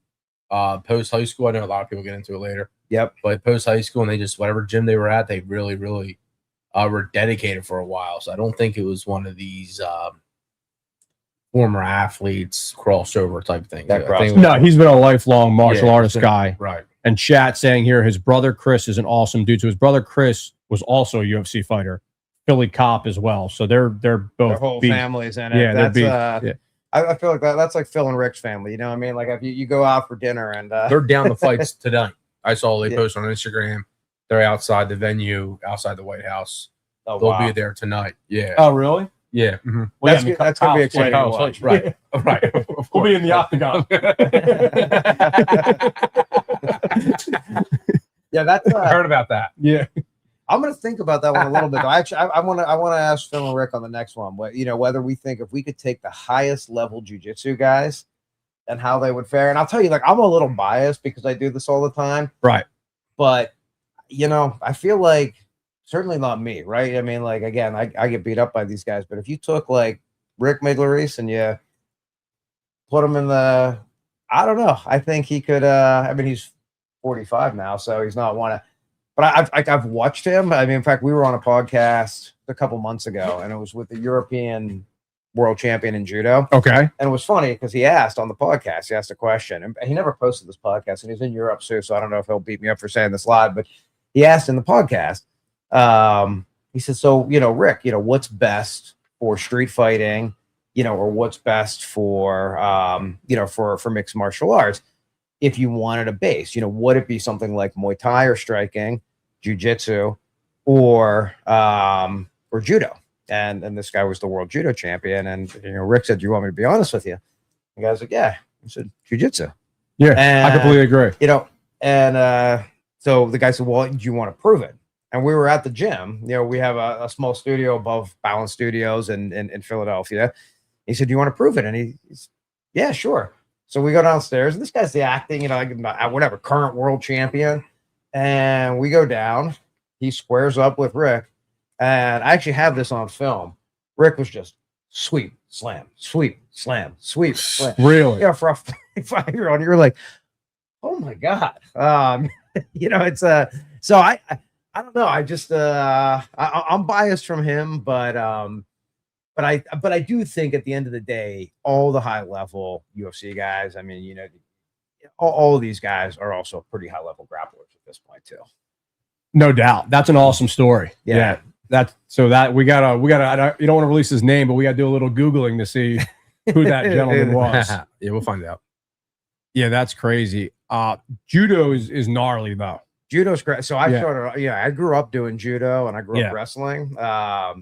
post high school. I know a lot of people get into it later. Yep. But post high school, and they just whatever gym they were at, they really, really were dedicated for a while. So I don't think it was one of these former athletes crossover type things. That I think No, he's been a lifelong martial Yeah, artist he's been- guy. right. And chat saying here his brother Chris is an awesome dude. So his brother Chris was also a UFC fighter, Philly cop as well. So they're both Their whole beef. family's in it. Yeah, they're That's beef. Yeah. I feel like that's like Phil and Rick's family. You know what I mean? Like if you go out for dinner and They're down the fights tonight. I saw they Yeah. post on Instagram. They're outside the venue, outside the White House. oh, They'll wow. be there tonight. Yeah. Oh, really? Yeah. Well, That's gonna be exciting. to Kyle's watch. fight, right. Right. Of We'll be in the course. octagon. Yeah, that's. I heard about that. Yeah. I'm gonna think about that one a little bit. Actually, I want to ask Phil and Rick on the next one. But whether we think if we could take the highest level jujitsu guys and how they would fare. And I'll tell you, like I'm a little biased because I do this all the time. Right. But I feel like certainly not me, right? I mean, like again, I get beat up by these guys. But if you took like Rick Midleris and you put him in I don't know. I think he could. I mean, he's 45 now, so he's not one of. But I've watched him. I mean, in fact, we were on a podcast a couple months ago, and it was with the European world champion in judo. Okay. And it was funny because he asked on the podcast, he asked a question, and he never posted this podcast, and he's in Europe too, so I don't know if he'll beat me up for saying this live, but he asked in the podcast, he said, so, Rick, what's best for street fighting, or what's best for, for mixed martial arts? If you wanted a base, would it be something like Muay Thai or striking, jiu-jitsu, or judo? And this guy was the world judo champion. And Rick said, "Do you want me to be honest with you?" The guy's like, "Yeah." He said, "Jiu-jitsu." Yeah, And, I completely agree. So the guy said, "Well, do you want to prove it?" And we were at the gym. We have a small studio above Balance Studios in Philadelphia. He said, "Do you want to prove it?" And he's, "Yeah, sure." So we go downstairs, and this guy's the acting, whatever, current world champion. And we go down. He squares up with Rick. And I actually have this on film. Rick was just sweep, slam, sweep, slam, sweep, slam. Really? Yeah, for a 5-year-old, you're like, oh my God. It's so I don't know. I just I'm biased from him, but I do think at the end of the day, all the high level UFC guys, I mean, all of these guys are also pretty high level grapplers at this point too. No doubt. That's an awesome story. Yeah. We gotta, you don't want to release his name, but we gotta do a little Googling to see who that gentleman was. Yeah, we'll find out. Yeah, that's crazy. Judo is gnarly though. Judo's great. So I Yeah. started, I grew up doing judo and I grew Yeah. up wrestling.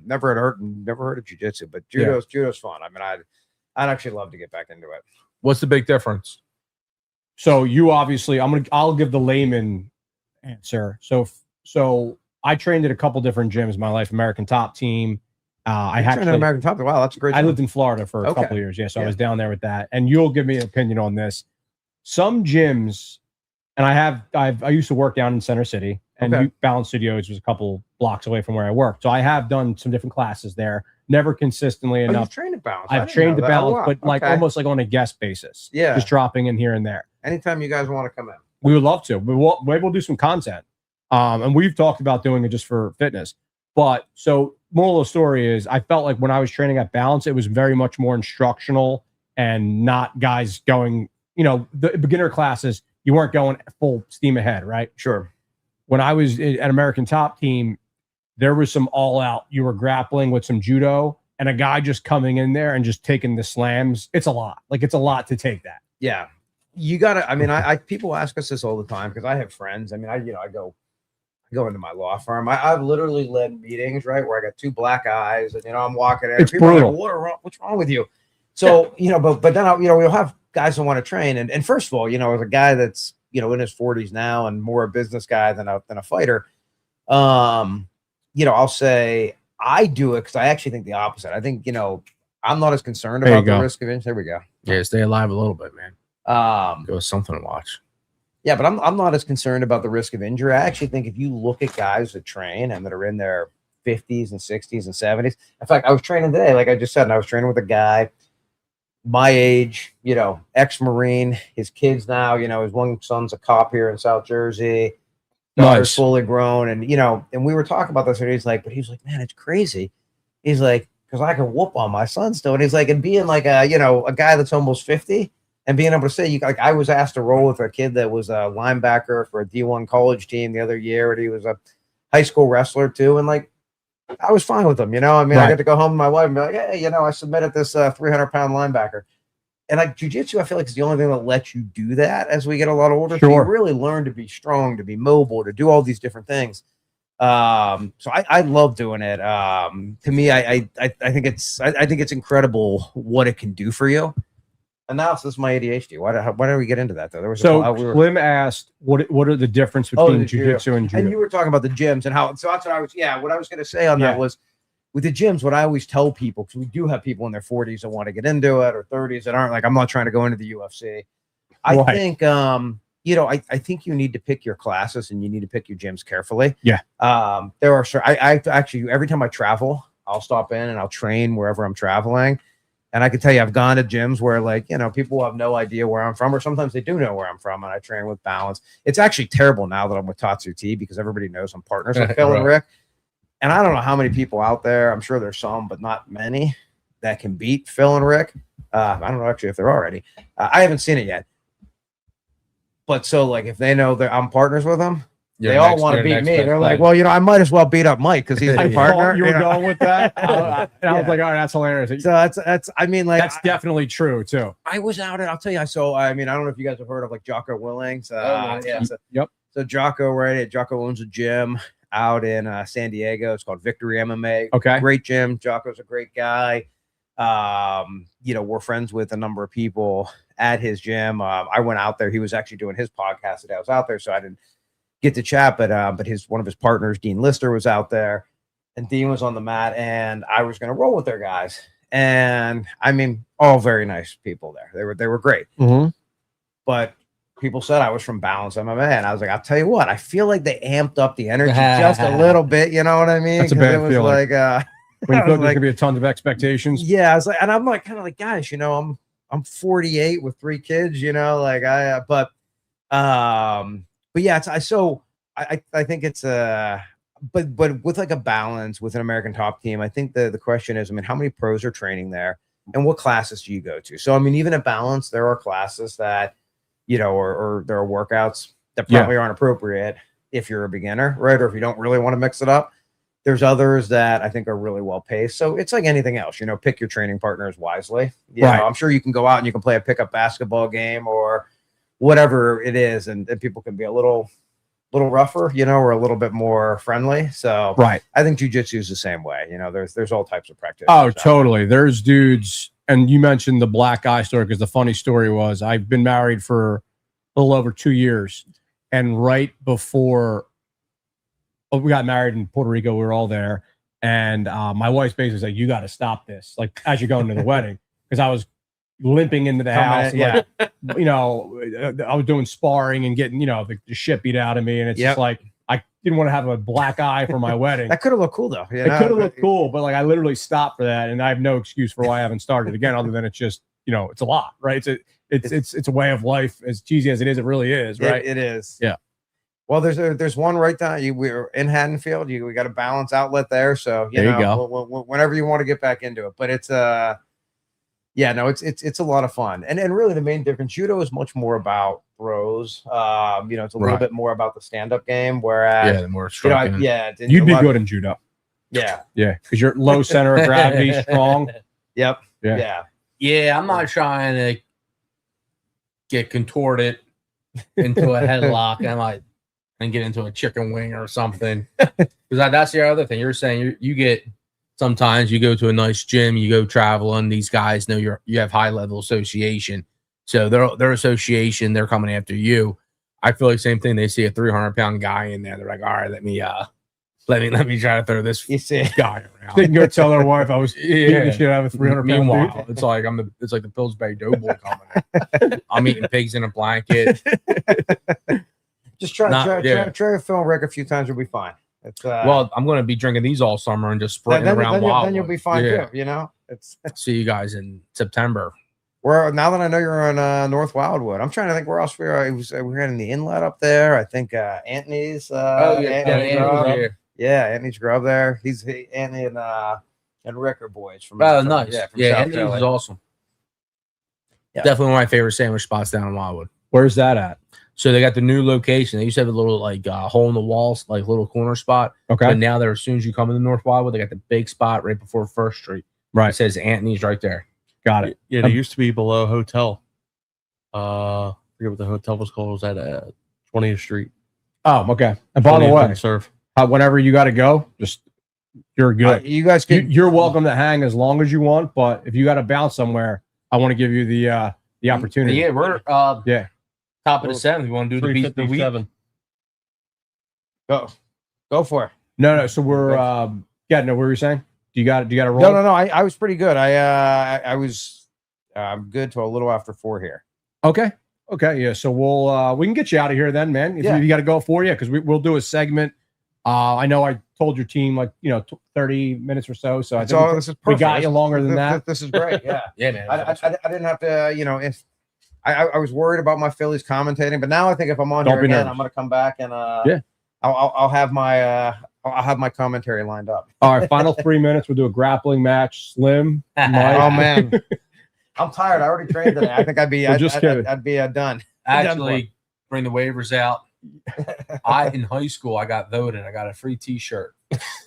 Never heard of jiu-jitsu, but judo's fun. I mean, I'd actually love to get back into it. What's the big difference? So you obviously, I'll give the layman answer. So I trained at a couple different gyms in my life, American Top Team. I Trained at actually, American Top. Wow, that's a great. I gym. lived in Florida for a Okay. couple of years. Yeah. So I Yeah. was down there with that. And you'll give me an opinion on this. Some gyms, and I used to work down in Center City, and Okay. Balance Studios was a couple blocks away from where I worked. So I have done some different classes there, never consistently Oh, enough. you've trained at Balance. I I've didn't trained know to that. Oh, Balance, wow. but like Okay. almost like on a guest basis. Yeah. Just dropping in here and there. Anytime you guys want to come in. We would love to. Maybe we'll do some content. And we've talked about doing it just for fitness. But so moral of the story is I felt like when I was training at Balance, it was very much more instructional and not guys going, the beginner classes, you weren't going full steam ahead, right? Sure. when I was at American Top Team, there was some all out. You were grappling with some judo, and a guy just coming in there and just taking the slams. It's a lot. Like, it's a lot to take that. Yeah. You gotta, I mean, I people ask us this all the time because I have friends. I mean, I go into my law firm. I've literally led meetings, right, where I got 2 black eyes, and I'm walking in. It's people brutal. are like, what's wrong with you? So but then we'll have guys who want to train, and first of all, as a guy that's in his 40s now and more a business guy than a fighter, I'll say I do it because I actually think the opposite. I think I'm not as concerned about the risk of injury. There we go. Yeah, stay alive a little bit, man. It was something to watch. Yeah, but I'm not as concerned about the risk of injury. I actually think if you look at guys that train and that are in their 50s and 60s and 70s. In fact, I was training today, like I just said, and I was training with a guy my age, ex-Marine, his kids now, his one son's a cop here in South Jersey. Daughter's fully grown. And, and we were talking about this, and he's like, man, it's crazy. He's like, because I can whoop on my son still. And he's like, and being like a guy that's almost 50 and being able to say, I was asked to roll with a kid that was a linebacker for a D1 college team the other year, and he was a high school wrestler too. And like, I was fine with him, I mean, right. I got to go home to my wife and be like, hey, I submitted this 300-pound linebacker. And like jiu-jitsu, I feel like it's the only thing that lets you do that as we get a lot older. Sure. So you really learn to be strong, to be mobile, to do all these different things. So I love doing it. To me, I think it's incredible what it can do for you. And now this is my ADHD. Why did we get into that though? There was Slim asked, what are the difference between jiu-jitsu and judo? And you were talking about the gyms and how. So that's what I was. Yeah, what I was going to say on that was with the gyms. What I always tell people, because we do have people in their 40s that want to get into it or 30s that aren't like, I'm not trying to go into the UFC. I think I think you need to pick your classes and you need to pick your gyms carefully. Yeah. There are I actually every time I travel, I'll stop in and I'll train wherever I'm traveling. And I can tell you, I've gone to gyms where people have no idea where I'm from, or sometimes they do know where I'm from, and I train with balance. It's actually terrible now that I'm with Tatsu T because everybody knows I'm partners with Phil and Rick. And I don't know how many people out there, I'm sure there's some, but not many, that can beat Phil and Rick. I don't know actually if there are any. I haven't seen it yet. But so like if they know that I'm partners with them, they all want to beat me. They're like, well, I might as well beat up Mike because he's my partner. You were going with that? I was like, all right, that's hilarious. So that's I mean, like that's definitely true too. I was out and I'll tell you, I don't know if you guys have heard of like Jocko Willings. So Jocko, right? Jocko owns a gym out in San Diego. It's called Victory MMA. Okay. Great gym. Jocko's a great guy. We're friends with a number of people at his gym. I went out there. He was actually doing his podcast today. I was out there, so I didn't get to chat, but one of his partners, Dean Lister, was out there, and Dean was on the mat, and I was going to roll with their guys. And I mean, all very nice people there. They were great. Mm-hmm. But people said I was from Balance MMA, and I was like, I'll tell you what, I feel like they amped up the energy just a little bit. You know what I mean? That's a bad it was feeling. Like, when you feel like there could be a ton of expectations. Yeah, I was like, and I'm like, kind of like, guys, I'm 48 with 3 kids. But yeah, I think it's but with like a balance with an American Top Team, I think the question is, I mean, how many pros are training there, and what classes do you go to? So I mean, even at Balance, there are classes that or there are workouts that probably aren't appropriate if you're a beginner, right? Or if you don't really want to mix it up. There's others that I think are really well paced. So it's like anything else, pick your training partners wisely. Right. I'm sure you can go out and you can play a pickup basketball game or whatever it is, and people can be a little rougher, or a little bit more friendly. So right. I think jiu-jitsu is the same way. There's all types of practice. Oh, totally. There's dudes, and you mentioned the black eye story because the funny story was I've been married for a little over 2 years, and right before we got married in Puerto Rico, we were all there, and my wife's basically said, you got to stop this, like as you're going to the wedding, because I was limping into the house. Yeah. I was doing sparring and getting, the shit beat out of me. And it's just like, I didn't want to have a black eye for my wedding. That could have looked cool though. It could have looked cool, but like I literally stopped for that. And I have no excuse for why I haven't started again, other than it's just, it's a lot, right? It's a way of life, as cheesy as it is. It really is, right? It is. Yeah. Well, there's one right down. We're in Haddonfield. We got a Balance outlet there. So, there you go. Whenever you want to get back into it, but it's, Yeah, no, it's a lot of fun, and really the main difference, judo is much more about throws. It's a little Right. bit more about the stand-up game, whereas Yeah, the more striking. You'd be good in judo. Yeah, Yeah, because you're low center of gravity, strong. yep, Yeah. yeah. Yeah, I'm not trying to get contorted into a headlock and get into a chicken wing or something. Because that's the other thing you're saying. You get sometimes you go to a nice gym, you go traveling. These guys know you have high level association, so their association, they're coming after you. I feel like same thing. They see a 300-pound guy in there, they're like, all right, let me try to throw this You see, guy around. They can go tell their wife I was beating the shit out of a 300 pound Meanwhile, it's like it's like the Pillsbury Doughboy coming in. I'm eating pigs in a blanket. just try to film Rick a few times, you'll be fine. It's Well, I'm going to be drinking these all summer and just sprinting then around then you'll be fine too. It's See you guys in September. now that I know you're on North Wildwood, I'm trying to think where else we are. We're in the inlet up there. I think Anthony's. Anthony's Grub there. Anthony and Rick are boys from. Oh, nice. From Yeah, South Anthony's Philly. is awesome. Yeah. Definitely one of my favorite sandwich spots down in Wildwood. Where's that at? So they got the new location. They used to have a little hole in the walls, like little corner spot. Okay. But now they're as soon as you come into North Wildwood, they got the big spot right before First Street. Right. It says Anthony's right there. Got it. Yeah, they used to be below a hotel. I forget what the hotel was called. It was at 20th Street. Oh, okay. And by the 20th way, and Surf. whenever you got to go, just you're good. You guys can. You're welcome to hang as long as you want, but if you got to bounce somewhere, I want to give you the opportunity. Yeah, we're Yeah. top of the seventh. We want to do the beat of the week. 357. Go for it. No. So we're no. What were you saying? Do you got a roll? No. I was pretty good. I was good till a little after 4 here. Okay. Yeah. So we can get you out of here then, man. If you got to go for you, because we'll do a segment. I know I told your team 30 minutes or so. So This is we perfect. got you longer than that. This is great. Yeah. Yeah, man. I didn't have to. If I was worried about my Phillies commentating, but now I think if I'm on Don't here be again, nervous. I'm going to come back and Yeah. I'll have my commentary lined up. All right. Final 3 minutes. We'll do a grappling match. Slim. Mike. Oh man, I'm tired. I already trained today. I think I'd be. Just kidding. I'd be done. Actually, bring the waivers out. In high school, I got voted. I got a free T-shirt.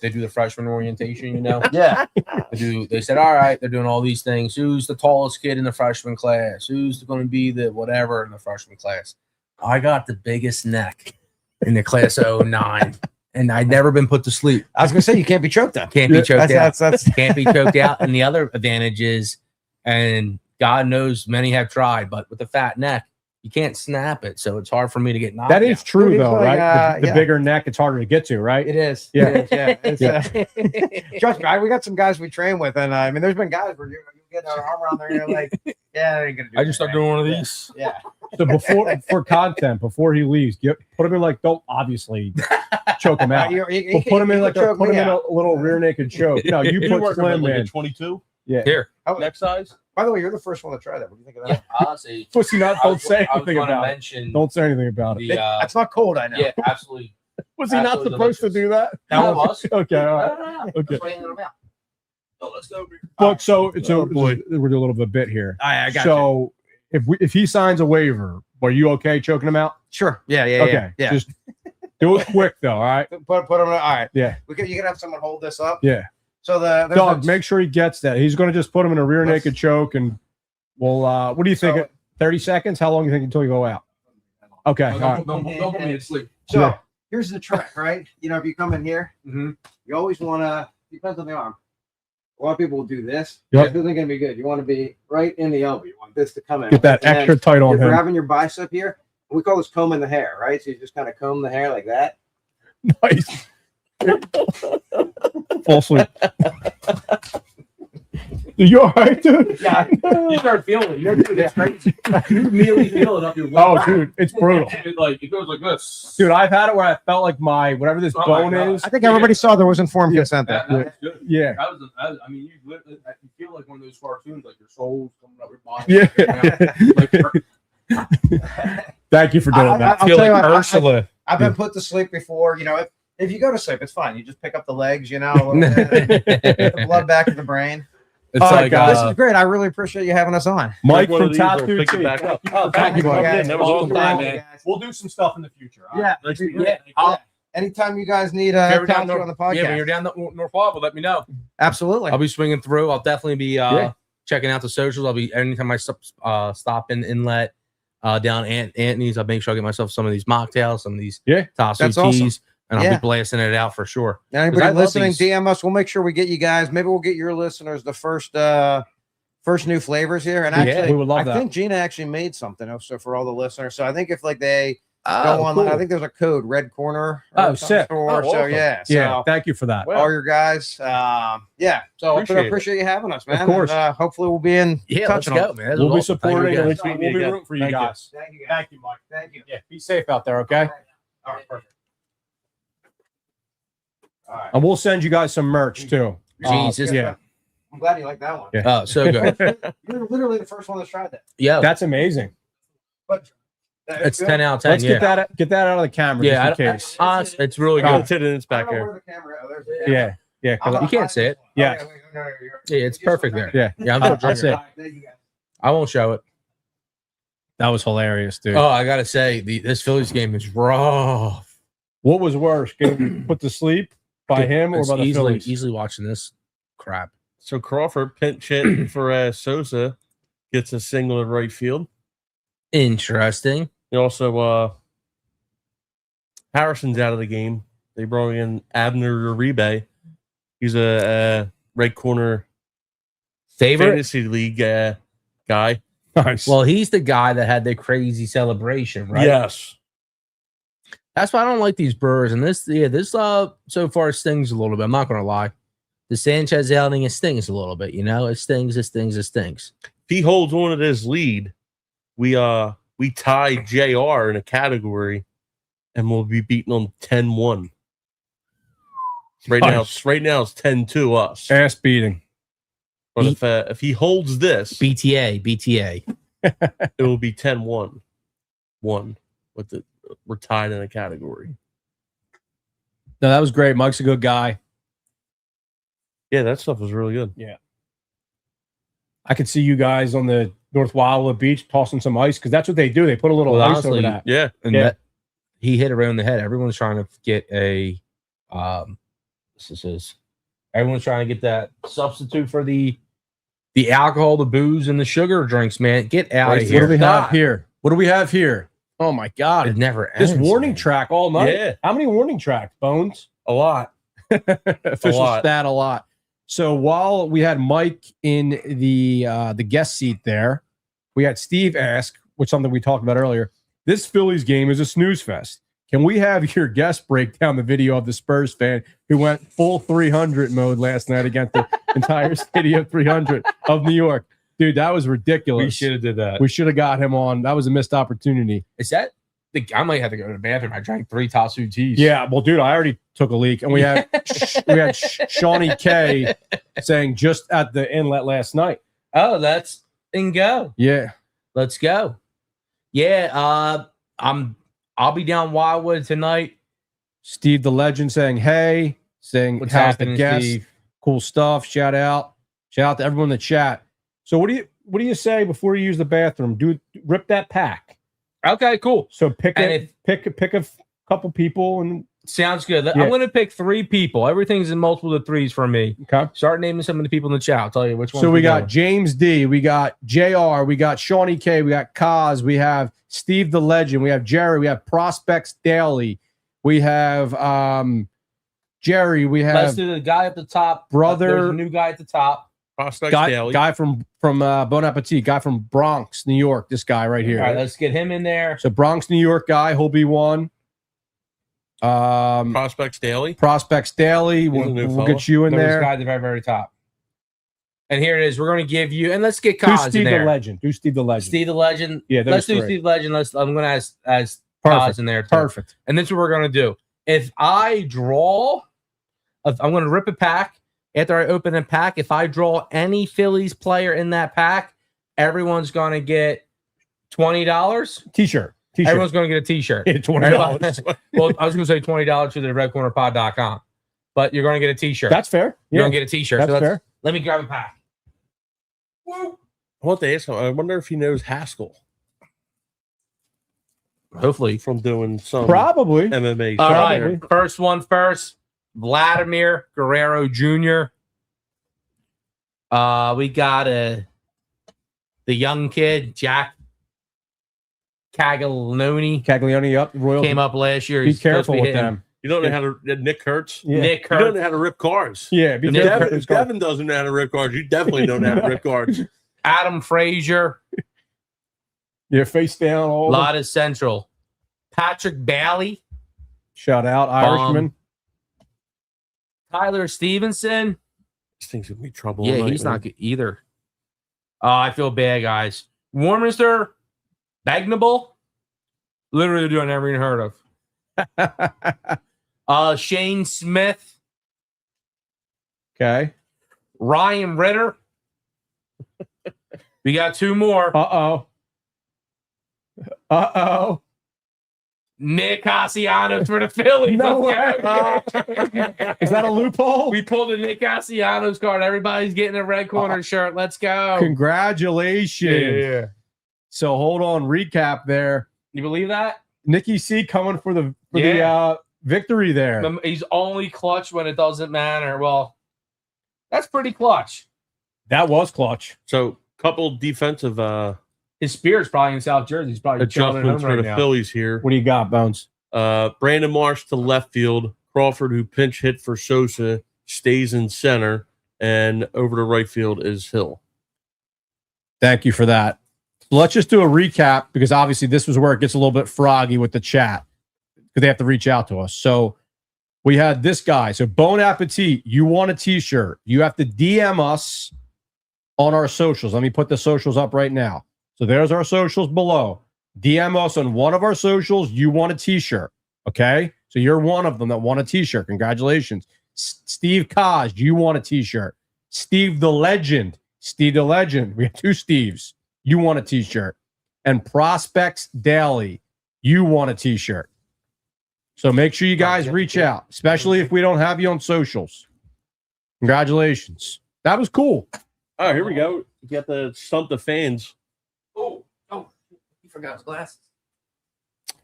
They do the freshman orientation, Yeah. They said, all right, they're doing all these things. Who's the tallest kid in the freshman class? Who's going to be the whatever in the freshman class? I got the biggest neck in the class of 09, and I'd never been put to sleep. I was gonna say you can't be choked up. Can't be choked out. That's Can't be choked out. And the other advantage is, and God knows many have tried, but with the fat neck, you can't snap it. So it's hard for me to get knocked That is out. true, Dude, though, like, right? The yeah. bigger neck, it's harder to get to, right? It is. Yeah. It is, yeah. Trust me, we got some guys we train with, and I mean, there's been guys where you get our arm around there, and you're like, yeah, they ain't gonna do I just that, started doing one of these. Yeah. So for content, before he leaves, put him in don't obviously choke him out. But put him in a little rear naked choke. No, you put Slim in. 22 Yeah. Here. neck size. By the way, you're the first one to try that. What do you think of that? Honestly, Pussy nut. Don't say I was anything gonna about it. mention Don't say anything about it. the That's not cold, I know. yeah, absolutely. Was he not absolutely supposed to do that? That was Okay. All right. No. Okay. Just waiting them out. So let's go over here. But so Oh, boy. we're doing a little bit of a bit here. I got you. So if he signs a waiver, are you okay choking him out? Sure. Yeah. Okay. Yeah. Just do it quick though. All right. Put him. All right. Yeah. You can have someone hold this up. Yeah. So there's Doug, make sure he gets that. He's going to just put him in a rear Let's- naked choke, and we'll. What do you think? So- 30 seconds? How long do you think until you go out? Okay. All right. Don't put me to sleep. So Yeah. here's the trick, right? If you come in here, Mhm. you always want to, depends on the arm. A lot of people will do this. Yep. This isn't going to be good. You want to be right in the elbow. You want this to come in. Get that And then extra tight on You're him. grabbing your bicep here. We call this combing the hair, right? So you just kind of comb the hair like that. Nice. Fall asleep. You all right, dude? Yeah. You start feeling it. You're doing this crazy. You immediately feel it up your Oh, dude, it's brutal. It goes like this. Dude, I've had it where I felt like my whatever this Oh my bone God. is. I think everybody saw there was informed Yeah. consent there. That's good. Yeah. I mean, you feel like one of those cartoons, like your soul's coming up your body. Yeah. Thank you for doing that. I'll tell you what, Ursula. I've been put to sleep before. If you go to sleep, it's fine. You just pick up the legs, a little bit, get the blood back to the brain. It's All like right, this is great. I really appreciate you having us on. Mike One of from these, Top I'll Dude pick it Tea. back up. Oh, thank you, Welcome buddy. in. That was Welcome awesome. back, Thank you, man. guys. We'll do some stuff in the future. all right? Yeah, Nice to meet Yeah, you. anytime you guys need If you're talent on the podcast. Yeah, when you're down the North Wall, let me know. Absolutely. I'll be swinging through. I'll definitely be Yeah. checking out the socials. I'll be anytime I stop in Inlet down Anthony's. I'll make sure I get myself some of these mocktails, some of these Tasu That's teas, awesome. and I'll Yeah. be blasting it out for sure. Anybody 'Cause I love listening, these. DM us. We'll make sure we get you guys. Maybe we'll get your listeners the first new flavors here. And Yeah, actually, we would love I that. think Gina actually made something also for all the listeners. So I think if like they Oh, go online, cool. I think there's a code Red Corner. Oh, or some sick. store. Oh, So awesome. yeah, so Yeah, thank you for that. Well, all your guys. Yeah. So I appreciate you having us, man. Of course. And, hopefully we'll be in Yeah, let's touch on go, man. This We'll be was awesome. Thank you supporting again. and we'll be Again. rooting for you Thank you. guys. Thank you, guys. Thank you, Mike. Thank you. Yeah, be safe out there, okay? All right, perfect. All right. And we'll send you guys some merch too. Jesus. Yeah, I'm glad you like that one. Yeah. Oh, so good. You're literally the first one that's tried that. Yeah, that's amazing. But it's 10 out of 10. Let's yeah. get that out of the camera Yeah, just in case. It's really Go good. to the ins I back don't know here. where the camera. Oh, there's the camera. Yeah, I'm You can't see it. Yeah. Okay, wait, no, you're- Yeah, it's perfect there. yeah. Yeah, I'm Oh, still that's drinking. it. All right, thank you, guys. I won't show it. That was hilarious, dude. Oh, I gotta say, this Phillies game is rough. What was worse, getting put to sleep by him or It's by the easily Phillies? watching this crap. So Crawford pinch hit for Sosa, gets a single at right field. Interesting. And also, Harrison's out of the game. They brought in Abner Uribe. He's a Red Corner Favorite? fantasy league guy. Nice. Well, he's the guy that had the crazy celebration, right? Yes. That's why I don't like these Brewers. And this so far stings a little bit. I'm not gonna lie. The Sanchez outing, it stings a little bit, you know. It stings. It stings. If he holds on to this lead, we tie JR in a category, and we'll be beating them 10-1. Right now, it's 10-2 us. Ass beating. But if he holds this, BTA. it will be 10-1. We're tied in a category. No, that was great. Mike's a good guy. Yeah, that stuff was really good. I could see you guys on the North Wildwood Beach tossing some ice because that's what they do. They put a little Well, ice honestly, over that. Yeah. And Yeah. that he hit around the head. Everyone's trying to get a everyone's trying to get that substitute for the alcohol, the booze, and the sugar drinks, man. Get out Right of What here. do we have God, here? What do we have here? Oh my It God! never ends. This warning man. track all night. Yeah. How many warning tracks, Bones? A lot. Official lot. stat, a lot. So while we had Mike in the guest seat there, we had Steve ask, which is something we talked about earlier. This Phillies game is a snooze fest. Can we have your guest break down the video of the Spurs fan who went full 300 mode last night against the entire city of 300 of New York? Dude, that was ridiculous. We should have did that. We should have got him on. That was a missed opportunity. Is that I might have to go to the bathroom. I drank 3 Tasu teas. Yeah, well, dude, I already took a leak, and we had Shawnee K saying just at the inlet last night. Oh, that's and go. Yeah, Let's go. Yeah, I'll be down Wildwood tonight. Steve the Legend saying hey, saying What's how's the happening, guest? Steve? Cool stuff. Shout out to everyone in the chat. So what do you say before you use the bathroom? Rip that pack. Okay, cool. So pick And a couple people and Sounds good. Yeah. I'm going to pick 3 people. Everything's in multiple of 3s for me. okay. Start naming some of the people in the chat. I'll tell you which one. So we got James D, we got JR, we got Shawnee K, we got Kaz, we have Steve the Legend, we have Jerry, we have Prospects Daily, we have Jerry, we Let's have do the guy at the top. Brother- There's a new guy at the top. Prospects Daily. guy from Bon Appetit, guy from Bronx, New York. This guy right here. All right, let's get him in there. So Bronx, New York guy, he'll be one. Prospects Daily. Prospects Daily, He's a we'll new we'll fella. get you in There's there. guy at the very, very top. And here it is. We're going to give you, and let's get Do Kaz in Steve the there. Legend. Do Steve the Legend. Steve the Legend. Yeah, those let's do 3. Steve the Legend. I'm going to ask Perfect. Kaz in there too. Perfect. And that's what we're going to do. If I'm going to rip a pack. After I open a pack, if I draw any Phillies player in that pack, everyone's going to get $20. T-shirt. Everyone's going to get a T-shirt. Yeah, $20. Well, I was going to say $20 to the redcornerpod.com, but you're going to get a T-shirt. That's fair. You're Yeah, going to get a T-shirt. that's So fair. let me grab a pack. I want to ask him. I wonder if he knows Haskell Hopefully. from doing some Probably. MMA. All stuff. right. First one first. Vladimir Guerrero Jr. We got the young kid, Jack Caglione up. Royal came up last year. Be He's supposed to careful be with hitting. them. You don't know how to Nick Kurtz. Yeah. Nick You don't Kurtz, know how to rip cars. Yeah, be Nick careful. If Devin doesn't know how to rip cars, you definitely don't know how to rip cars. Adam Frazier, Yeah, face down. All the- Lotta Central, Patrick Bailey, shout out Irishman. Tyler Stevenson. This thing's gonna be trouble. Yeah, tonight, he's man. not good either. I feel bad, guys. Warminster, Bagnable, literally doing everything heard of. Shane Smith, Okay. Ryan Ritter. We got two more. Uh-oh. Nick Castellanos for the Phillies. No Let's go. Is that a loophole? We pulled the Nick Castellanos card. Everybody's getting a red corner shirt. Let's go. Congratulations. So hold on. Recap there. You believe that? Nikki C coming for the victory there. He's only clutch when it doesn't matter. Well, that's pretty clutch. That was clutch. So, couple defensive His Spear's probably in South Jersey. He's probably chilling at home adjustments for right the now. Phillies here. What do you got, Bones? Brandon Marsh to left field. Crawford, who pinch hit for Sosa, stays in center, and over to right field is Hill. Thank you for that. So let's just do a recap because obviously this was where it gets a little bit froggy with the chat because they have to reach out to us. So we had this guy. So Bon Appetit, you want a t-shirt. You have to DM us on our socials. Let me put the socials up right now. So there's our socials below. DM us on one of our socials. You want a t-shirt. Okay. So you're one of them that want a t-shirt. Congratulations. Steve Kaj, you want a t-shirt. Steve the Legend. Steve the Legend. We have two Steves. You want a t-shirt. And Prospects Daily. You want a t-shirt. So make sure you guys reach out, especially if we don't have you on socials. Congratulations. That was cool. Oh, here we go. You got the stump the fans. Oh, he forgot his glasses. So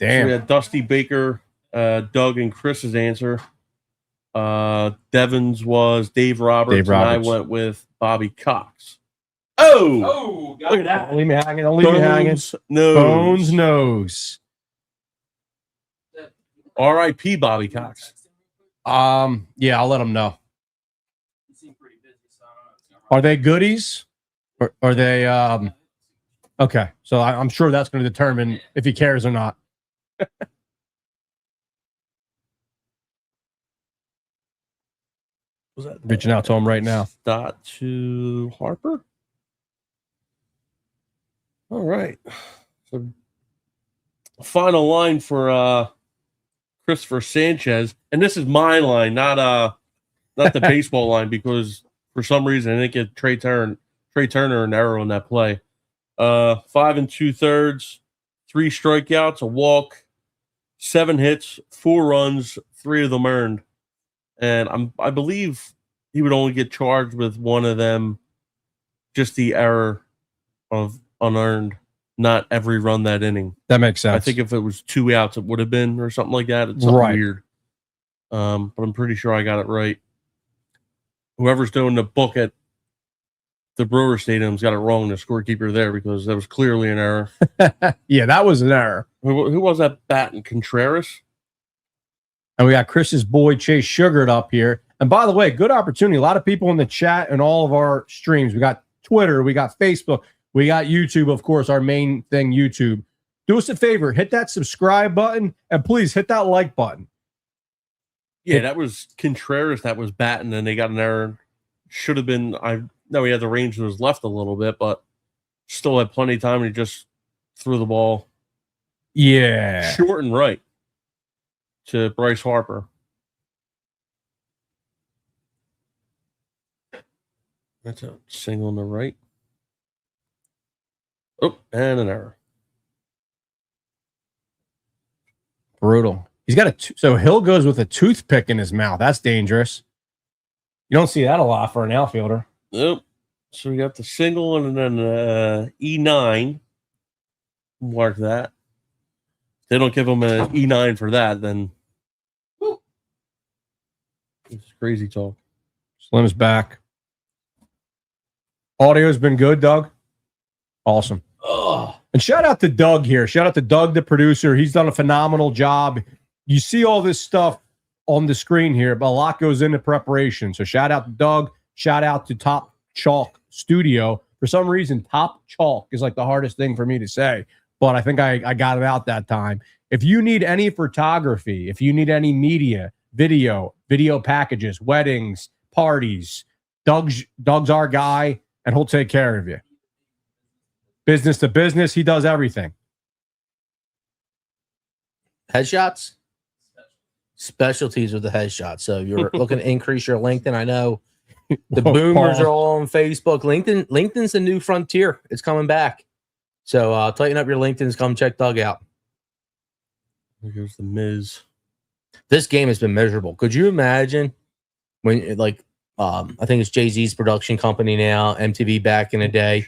Damn. we had Dusty Baker, Doug, and Chris's answer. Devin's was Dave Roberts, Dave Roberts. and I went with Bobby Cox. Oh, Oh, look at that. Don't leave me hanging. Don't leave me hanging. No. Bones nose. R.I.P. Bobby Cox. Yeah, I'll let them know. Are they goodies? Or are they okay. So I'm sure that's going to determine if he cares or not. Was that Reaching out to him right now. Dot to Harper. All right. So final line for Christopher Sanchez, and this is my line, not the baseball line, because for some reason I didn't get Trey Turner an error on that play. 5 2/3, 3 strikeouts, a walk, 7 hits, 4 runs, 3 of them earned. And I believe he would only get charged with one of them, just the error of unearned, not every run that inning. That makes sense. I think if it was 2 outs, it would have been, or something like that. It's something Right. weird. But I'm pretty sure I got it right. Whoever's doing the book at the Brewer Stadium's got it wrong, the scorekeeper there, because that was clearly an error. Yeah, that was an error. Who was that batting? Contreras? And we got Chris's boy Chase Sugared up here. And by the way, good opportunity. A lot of people in the chat and all of our streams. We got Twitter, we got Facebook, we got YouTube, of course, our main thing, YouTube. Do us a favor, hit that subscribe button, and please hit that like button. Yeah, that was Contreras that was batting, and they got an error. Should have been. I know he had the range to his left a little bit, but still had plenty of time, and he just threw the ball Yeah. short and right to Bryce Harper. That's a single on the right. Oh, and an error. Brutal. He's got so Hill goes with a toothpick in his mouth. That's dangerous. You don't see that a lot for an outfielder. Nope. So we got the single and then E9. Mark that. If they don't give him an E9 for that, then it's crazy talk. Slim's back. Audio's been good, Doug. Awesome. And shout out to Doug here. Shout out to Doug, the producer. He's done a phenomenal job. You see all this stuff on the screen here, but a lot goes into preparation. So shout out to Doug. Shout out to Top Chalk Studio. For some reason, Top Chalk is like the hardest thing for me to say, but I think I got it out that time. If you need any photography, if you need any media, video packages, weddings, parties, Doug's our guy, and he'll take care of you. Business to business, he does everything. Headshots? Specialties with the headshots. So you're looking to increase your LinkedIn. I know the boomers are all on Facebook. LinkedIn's the new frontier. It's coming back. So tighten up your LinkedIn's. Come check Doug out. Here's the Miz. This game has been miserable. Could you imagine when, like, I think it's Jay-Z's production company now, MTV back in the day,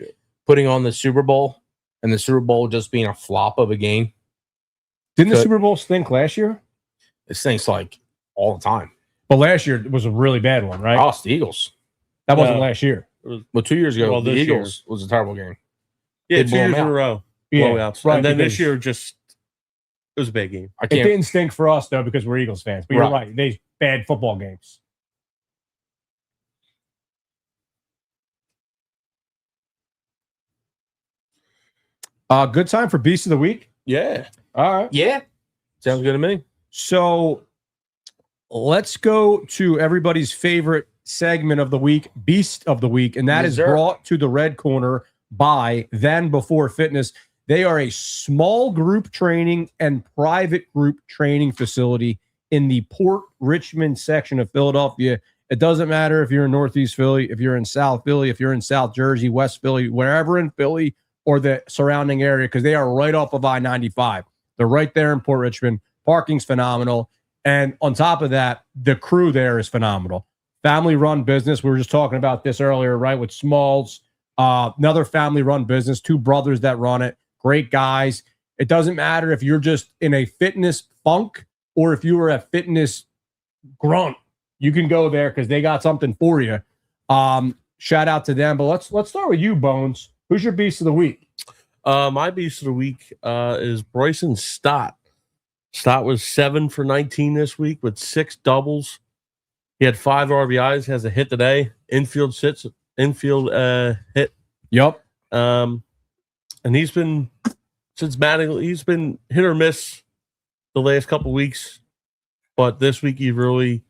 putting on the Super Bowl and the Super Bowl just being a flop of a game? Didn't the Super Bowl stink last year? It stinks like all the time. But last year was a really bad one, right? Oh, it's the Eagles. That wasn't last year. Well, 2 years ago, the Eagles was a terrible game. Yeah, 2 years in a row. Blowouts. Right, and then this year, just it was a bad game. It didn't stink for us, though, because we're Eagles fans. But you're right. They bad football games. Good time for Beast of the Week? Yeah. All right. Yeah. Sounds good to me. So let's go to everybody's favorite segment of the week, Beast of the Week, and that is brought to the Red Corner by Then Before Fitness. They are a small group training and private group training facility in the Port Richmond section of Philadelphia. It doesn't matter if you're in Northeast Philly, if you're in South Philly, if you're in South Jersey, West Philly, wherever in Philly or the surrounding area, because they are right off of I-95. They're right there in Port Richmond. Parking's phenomenal. And on top of that, the crew there is phenomenal. Family-run business. We were just talking about this earlier, right, with Smalls. Another family-run business, 2 brothers that run it. Great guys. It doesn't matter if you're just in a fitness funk or if you are a fitness grunt. You can go there because they got something for you. Shout out to them. But let's start with you, Bones. Who's your Beast of the Week? My Beast of the Week is Bryson Stott. Stott was 7 for 19 this week with 6 doubles. He had 5 RBIs. Has a hit today. Infield hit. Yep. And he's been since Mattingly. He's been hit or miss the last couple weeks, but this week he really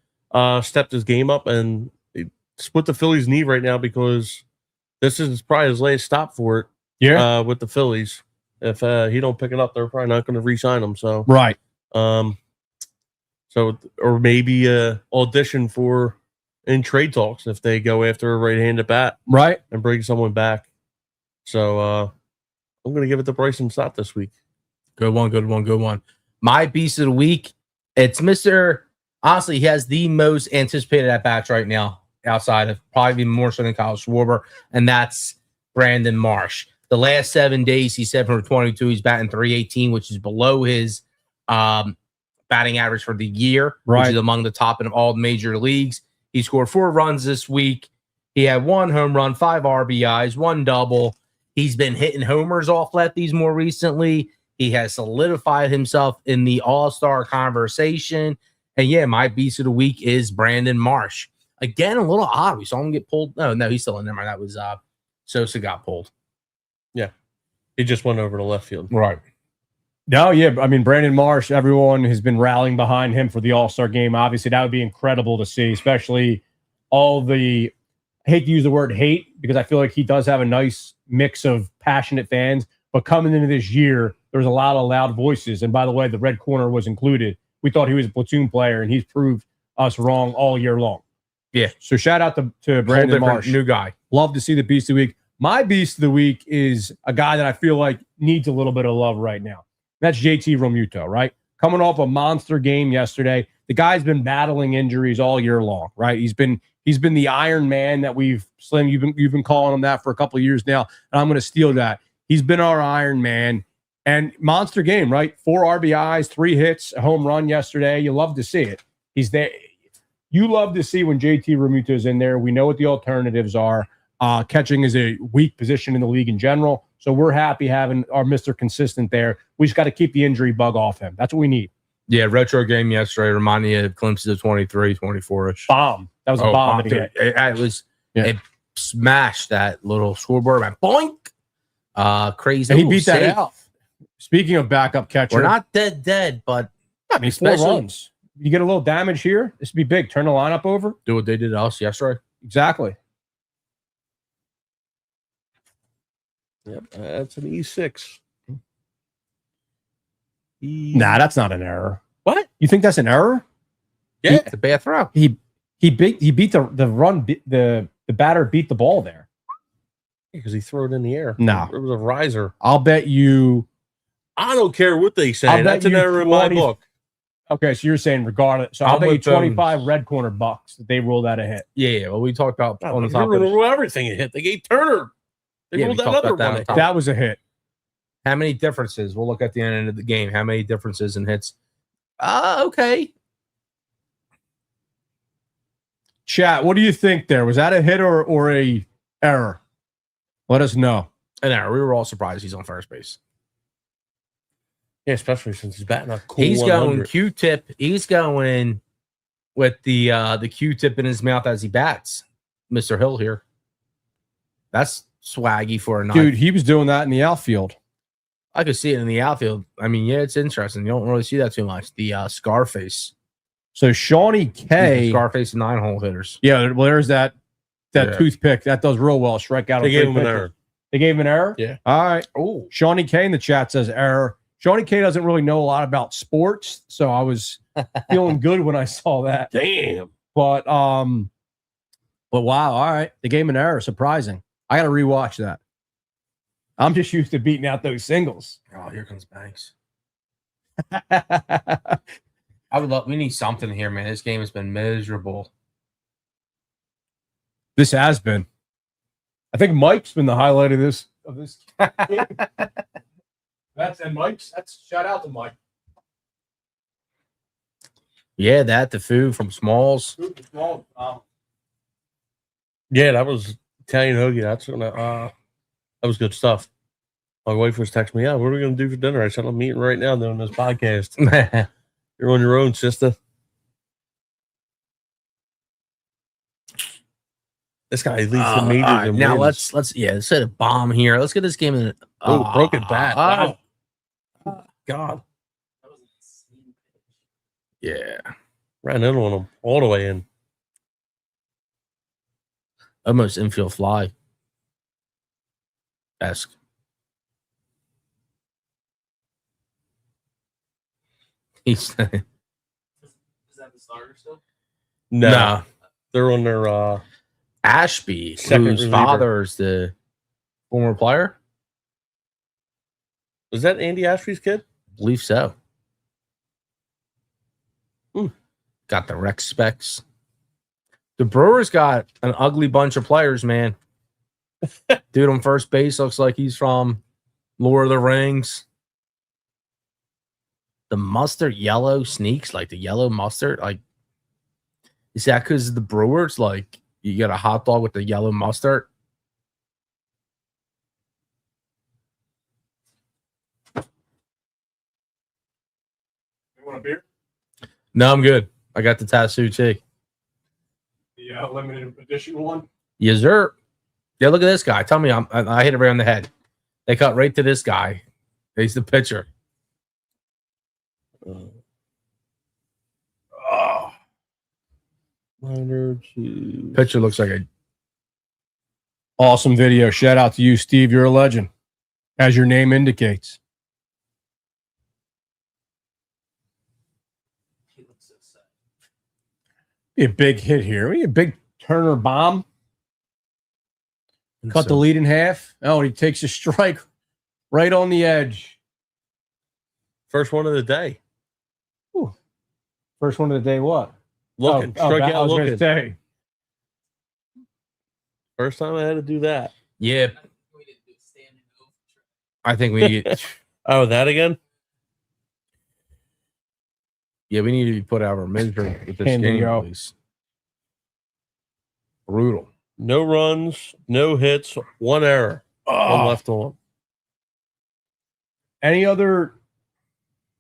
stepped his game up and split the Phillies' knee right now because this is probably his last stop for it. Yeah. With the Phillies, if he don't pick it up, they're probably not going to re-sign him. So right. So or maybe audition for in trade talks if they go after a right-handed bat, right, and bring someone back. So I'm going to give it to Bryson Stott this week. Good one. My Beast of the Week, it's Mr. Honestly, he has the most anticipated at-bats right now outside of probably more so than Kyle Schwarber, and that's Brandon Marsh. The last 7 days, he's 7 for 22. He's batting .318, which is below his batting average for the year, which is among the top in all major leagues. He scored 4 runs this week. He had 1 home run, 5 RBIs, 1 double. He's been hitting homers off lefties more recently. He has solidified himself in the all-star conversation. And yeah, my Beast of the Week is Brandon Marsh. Again, a little odd. We saw him get pulled. No, he's still in there. That was Sosa got pulled. Yeah. He just went over to left field. Right. No, yeah. I mean, Brandon Marsh, everyone has been rallying behind him for the All-Star game. Obviously, that would be incredible to see, especially all the, I hate to use the word hate because I feel like he does have a nice mix of passionate fans. But coming into this year, there's a lot of loud voices. And by the way, the Red Corner was included. We thought he was a platoon player, and he's proved us wrong all year long. Yeah. So shout out to Brandon Marsh. New guy. Love to see the Beast of the Week. My Beast of the Week is a guy that I feel like needs a little bit of love right now. That's JT Realmuto, right? Coming off a monster game yesterday. the guy's been battling injuries all year long, right? He's been the Iron Man that Slim, you've been calling him that for a couple of years now, and I'm going to steal that. He's been our Iron Man, and monster game, right? 4 RBIs, 3 hits, a home run yesterday. You love to see it. He's there. You love to see when JT Realmuto's in there. We know what the alternatives are. Catching is a weak position in the league in general, so we're happy having our Mr. Consistent there. We just got to keep the injury bug off him. That's what we need. Yeah, retro game yesterday reminded me of glimpses of 23, 24-ish. Bomb. That was a bomb. It smashed that little scoreboard. Went boink. Crazy. And he beat that out. Speaking of backup catcher. We're not dead, but I mean, 4 runs. You get a little damage here. This would be big. Turn the lineup over. Do what they did to us yesterday. Exactly. Yep, that's an E6. Nah, that's not an error. What? You think that's an error? Yeah, it's a bad throw. He beat the run. The batter beat the ball there Because he threw it in the air. No. It was a riser. I'll bet you. I don't care what they say. That's an error in my book. Okay, so you're saying regardless. So I'll bet you 25 red corner bucks that they ruled that a hit. Yeah. Well, we talked about on the top of rule everything. It hit. They gave Turner. They ruled that other one. That was a hit. How many differences? We'll look at the end of the game. How many differences in hits? Okay. Chat, what do you think there? Was that a hit or a error? Let us know. An error. We were all surprised he's on first base. Yeah, especially since he's batting a cool He's 100. going Q-tip. He's going with the Q-tip in his mouth as he bats. Mr. Hill here. That's swaggy for a night. Dude, he was doing that in the outfield. I could see it in the outfield. I mean, yeah, it's interesting. You don't really see that too much. The Scarface. So Shawnee K. Scarface 9-hole hitters. Yeah, well, there's that toothpick. That does real well. Strike out. They gave him an error. They gave him an error? Yeah. All right. Oh. Shawnee K in the chat says error. Shawnee K doesn't really know a lot about sports, so I was feeling good when I saw that. Damn. But wow, all right. They gave him an error. Surprising. I got to rewatch that. I'm just used to beating out those singles. Oh, here comes Banks. We need something here, man. This game has been miserable. This has been. I think Mike's been the highlight of this game. That's shout out to Mike. Yeah, the food from Smalls. Yeah, that was Italian hoagie. That was good stuff. My wife was texting me, "Yeah, what are we going to do for dinner?" I said, "I'm eating right now doing this podcast." You're on your own, sister. This guy leads the majors. Right, now let's set a bomb here. Let's get this game in. Broken bat. Wow. God. Yeah. Ran in on him all the way in. Almost infield fly. Esque. Is that the starter still? No. They're on their Ashby, second whose reliever. father's the former player. Was that Andy Ashby's kid? I believe so. Got the rec specs. The Brewers got an ugly bunch of players, man. Dude on first base looks like he's from Lord of the Rings. The mustard yellow sneaks, like the yellow mustard. Like, is that because the Brewers, like, you got a hot dog with the yellow mustard? You want a beer? No, I'm good. I got the tattoo too. The limited edition one? Yes, sir. Yeah, look at this guy. Tell me I hit it right on the head. They cut right to this guy. He's the pitcher. Pitcher looks like a awesome video. Shout out to you, Steve. You're a legend, as your name indicates. Be a big hit here. Be a big Turner bomb. Cut the lead in half. Oh, he takes a strike right on the edge. First one of the day. Ooh. First one of the day. What? Looking. I Strike out was gonna looking. say. First time I had to do that. Yeah. I think we need. Oh, that again? Yeah, we need to be put out of our misery with this Can game, go. please. Brutal. No runs, no hits, one error, one left on. Any other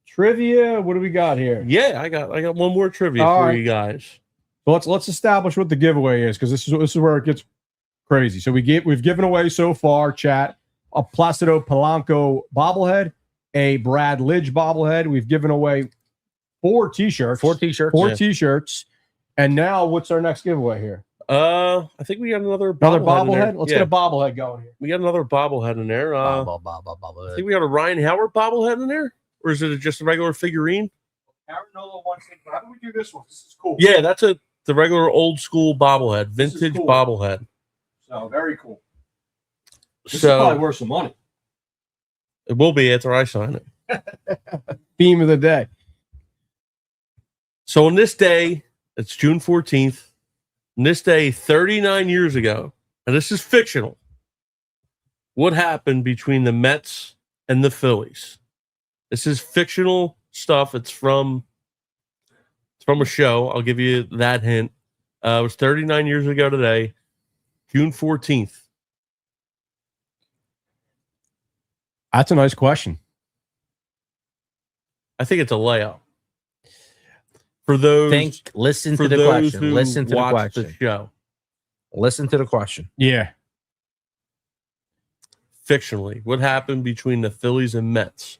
trivia? What do we got here? Yeah, I got one more trivia All for right. you guys. So let's establish what the giveaway is, because this is where it gets crazy. So we've given away so far, chat, a Placido Polanco bobblehead, a Brad Lidge bobblehead. We've given away 4 t-shirts. 4 t-shirts. 4 Yeah. t-shirts. And now what's our next giveaway here? I think we got another Another bobblehead. in there. bobblehead? Let's Yeah, get a bobblehead going here. we got another bobblehead in there. I think we got a Ryan Howard bobblehead in there, or is it just a regular figurine? Aaron Nola wants it. How do we do this one? This is cool. Yeah, that's the regular old school bobblehead, This is vintage cool. bobblehead. So very cool. This is probably So worth some money. it will be after I sign it. Theme of the day. So on this day, it's June 14th. On this day, 39 years ago, and this is fictional, what happened between the Mets and the Phillies? This is fictional stuff. It's from a show. I'll give you that hint. It was 39 years ago today, June 14th. That's a nice question. I think it's a layup. For those, Listen for to the those question. who Listen to the watch the question. show, Listen to the question. Yeah. fictionally, what happened between the Phillies and Mets?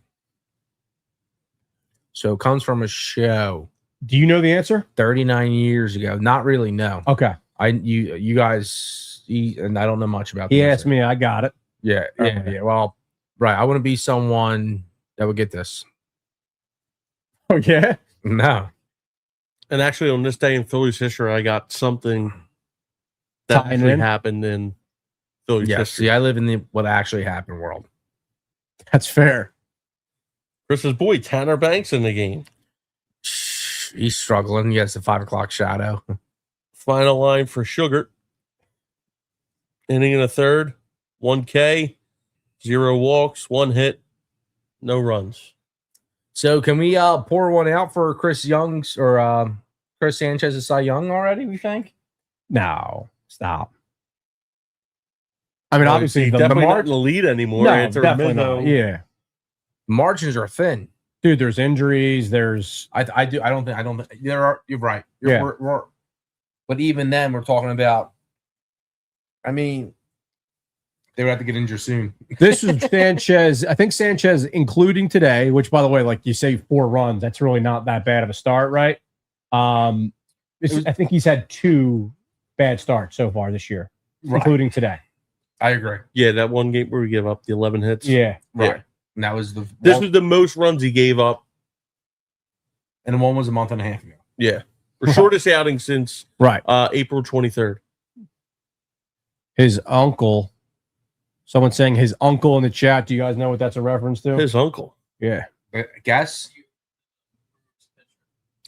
So it comes from a show Do you know the answer? 39 years ago. Not really, no. Okay. You guys, and I don't know much about He the asked answer. me. I got it. Yeah, yeah, Okay. yeah. Well, right. I wouldn't be someone that would get this. Oh, yeah? No. And actually, on this day in Phillies history, I got something that Tying actually in? happened in Phillies Yeah. history. See, I live in the what actually happened world. That's fair. Chris's boy, Tanner Banks, in the game. He's struggling. He has the 5 o'clock shadow. Final line for Sugar. Inning in the third, 1K, 0 walks, 1 hit, no runs. So can we pour one out for Chris Young's or Chris Sanchez's Cy Young already? We think. No. Stop. I mean, Well, obviously, he's the definitely not in margin. the lead anymore. No, It's definitely Armijo. not. Yeah. Margins are thin. Dude, there's injuries. There's. I don't think there are. You're right. Yeah. But even then, we're talking about. I mean, they would have to get injured soon. This is Sanchez. I think Sanchez, including today, which, by the way, like you say, 4 runs. That's really not that bad of a start, right? I think he's had 2 bad starts so far this year, including today. I agree. Yeah, that one game where we give up the 11 hits. Yeah. Right. Yeah. And that was This was the most runs he gave up. and one was a month and a half ago. Yeah. The shortest outing since Right. April 23rd. His uncle. Someone saying his uncle in the chat. Do you guys know what that's a reference to? His uncle. Yeah. Guess.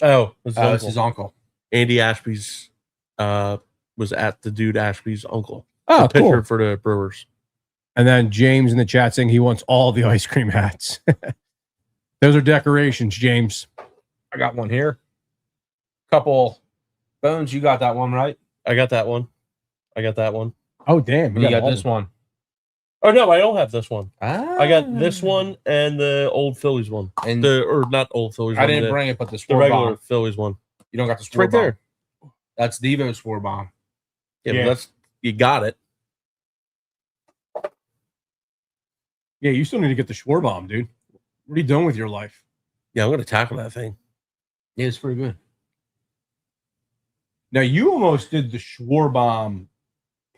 Oh, his It's uncle. his uncle. Andy Ashby's was at the dude Ashby's uncle. Oh, the pitcher cool. for the Brewers. And then James in the chat saying he wants all the ice cream hats. Those are decorations, James. I got one here. Couple Bones, you got that one right. I got that one. I got that one. Oh, damn. You got all this of them. one. Oh no, I don't have this one. Ah. I got this one and the old Phillies one. And Or not old Phillies I one. didn't the, bring it, but the the sport regular bomb. Phillies one. You don't got the It's sport right bomb. there. That's Devo's sport bomb. Yeah, Yeah. but that's you got it. Yeah, you still need to get the Schwarbaum, dude. What are you doing with your life? Yeah, I'm gonna tackle that thing. Yeah, it's pretty good. Now, you almost did the Schwarbaum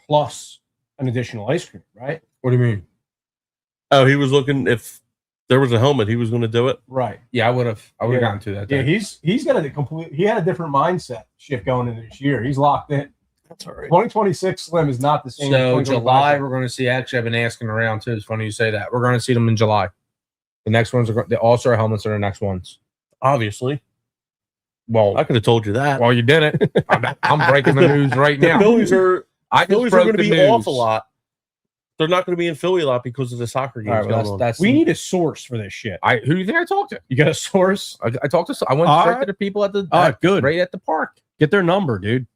plus an additional ice cream, right? What do you mean? Oh, he was looking if there was a helmet, he was gonna do it. Right. Yeah, I would have Yeah. gotten to that. Yeah, day. he's got a complete. He had a different mindset shift going into this year. He's locked in. That's all right. 2026 Slim is not the same. as So 2025 July, Slim. we're going to see. Actually, I've been asking around too. It's funny you say that. We're going to see them in July. The next ones are the All-Star helmets are the next ones. Obviously. Well, I could have told you that. well, you didn't. I'm breaking the news right The now. Phillies are I just going broke to the be news. off a lot. They're not going to be in Philly a lot because of the soccer All games right, well, going on. that's We need a source for this shit. Who do you think I talked to? You got a source? I talked to. I went All straight right. to the people at the Good. right at the park. Get their number, dude.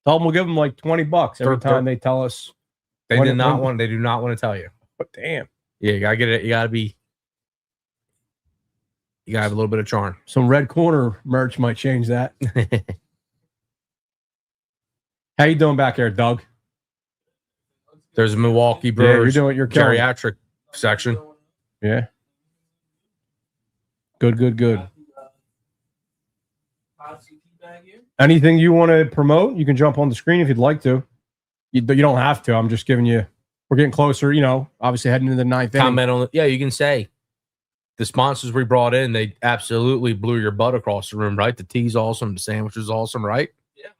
Tell them we'll give them like $20 every time they tell us. They When- did not when- want. They do not want to tell you. But damn, Yeah, you gotta get it. You gotta be. You gotta have a little bit of charm. some Red Corner merch might change that. How you doing back there, Doug? There's a Milwaukee Yeah, Brewers you're killing it. geriatric section. Yeah. Good. Anything you want to promote? You can jump on the screen if you'd like to. You don't have to. I'm just giving you. We're getting closer. Obviously heading into the ninth inning. Comment on it. Yeah, you can say the sponsors we brought in. They absolutely blew your butt across the room, right? The tea's awesome. The sandwich is awesome, right? Yeah.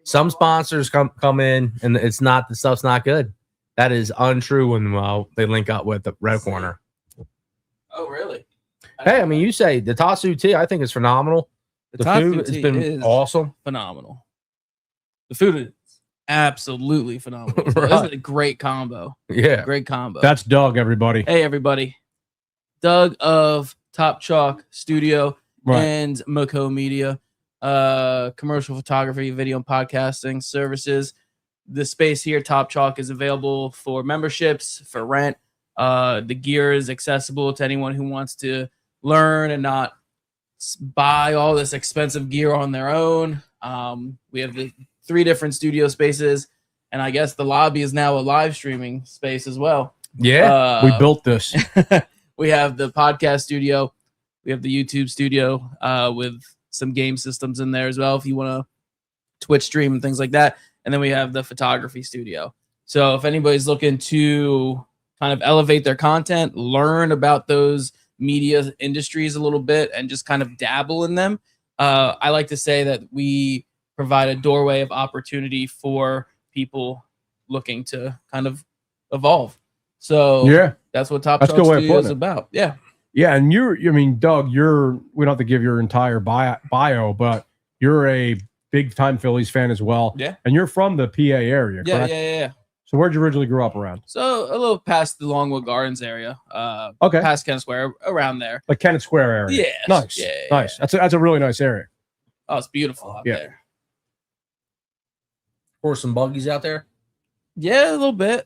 Some sponsors come in and it's not the stuff's not good. That is untrue when they link up with the Red Corner. Oh, really? Hey, I mean, you say the Tatsu tea. I think is phenomenal. The Tatsu food has tea been is awesome. phenomenal. The food is absolutely phenomenal. So Right. This is a great combo. Yeah. Great combo. That's Doug, everybody. Hey, everybody. Doug of Top Chalk Studio and Moko Media, commercial photography, video and podcasting services. The space here, Top Chalk, is available for memberships, for rent. The gear is accessible to anyone who wants to learn and not buy all this expensive gear on their own. We have the 3 different studio spaces, and I guess the lobby is now a live streaming space as well. Yeah. We built this. We have the podcast studio. We have the YouTube studio with some game systems in there as well if you want to Twitch stream and things like that. And then we have the photography studio. So if anybody's looking to kind of elevate their content, learn about those media industries a little bit, and just kind of dabble in them, I like to say that we provide a doorway of opportunity for people looking to kind of evolve. So Yeah. that's what Top That's a Shelf good way of Studio putting is it. about. Yeah. Yeah. And Doug, we don't have to give your entire bio, but you're a big time Phillies fan as well. Yeah. And you're from the PA area, Yeah, correct? yeah. So where'd you originally grow up around? So a little past the Longwood Gardens area. Okay. Past Kennett Square, around there. Like Kennett Square area. Yeah. Nice. Yeah, Nice. yeah. That's a really nice area. Oh, it's beautiful out Yeah. there. Or some buggies out there. Yeah, a little bit.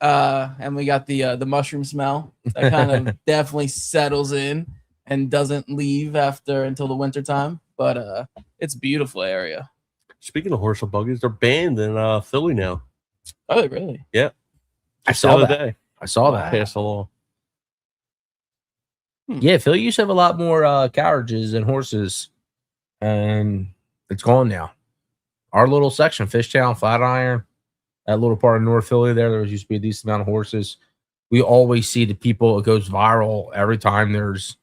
And we got the mushroom smell that kind of definitely settles in and doesn't leave until the winter time. But it's a beautiful area. Speaking of horse and buggies, they're banned in Philly now. Oh, really? Yeah. I Just the saw other that. day. I saw that. Passed along. Yeah, Philly used to have a lot more carriages and horses, and it's gone now. Our little section, Fishtown, Flatiron, that little part of North Philly there used to be a decent amount of horses. We always see the people, it goes viral every time there's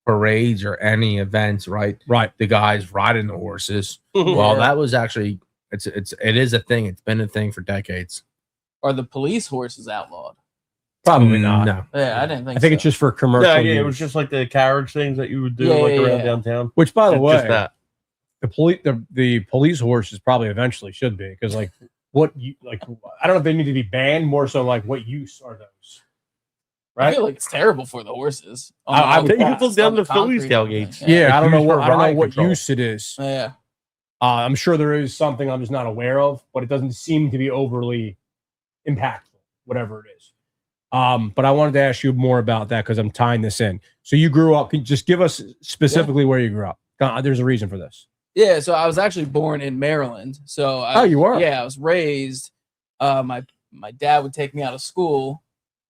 parades or any events, right? Right. The guys riding the horses. Well, that was actually, it is a thing. It's been a thing for decades. Are the police horses outlawed? Probably not. No. Yeah, I didn't think I think so. it's just for commercial Yeah, use. it was just like the carriage things that you would do Yeah, like yeah, around yeah. downtown. Which, by the Just way, that. the police horses probably eventually should be, because I don't know if they need to be banned, more so like what use are those? I Right? feel like it's terrible for the horses. I would They think use them down the Phillies concrete. tailgates. Yeah, I don't know used for what riot control. use it is. Yeah. I'm sure there is something I'm just not aware of, but it doesn't seem to be overly impactful, whatever it is. But I wanted to ask you more about that because I'm tying this in. So you grew up. Can you just give us specifically where you grew up? There's a reason for this. Yeah, so I was actually born in Maryland. So You were? Yeah, I was raised. My dad would take me out of school,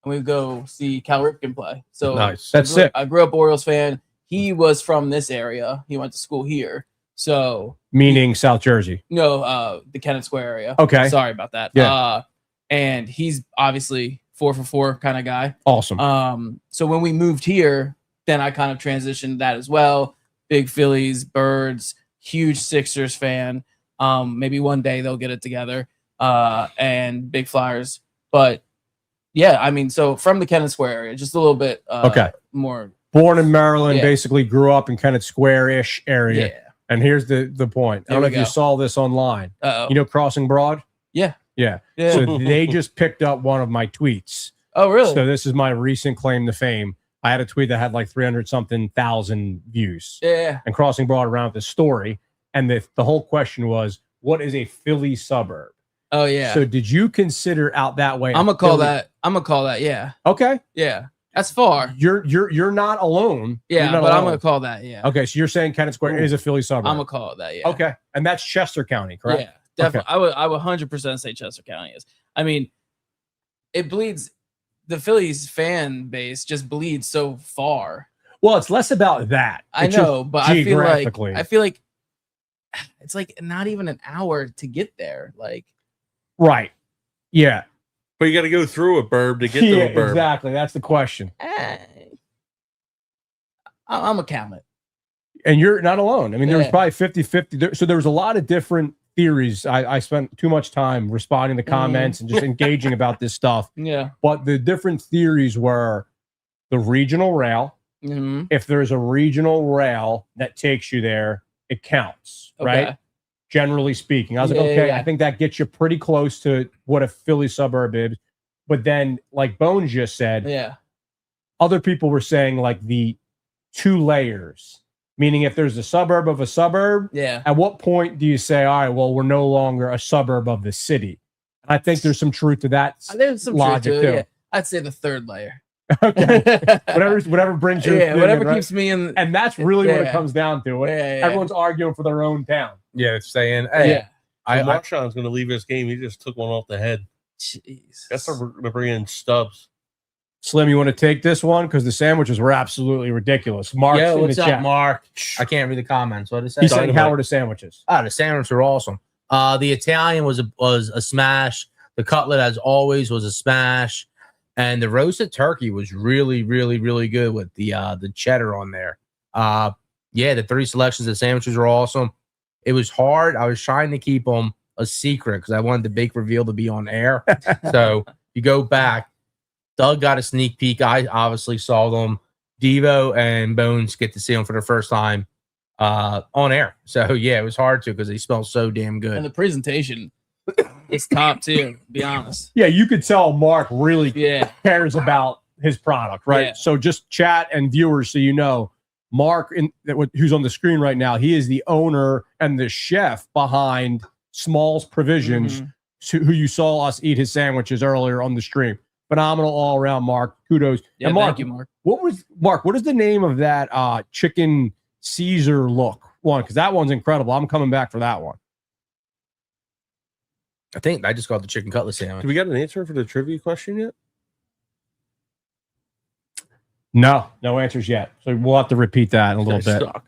and we would go see Cal Ripken play. So Nice. That's sick. I grew up Orioles fan. He was from this area. He went to school here. So Meaning South Jersey. no, the Kennett Square area. Okay. Sorry about that. Yeah. And he's obviously 4-for-4 kind of guy. Awesome. So when we moved here, then I kind of transitioned that as well. Big Phillies, Birds, huge Sixers fan. Maybe one day they'll get it together. And big Flyers. But yeah, I mean, so from the Kennett Square area, just a little bit Okay. more. Born in Maryland, Yeah. basically grew up in Kennett Square-ish area. Yeah. And here's the point. I Here don't know we if you go. saw this online. Uh-oh. You know Crossing Broad? Yeah. Yeah. Yeah. So they just picked up one of my tweets. Oh, really? So this is my recent claim to fame. I had a tweet that had like 300-something thousand views. Yeah. And Crossing Broad around the story. And the whole question was, what is a Philly suburb? Oh, yeah. So did you consider out that way? I'm gonna call that. Yeah. Okay. Yeah. That's far. You're not alone. Yeah, You're not but I'm alone. gonna call that. Yeah. Okay, so you're saying Kennett Square is a Philly suburb. I'm gonna call it that. Yeah. Okay, and that's Chester County, correct? Yeah, definitely. I would 100% say Chester County is. I mean, it bleeds. The Phillies fan base just bleeds so far. Well, it's less about that. I It's know, just but I feel geographically. like it's like not even an hour to get there. Like, Right. Yeah. But you got to go through a burb to get to a burb. Exactly. That's the question. I'm gonna count it. And you're not alone. I mean, there was Yeah. probably 50-50. So there was a lot of different theories. I spent too much time responding to comments and just engaging about this stuff. Yeah. But the different theories were the regional rail. Mm-hmm. If there's a regional rail that takes you there, it counts, right? Okay. Generally speaking. I was like, Yeah, okay, yeah. I think that gets you pretty close to what a Philly suburb is. But then, like Bones just said, Yeah. other people were saying like the 2 layers, meaning if there's a suburb of a suburb, Yeah. at what point do you say, all right, well, we're no longer a suburb of the city? And I think there's some truth to that. There's some logic truth to it. too. Yeah. I'd say the third layer. Okay. whatever brings you Yeah, in, whatever right? keeps me in. And that's really what it Yeah. comes down to. Yeah. Everyone's arguing for their own town. Yeah, it's saying, hey, Yeah. So Marshawn's going to leave this game. He just took one off the head. Jeez. Guess we're going to bring in Stubbs. Slim, you want to take this one? Because the sandwiches were absolutely ridiculous. Mark's yo, in what's the up, chat. Mark? I can't read the comments. What is that? He's saying, Dynamite. how are the sandwiches? The sandwiches are awesome. The Italian was a smash. The cutlet, as always, was a smash, and the roasted turkey was really, really, really good with the cheddar on there. Yeah, the 3 selections of sandwiches were awesome. It was hard. I was trying to keep them a secret because I wanted the bake reveal to be on air. So you go back. Doug got a sneak peek. I obviously saw them. Devo and Bones get to see them for the first time on air. So yeah, it was hard to because they smell so damn good. And the presentation is top too, to be honest. Yeah, you could tell Mark really Yeah. cares about his product, right? Yeah. So just chat and viewers, so you know, Mark, who's on the screen right now, he is the owner and the chef behind Small's Provisions, who you saw us eat his sandwiches earlier on the stream. Phenomenal all around, Mark. Kudos. Yeah, and Mark, thank you, Mark. What is the name of that chicken Caesar look one? Because that one's incredible. I'm coming back for that one. I think I just got the chicken cutlet sandwich. Do we got an answer for the trivia question yet? No answers yet. So we'll have to repeat that in a little bit. Stuck.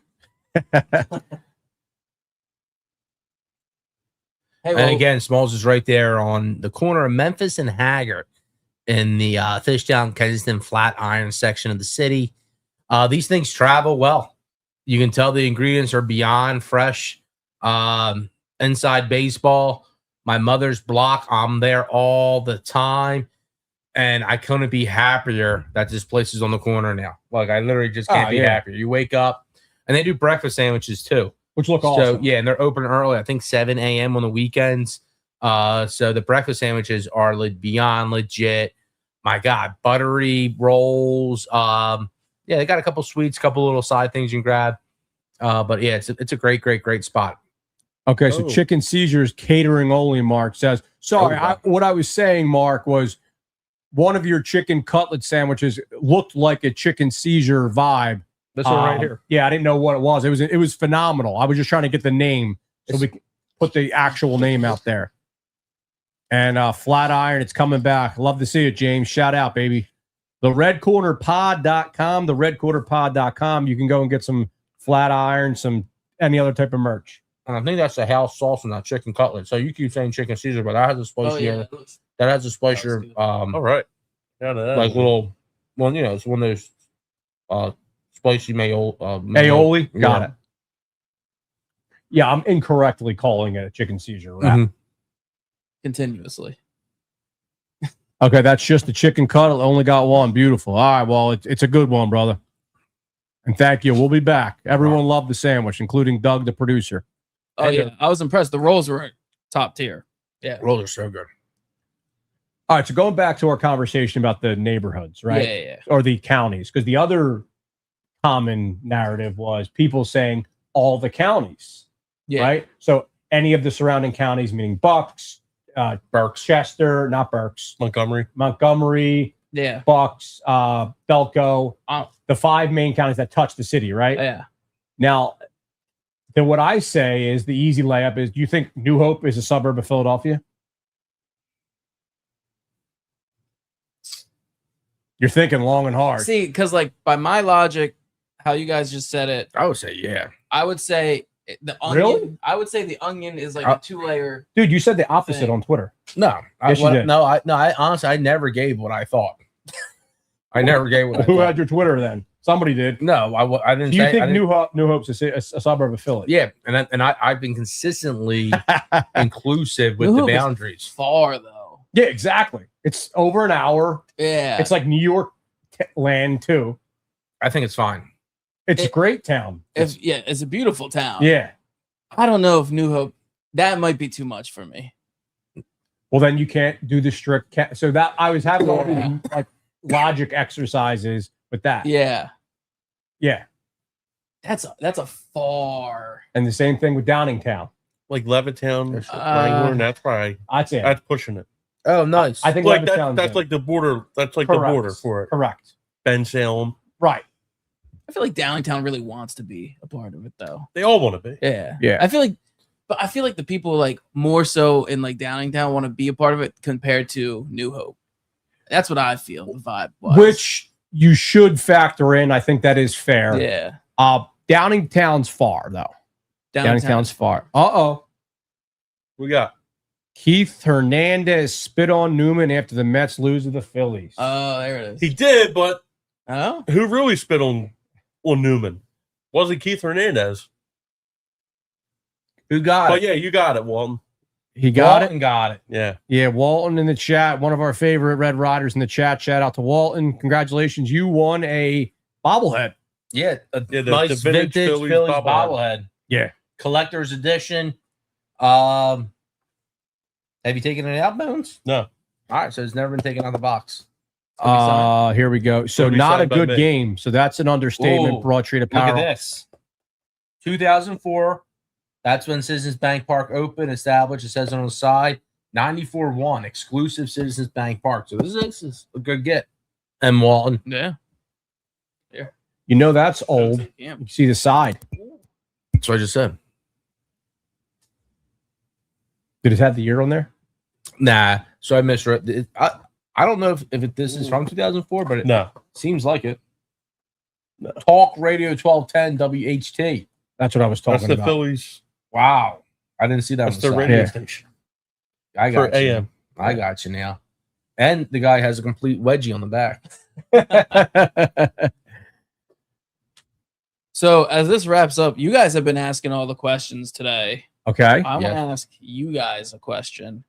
Hey, And again, Smalls is right there on the corner of Memphis and Haggard in the Fishtown, Kensington, Flatiron section of the city. These things travel well. You can tell the ingredients are beyond fresh. Inside baseball, my mother's block, I'm there all the time. And I couldn't be happier that this place is on the corner now. Like, I literally just can't be happier. You wake up, and they do breakfast sandwiches too. Which look So awesome. yeah, and they're open early. I think 7 a.m. on the weekends. So the breakfast sandwiches are beyond legit. My God, buttery rolls. Yeah, they got a couple sweets, couple little side things you can grab. But yeah, it's a great spot. Okay, so Chicken Caesars catering only, Mark says. Sorry, what I was saying, Mark, was one of your chicken cutlet sandwiches looked like a Chicken Caesar vibe. This one right here. Yeah, I didn't know what it was. It was phenomenal. I was just trying to get the name so we can put the actual name out there. And Flatiron, it's coming back. Love to see it, James. Shout out, baby. TheRedCornerPod.com, TheRedCornerPod.com. You can go and get some Flatiron, some any other type of merch. And I think that's the house sauce on that chicken cutlet. So you keep saying Chicken Caesar, but that has a spicy. That has a spicier. All right. Like little. Well, it's one of those spicy mayo. Aioli? Got it. Yeah, I'm incorrectly calling it a Chicken Caesar wrap. Continuously. Okay, that's just the chicken cutlet. Only got one. Beautiful. All right, well, it's a good one, brother. And thank you. We'll be back. Everyone loved the sandwich, including Doug, the producer. Oh yeah, I was impressed. The rolls were top tier. Yeah, rolls are so good. All right, so going back to our conversation about the neighborhoods, right? Yeah. Or the counties, because the other common narrative was people saying all the counties, right? So any of the surrounding counties, meaning Bucks, Berks, Chester, not Berks, Montgomery, Bucks, Belco, the 5 main counties that touch the city, right? Yeah. Now, then what I say is the easy layup is, do you think New Hope is a suburb of Philadelphia? You're thinking long and hard. See, because like by my logic, how you guys just said it, I would say yeah. I would say the onion. Really? I would say the onion is like a 2-layer. Dude, you said the opposite thing. on Twitter. No, Yes, you did. I honestly, I never gave what I thought. I never gave what I Who thought. had your Twitter then? Somebody did. No, I didn't. Do you say, think New Hope's a suburb of Philly? Yeah, and I've been consistently inclusive with New the Hope is boundaries. Far though. Yeah, exactly. It's over an hour. Yeah. It's like New York land too. I think it's fine. It's a great town. It's a beautiful town. Yeah. I don't know if New Hope, that might be too much for me. Well, then you can't do the strict. So that I was having all these like logic exercises with that. Yeah. Yeah. That's a far. And the same thing with Downingtown. like Levittown, Wrangler, and that's probably I'd say that's pushing it. Oh, nice. I think Like Levittown's that's good. like the border. That's like Correct. the border for it. Correct. Ben Salem. Right. I feel like Downingtown really wants to be a part of it though. They all want to be. Yeah. Yeah. I feel like the people like more so in like Downingtown want to be a part of it compared to New Hope. That's what I feel the vibe was. Which you should factor in. I think that is fair. yeah. Downingtown's far though. Downingtown's far. We got Keith Hernandez spit on Newman after the Mets lose to the Phillies. Oh, there it is. he did, but Oh, who really spit on Newman? Wasn't Keith Hernandez? Who got But it? yeah, you got it, Walton. He got Walton got it. Yeah. Yeah, Walton in the chat, one of our favorite Red Riders in the chat. Shout out to Walton. Congratulations. You won a bobblehead. Yeah, Yeah, the nice vintage vintage Phillies Phillies bobblehead. bobblehead. Yeah. Collector's edition. Have you taken it out, Bones? No. All right, so it's never been taken out of the box. Here we go. So It'll be not a signed by good me. game. So that's an understatement. Ooh. Broad Street Look Apparel. at this. 2004. That's when Citizens Bank Park opened, established. It says on the side, 94-1, exclusive Citizens Bank Park. So this is a good get. And Walton. yeah. You know that's old. Yeah. You see the side. That's what I just said. Did it have the year on there? Nah. So I misread. I don't know if this is from 2004, but it No. seems like it. Talk Radio 1210 WHT. That's what I was That's talking the about. Phillies. Wow. I didn't see that. That's on the side. radio Yeah. station. I For got you. AM. I got you now. And the guy has a complete wedgie on the back. So as this wraps up, you guys have been asking all the questions today. Okay. I'm gonna Yeah. ask you guys a question.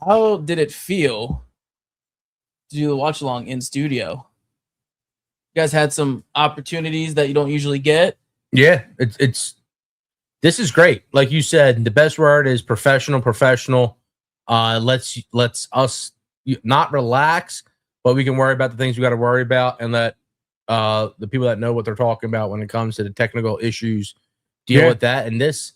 How did it feel to do the watch along in studio? You guys had some opportunities that you don't usually get. Yeah, it's this is great. Like you said, the best word is professional. Let's us not relax, but we can worry about the things we got to worry about, and let the people that know what they're talking about when it comes to the technical issues deal with that. And this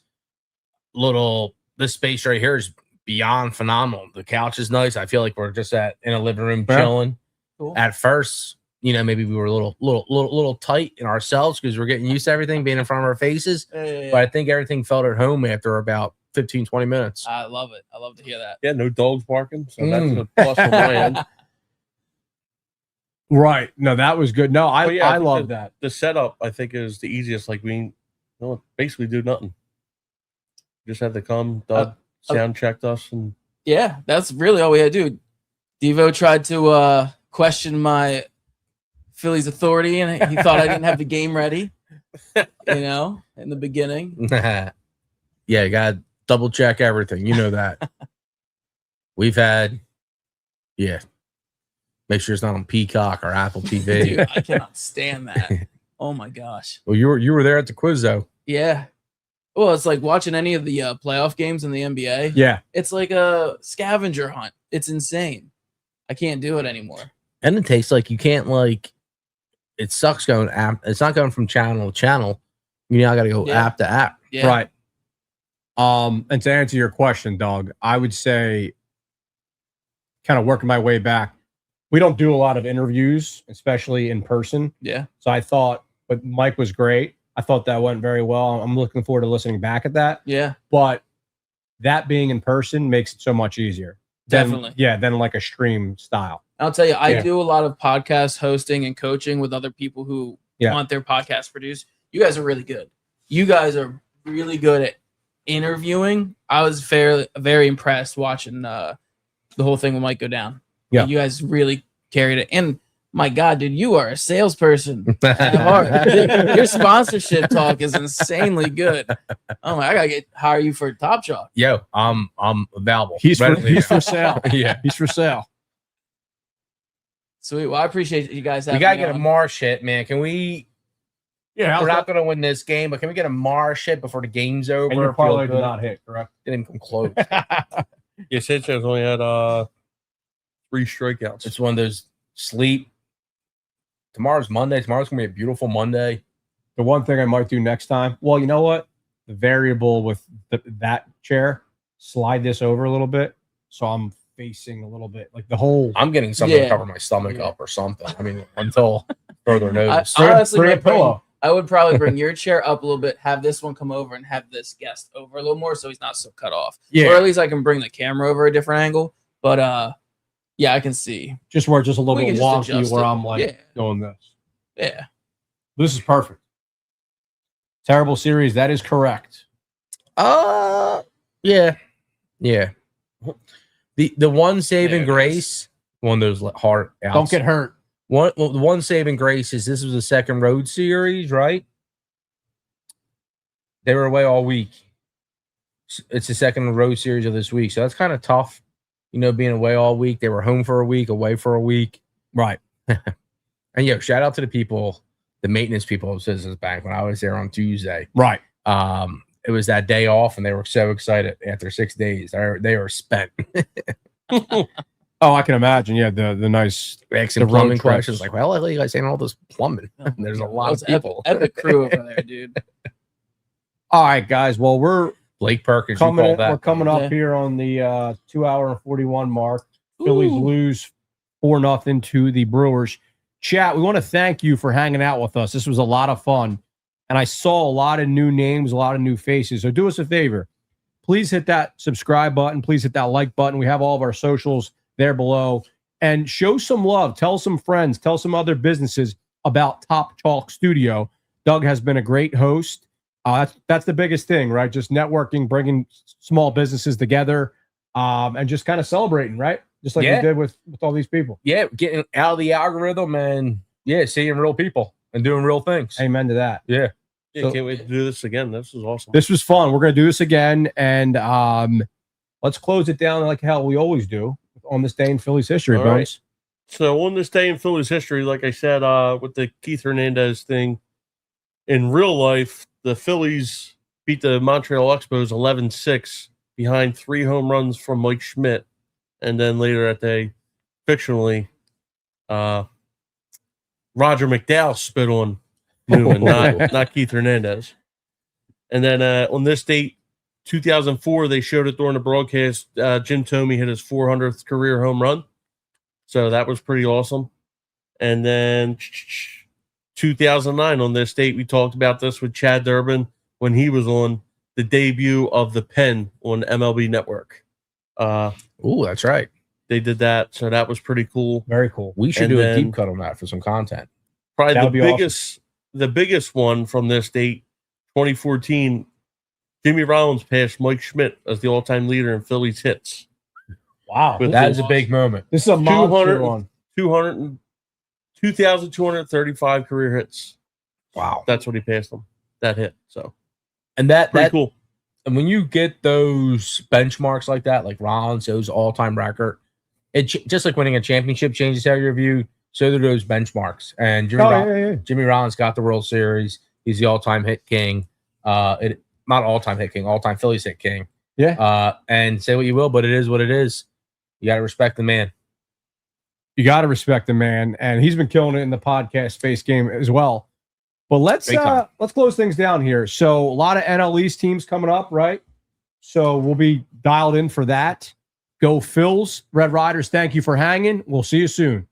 space right here is beyond phenomenal. The couch is nice. I feel like we're just in a living room Yeah. chilling. Cool. At first, maybe we were a little tight in ourselves because we're getting used to everything being in front of our faces. But I think everything felt at home after about 15, 20 minutes. I love it. I love to hear that. Yeah, no dogs barking. So that's a plus on my end. Right. No, that was good. No, I But yeah, I think love that. The setup, I think, is the easiest. Like we basically do nothing. Just had to come, Doug sound checked us, and Yeah, that's really all we had to do. Devo tried to question my Phillies authority, and he thought I didn't have the game ready. In the beginning. Yeah, you got to double check everything. You know that. We've had, make sure it's not on Peacock or Apple TV. Dude, I cannot stand that. Oh my gosh. Well, you were there at the quiz though. Yeah. Well, it's like watching any of the playoff games in the NBA. Yeah. It's like a scavenger hunt. It's insane. I can't do it anymore. And it tastes like you can't like. It sucks going app. It's not going from channel to channel. You now got to go app to app. Yeah. Right. And to answer your question, Doug, I would say, kind of working my way back, we don't do a lot of interviews, especially in person. Yeah. So I thought, but Mike was great. I thought that went very well. I'm looking forward to listening back at that. Yeah. But that being in person makes it so much easier. Definitely. Than like a stream style. I'll tell you, I do a lot of podcast hosting and coaching with other people who want their podcast produced. You guys are really good. You guys are really good at interviewing. I was very impressed watching the whole thing with Mike go down. Yeah. You guys really carried it. And my God, dude, you are a salesperson at heart. Your sponsorship talk is insanely good. Oh my, I gotta hire you for Top Chalk. Yo, I'm available. He's for sale. Yeah, he's for sale. Sweet. Well, I appreciate you guys having we gotta me get on. a Marsh hit, man. Can we? Yeah, we're not gonna win this game, but can we get a Marsh hit before the game's over? And your Feel parlay did good? not hit, correct? Didn't even come close. Yeah, Sanchez only had 3 strikeouts. It's one of those sleep. Tomorrow's Monday. Tomorrow's gonna be a beautiful Monday. The one thing I might do next time, well, you know what? The variable with that chair, slide this over a little bit, so I'm facing a little bit, like the whole. I'm getting something to cover my stomach up or something. I mean, until further notice. I honestly bring a would bring- pillow. I would probably bring your chair up a little bit, have this one come over, and have this guest over a little more so he's not so cut off. Yeah. Or at least I can bring the camera over a different angle. But yeah, I can see. Just where it's just a little We bit can just wonky adjust where it. I'm like Yeah. doing this. Yeah. This is perfect. Terrible series. That is correct. Yeah. The one saving grace, one of those hard outs. Don't get hurt. The one saving grace is this was the second road series, right? They were away all week. It's the second road series of this week, so that's kind of tough. You know, being away all week. They were home for a week, away for a week. Right. And shout out to the people, the maintenance people of Citizens Bank when I was there on Tuesday. Right. It was that day off, and they were so excited after 6 days. They were spent. Oh, I can imagine. Yeah, the nice Asking the road plumbing trips. questions like, well, I you guys saying all this plumbing. There's a lot of people. Epic crew over there, dude. All right, guys. Well, we're Blake Perkins, you coming. call that. We're coming up Yeah. here on the 2 hour and 41 mark. Phillies Ooh. lose 4-0 to the Brewers. Chat, we want to thank you for hanging out with us. This was a lot of fun. And I saw a lot of new names, a lot of new faces. So do us a favor. Please hit that subscribe button. Please hit that like button. We have all of our socials there below. And show some love. Tell some friends. Tell some other businesses about Top Chalk Studio. Doug has been a great host. That's the biggest thing, right? Just networking, bringing small businesses together, and just kind of celebrating, right? Just like we did with all these people. Yeah, getting out of the algorithm and seeing real people and doing real things. Amen to that. Yeah. Yeah, can't wait to do this again. This was awesome. This was fun. We're going to do this again. And let's close it down like how we always do on this day in Phillies history, All Bones. right. So on this day in Phillies history, like I said, with the Keith Hernandez thing, in real life, the Phillies beat the Montreal Expos 11-6 behind 3 home runs from Mike Schmidt. And then later that day, fictionally, Roger McDowell spit on Newman, not Keith Hernandez. And then on this date, 2004, they showed it during the broadcast. Jim Thome hit his 400th career home run. So that was pretty awesome. And then 2009, on this date, we talked about this with Chad Durbin when he was on the debut of The Pen on MLB Network. Ooh, that's right. They did that. So that was pretty cool. Very cool. We should And do a then- deep cut on that for some content. Probably That the would be biggest one from this date, 2014. Jimmy Rollins passed Mike Schmidt as the all-time leader in Phillies hits. Wow. With That is a big moment. This is a monster 200 one. 2,235 career hits. Wow. That's what he passed them. That hit. So And that pretty cool. and when you get those benchmarks like that, like Rollins, those all-time record, just like winning a championship changes how you're viewed. so do those benchmarks. And Jimmy Rollins got the World Series. He's the all-time hit king. Not all-time hit king, all-time Phillies hit king. Yeah. And say what you will, but it is what it is. You got to respect the man. You got to respect the man, and he's been killing it in the podcast space game as well. But let's close things down here. So a lot of NL East teams coming up, right? So we'll be dialed in for that. Go Phils, Red Riders. Thank you for hanging. We'll see you soon.